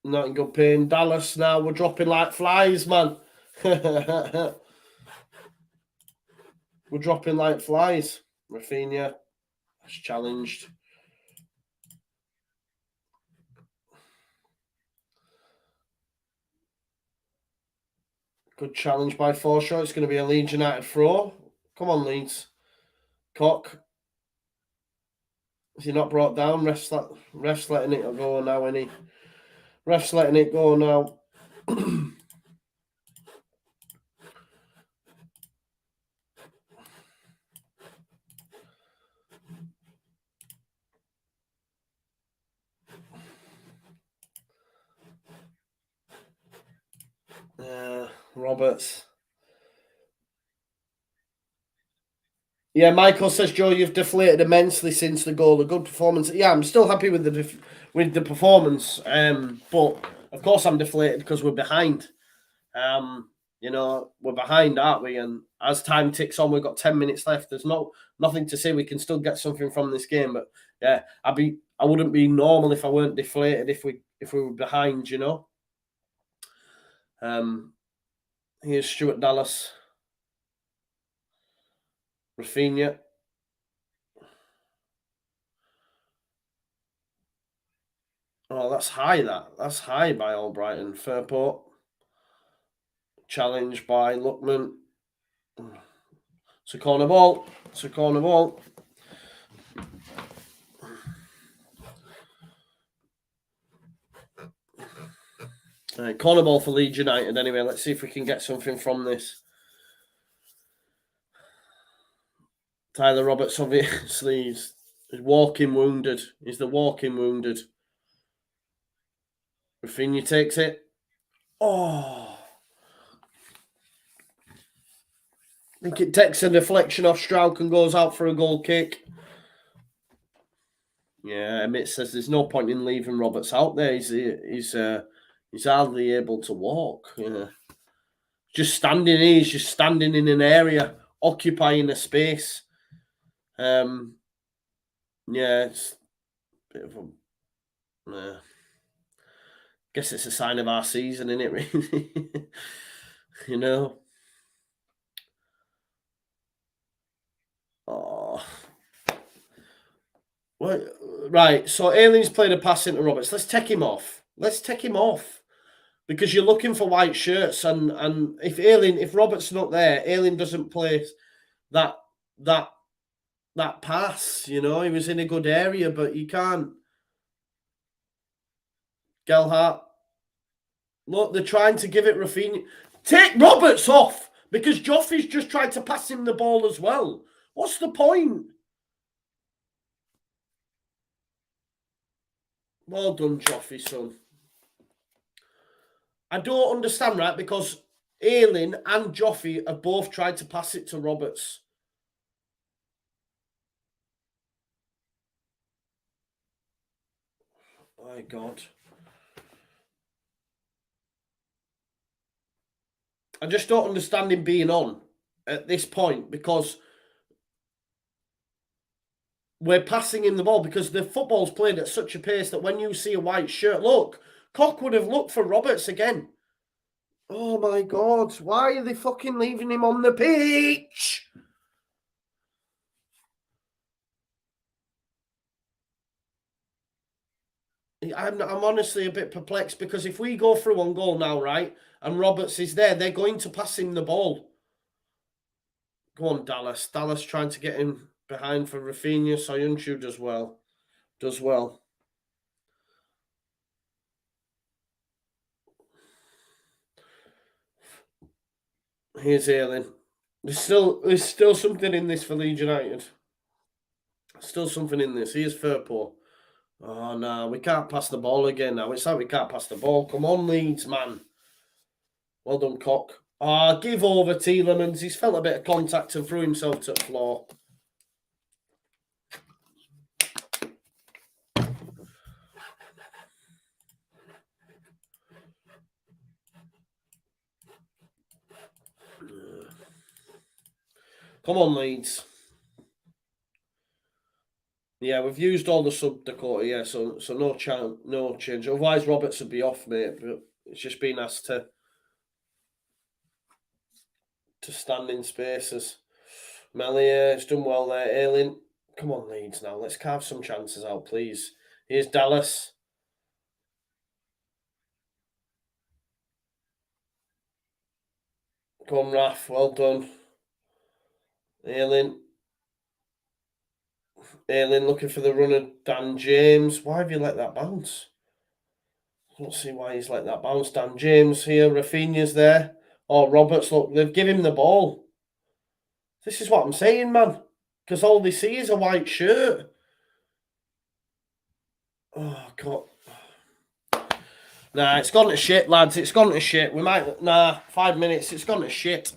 not in good pain. Dallas now, we're dropping like flies, man. We're dropping like flies. Rafinha has challenged. Good challenge by Forshaw. It's going to be a Leeds United throw. Come on, Leeds. Koch. Is he not brought down? Ref's letting it go now, isn't he? Ref's letting it go now. Roberts. Yeah, Michael says, Joe, you've deflated immensely since the goal. A good performance. Yeah, I'm still happy with the performance. But of course I'm deflated because we're behind. You know, we're behind, aren't we? And as time ticks on, we've got 10 minutes left. There's nothing to say. We can still get something from this game. But yeah, I wouldn't be normal if I weren't deflated if we were behind, you know. Here's Stuart Dallas. Rafinha. Oh, that's high, That's high by Albrighton. Fairport. Challenge by Lookman. It's a corner ball. Corner ball for Leeds United anyway. Let's see if we can get something from this. Tyler Roberts obviously is walking wounded. He's the walking wounded. Rafinha takes it. Oh. I think it takes a deflection off Strauch and goes out for a goal kick. Yeah, Emmett says there's no point in leaving Roberts out there. He's hardly able to walk. Yeah. Just standing here, he's just standing in an area, occupying a space. Yeah, it's a bit of a guess it's a sign of our season, isn't it, really? You know. Oh. Well, right, so Aileen's played a pass into Roberts. Let's take him off. Because you're looking for white shirts, and if Robert's not there, Aileen doesn't play that pass. You know, he was in a good area, but you can't. Gelhardt. Look, they're trying to give it Rafinha. Take Roberts off, because Joffrey's just tried to pass him the ball as well. What's the point? Well done, Joffrey, son. I don't understand, right? Because Aileen and Joffrey have both tried to pass it to Roberts. My God. I just don't understand him being on at this point, because we're passing him the ball, because the football's played at such a pace that when you see a white shirt, look, Koch would have looked for Roberts again. Oh my God, why are they fucking leaving him on the pitch? I'm honestly a bit perplexed, because if we go through on goal now, right, and Roberts is there, they're going to pass him the ball. Go on, Dallas. Dallas trying to get him behind for Rafinha. Soyuncu does well. Here's Aileen. There's still something in this for Leeds United. Still something in this. Here's Firpo. Oh, no, we can't pass the ball again now. It's like we can't pass the ball. Come on, Leeds, man. Well done, Koch. Oh, give over Tielemans. He's felt a bit of contact and threw himself to the floor. Come on, Leeds. Yeah, we've used all the sub Dakota, yeah, so no change. Otherwise, Roberts would be off, mate. But it's just been asked to stand in spaces. Melier, done well there. Aileen, come on, Leeds now. Let's carve some chances out, please. Here's Dallas. Come on, Raf. Well done. Aileen looking for the runner, Dan James. Why have you let that bounce? I don't see why he's let that bounce. Dan James here. Rafinha's there. Oh, Roberts, look, they've given him the ball. This is what I'm saying, man. Because all they see is a white shirt. Oh, God. Nah, it's gone to shit, lads. It's gone to shit. 5 minutes. It's gone to shit.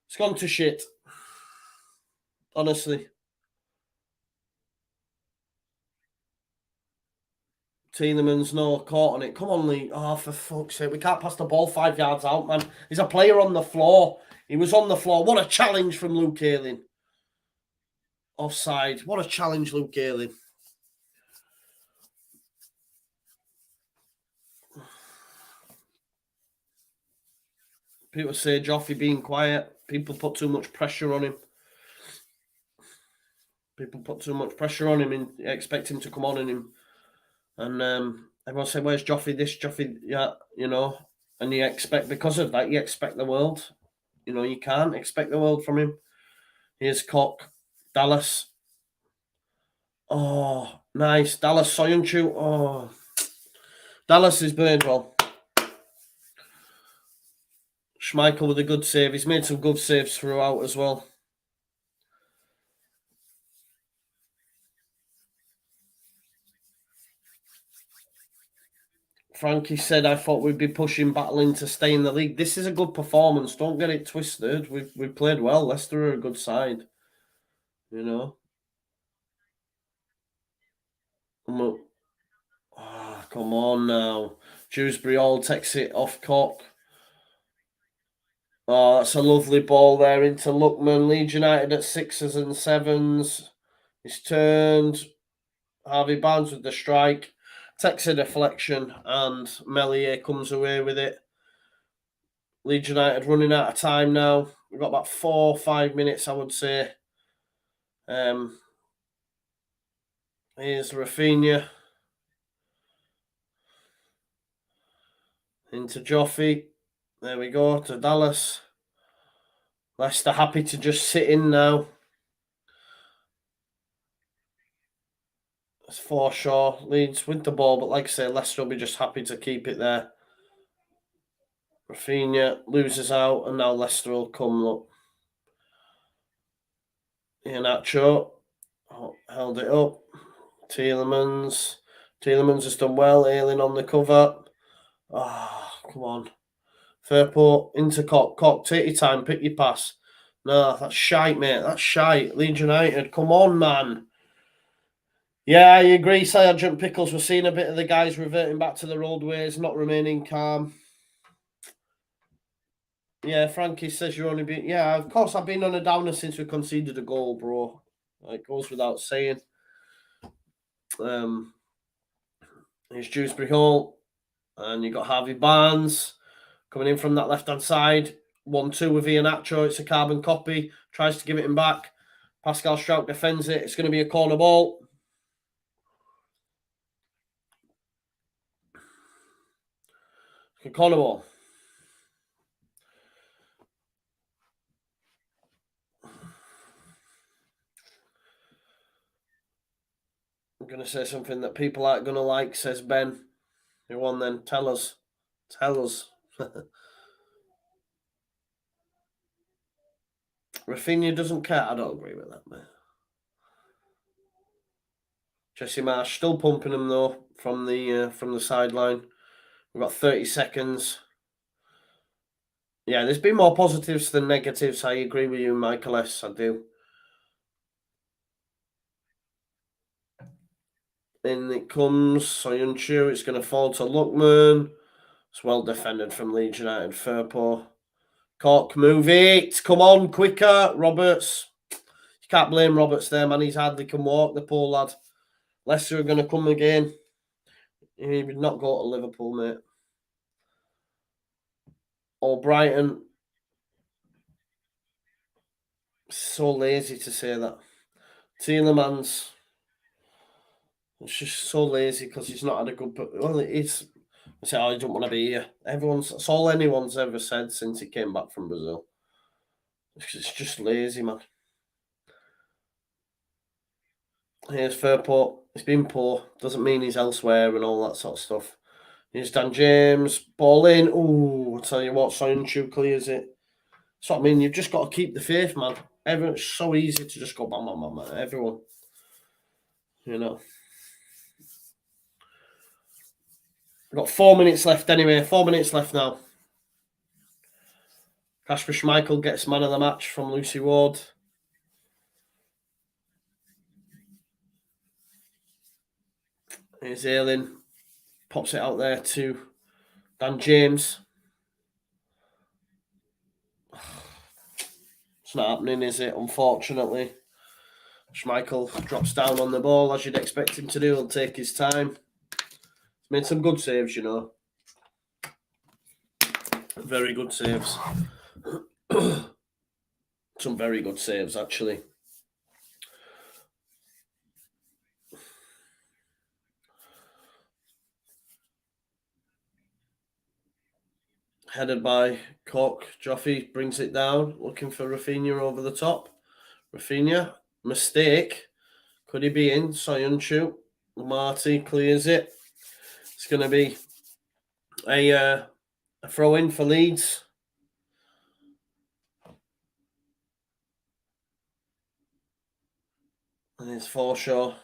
It's gone to shit. Honestly. Tielemans, no, caught on it. Come on, Lee. Oh, for fuck's sake. We can't pass the ball 5 yards out, man. There's a player on the floor. He was on the floor. What a challenge from Luke Ayling. Offside. What a challenge, Luke Ayling. People say Joffrey being quiet. People put too much pressure on him. And expect him to come on in him. And everyone said, where's Joffrey? This, Joffrey, yeah, you know. And you expect, because of that, you expect the world. You know, you can't expect the world from him. Here's Koch. Dallas. Oh, nice. Dallas Soyuncu. Oh. Dallas is burned well. Schmeichel with a good save. He's made some good saves throughout as well. Frankie said, I thought we'd be pushing, battling to stay in the league. This is a good performance. Don't get it twisted. We've played well. Leicester are a good side. You know. Come on now. Dewsbury all takes it off Cock. Oh, that's a lovely ball there into Lookman. Leeds United at 6s and 7s. It's turned. Harvey Barnes with the strike. Takes a deflection and Melier comes away with it. Leeds United running out of time now. We've got about 4 or 5 minutes, I would say. Here's Rafinha. Into Joffy. There we go, to Dallas. Leicester happy to just sit in now. It's Forshaw. Leeds with the ball, but like I say, Leicester will be just happy to keep it there. Rafinha loses out, and now Leicester will come, look. Iheanacho held it up. Tielemans has done well. Ayling on the cover. Come on. Fairport into Cock. Cock, take your time. Pick your pass. No, that's shite, mate. That's shite. Leeds United, come on, man. Yeah, I agree. Sergeant Pickles, we're seeing a bit of the guys reverting back to their old ways, not remaining calm. Yeah, Frankie says you're only been... Yeah, of course, I've been on a downer since we conceded a goal, bro. It goes without saying. Here's Dewsbury Hall. And you've got Harvey Barnes coming in from that left-hand side. 1-2 with Iheanacho. It's a carbon copy. Tries to give it him back. Pascal Struijk defends it. It's going to be a corner ball. Corner ball. I'm going to say something that people aren't going to like, says Ben. Who won then? Tell us. Tell us. Rafinha doesn't care. I don't agree with that, mate. Jesse Marsh still pumping him though from the sideline. We've got 30 seconds. Yeah, there's been more positives than negatives. I agree with you, Michael S. I do. In it comes Soyuncu. It's going to fall to Lookman. It's well defended from Leeds United. Firpo. Cork, move it. Come on, quicker. Roberts. You can't blame Roberts there, man. He's hardly can walk, the poor lad. Leicester are going to come again. He would not go to Liverpool, mate. Or Brighton. So lazy to say that. Tielemans. It's just so lazy because he's not had a good... Well, it's... I say, I don't want to be here. It's all anyone's ever said since he came back from Brazil. It's just lazy, man. Here's Fairport. He's been poor. Doesn't mean he's elsewhere and all that sort of stuff. Here's Dan James. Ball in. Ooh, I'll tell you what, Soyuncu clears it. So, I mean, you've just got to keep the faith, man. It's so easy to just go bam, bam, bam, bam. Everyone. You know. We've got 4 minutes left anyway. 4 minutes left now. Kasper Schmeichel gets man of the match from Lucy Ward. Here's Ayling. Pops it out there to Dan James. It's not happening, is it? Unfortunately. Schmeichel drops down on the ball, as you'd expect him to do. He'll take his time. He's made some good saves, you know. Very good saves. Some very good saves, actually. Headed by Cock. Joffy brings it down, looking for Rafinha over the top. Rafinha, mistake. Could he be in? Soyuncu. Marty clears it. It's going to be a throw in for Leeds. And it's Forshaw.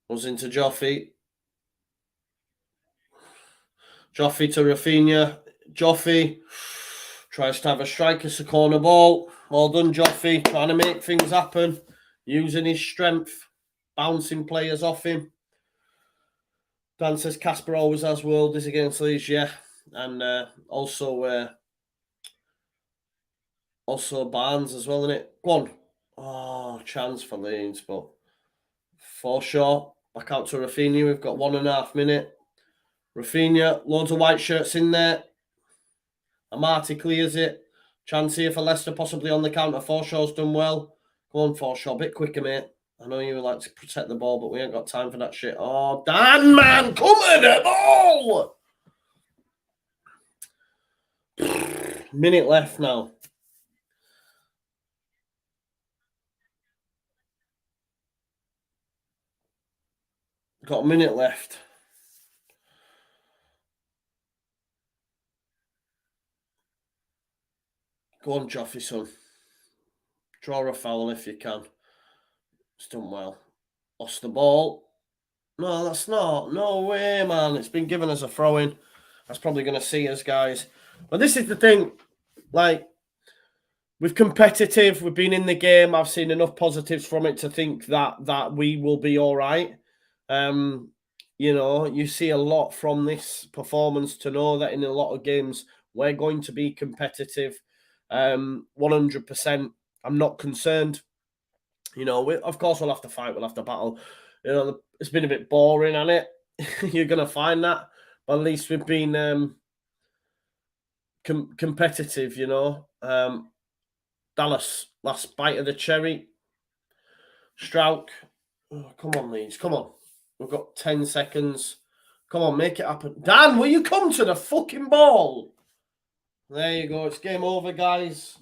Goes into Joffy. Joffy to Rafinha. Joffy tries to have a strike. It's a corner ball. Well done, Joffy. Trying to make things happen. Using his strength. Bouncing players off him. Dan says Casper always has worldies against Leeds, yeah. And also Barnes as well, isn't it? Go on. Oh, chance for Leeds, but 4 short. Back out to Rafinha. We've got 1.5 minutes. Rafinha, loads of white shirts in there. Amati clears it. Chance here for Leicester, possibly on the counter. Forshaw's done well. Go on, Forshaw. A bit quicker, mate. I know you like to protect the ball, but we ain't got time for that shit. Oh, Dan, man, come at the ball! Minute left now. Got a minute left. Go on, Joffy, son. Draw a foul if you can. It's done well. Lost the ball. No, that's not. No way, man. It's been given as a throw-in. That's probably going to see us, guys. But this is the thing. Like, we've competitive. We've been in the game. I've seen enough positives from it to think that we will be all right. You know, you see a lot from this performance to know that in a lot of games we're going to be competitive. 100%. I'm not concerned. You know, of course we'll have to fight. We'll have to battle. You know, it's been a bit boring, hasn't it? You're going to find that. But at least we've been competitive, you know. Dallas, last bite of the cherry. Strauch. Oh, come on, Leeds. Come on. We've got 10 seconds. Come on, make it happen. Dan, will you come to the fucking ball? There you go. It's game over, guys.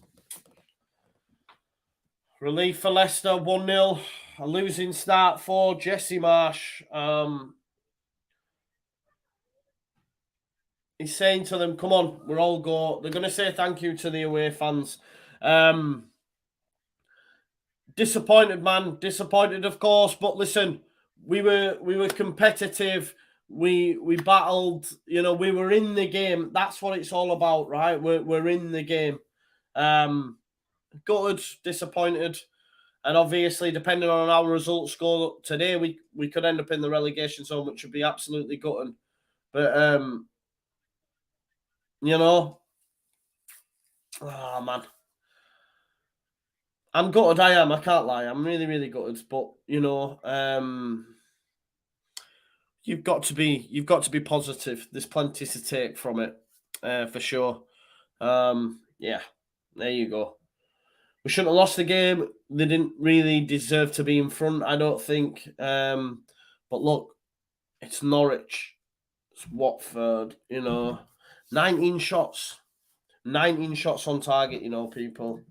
Relief for Leicester, 1-0. A losing start for Jesse Marsh. He's saying to them, come on, we're all go. They're going to say thank you to the away fans. Disappointed, man. Disappointed, of course. But listen, we were competitive. We battled. You know, we were in the game. That's what it's all about, right? We're in the game. Gutted, disappointed, and obviously, depending on how results go today, we could end up in the relegation zone, which would be absolutely gutting. But you know, oh man. I'm gutted. I am. I can't lie. I'm really, really gutted. But you know, you've got to be positive. There's plenty to take from it, for sure. Yeah, there you go. We shouldn't have lost the game. They didn't really deserve to be in front, I don't think. But look, it's Norwich, it's Watford. You know, 19 shots on target. You know, people.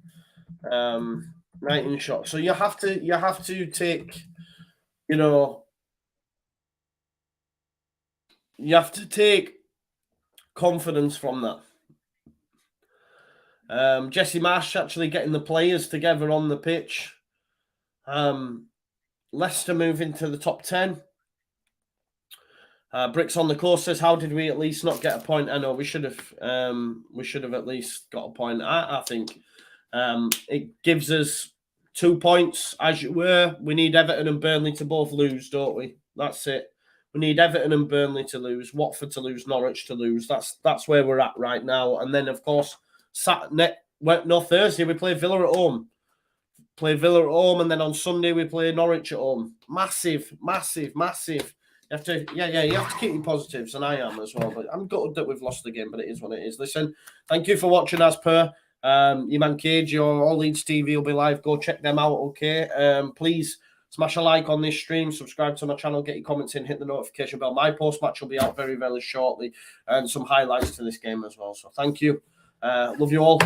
19 shots. So you have to take, you know, you have to take confidence from that. Jesse Marsh actually getting the players together on the pitch. Leicester move into the top 10. Bricks on the course says, how did we at least not get a point? I know we should have at least got a point. I think it gives us 2 points, as you were. We need Everton and Burnley to both lose, don't we? That's it. We need Everton and Burnley to lose, Watford to lose, Norwich to lose. That's where we're at right now. And then, of course, Thursday we play Villa at home. And then on Sunday we play Norwich at home. Massive. You have to keep your positives, and I am as well. But I'm gutted that we've lost the game, but it is what it is. Listen, thank you for watching as per. Your man Cage, your All Leeds TV will be live. Go check them out, okay? Please smash a like on this stream, subscribe to my channel, get your comments in, hit the notification bell. My post-match will be out very, very shortly, and some highlights to this game as well. So thank you. Love you all.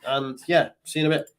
And yeah, see you in a bit.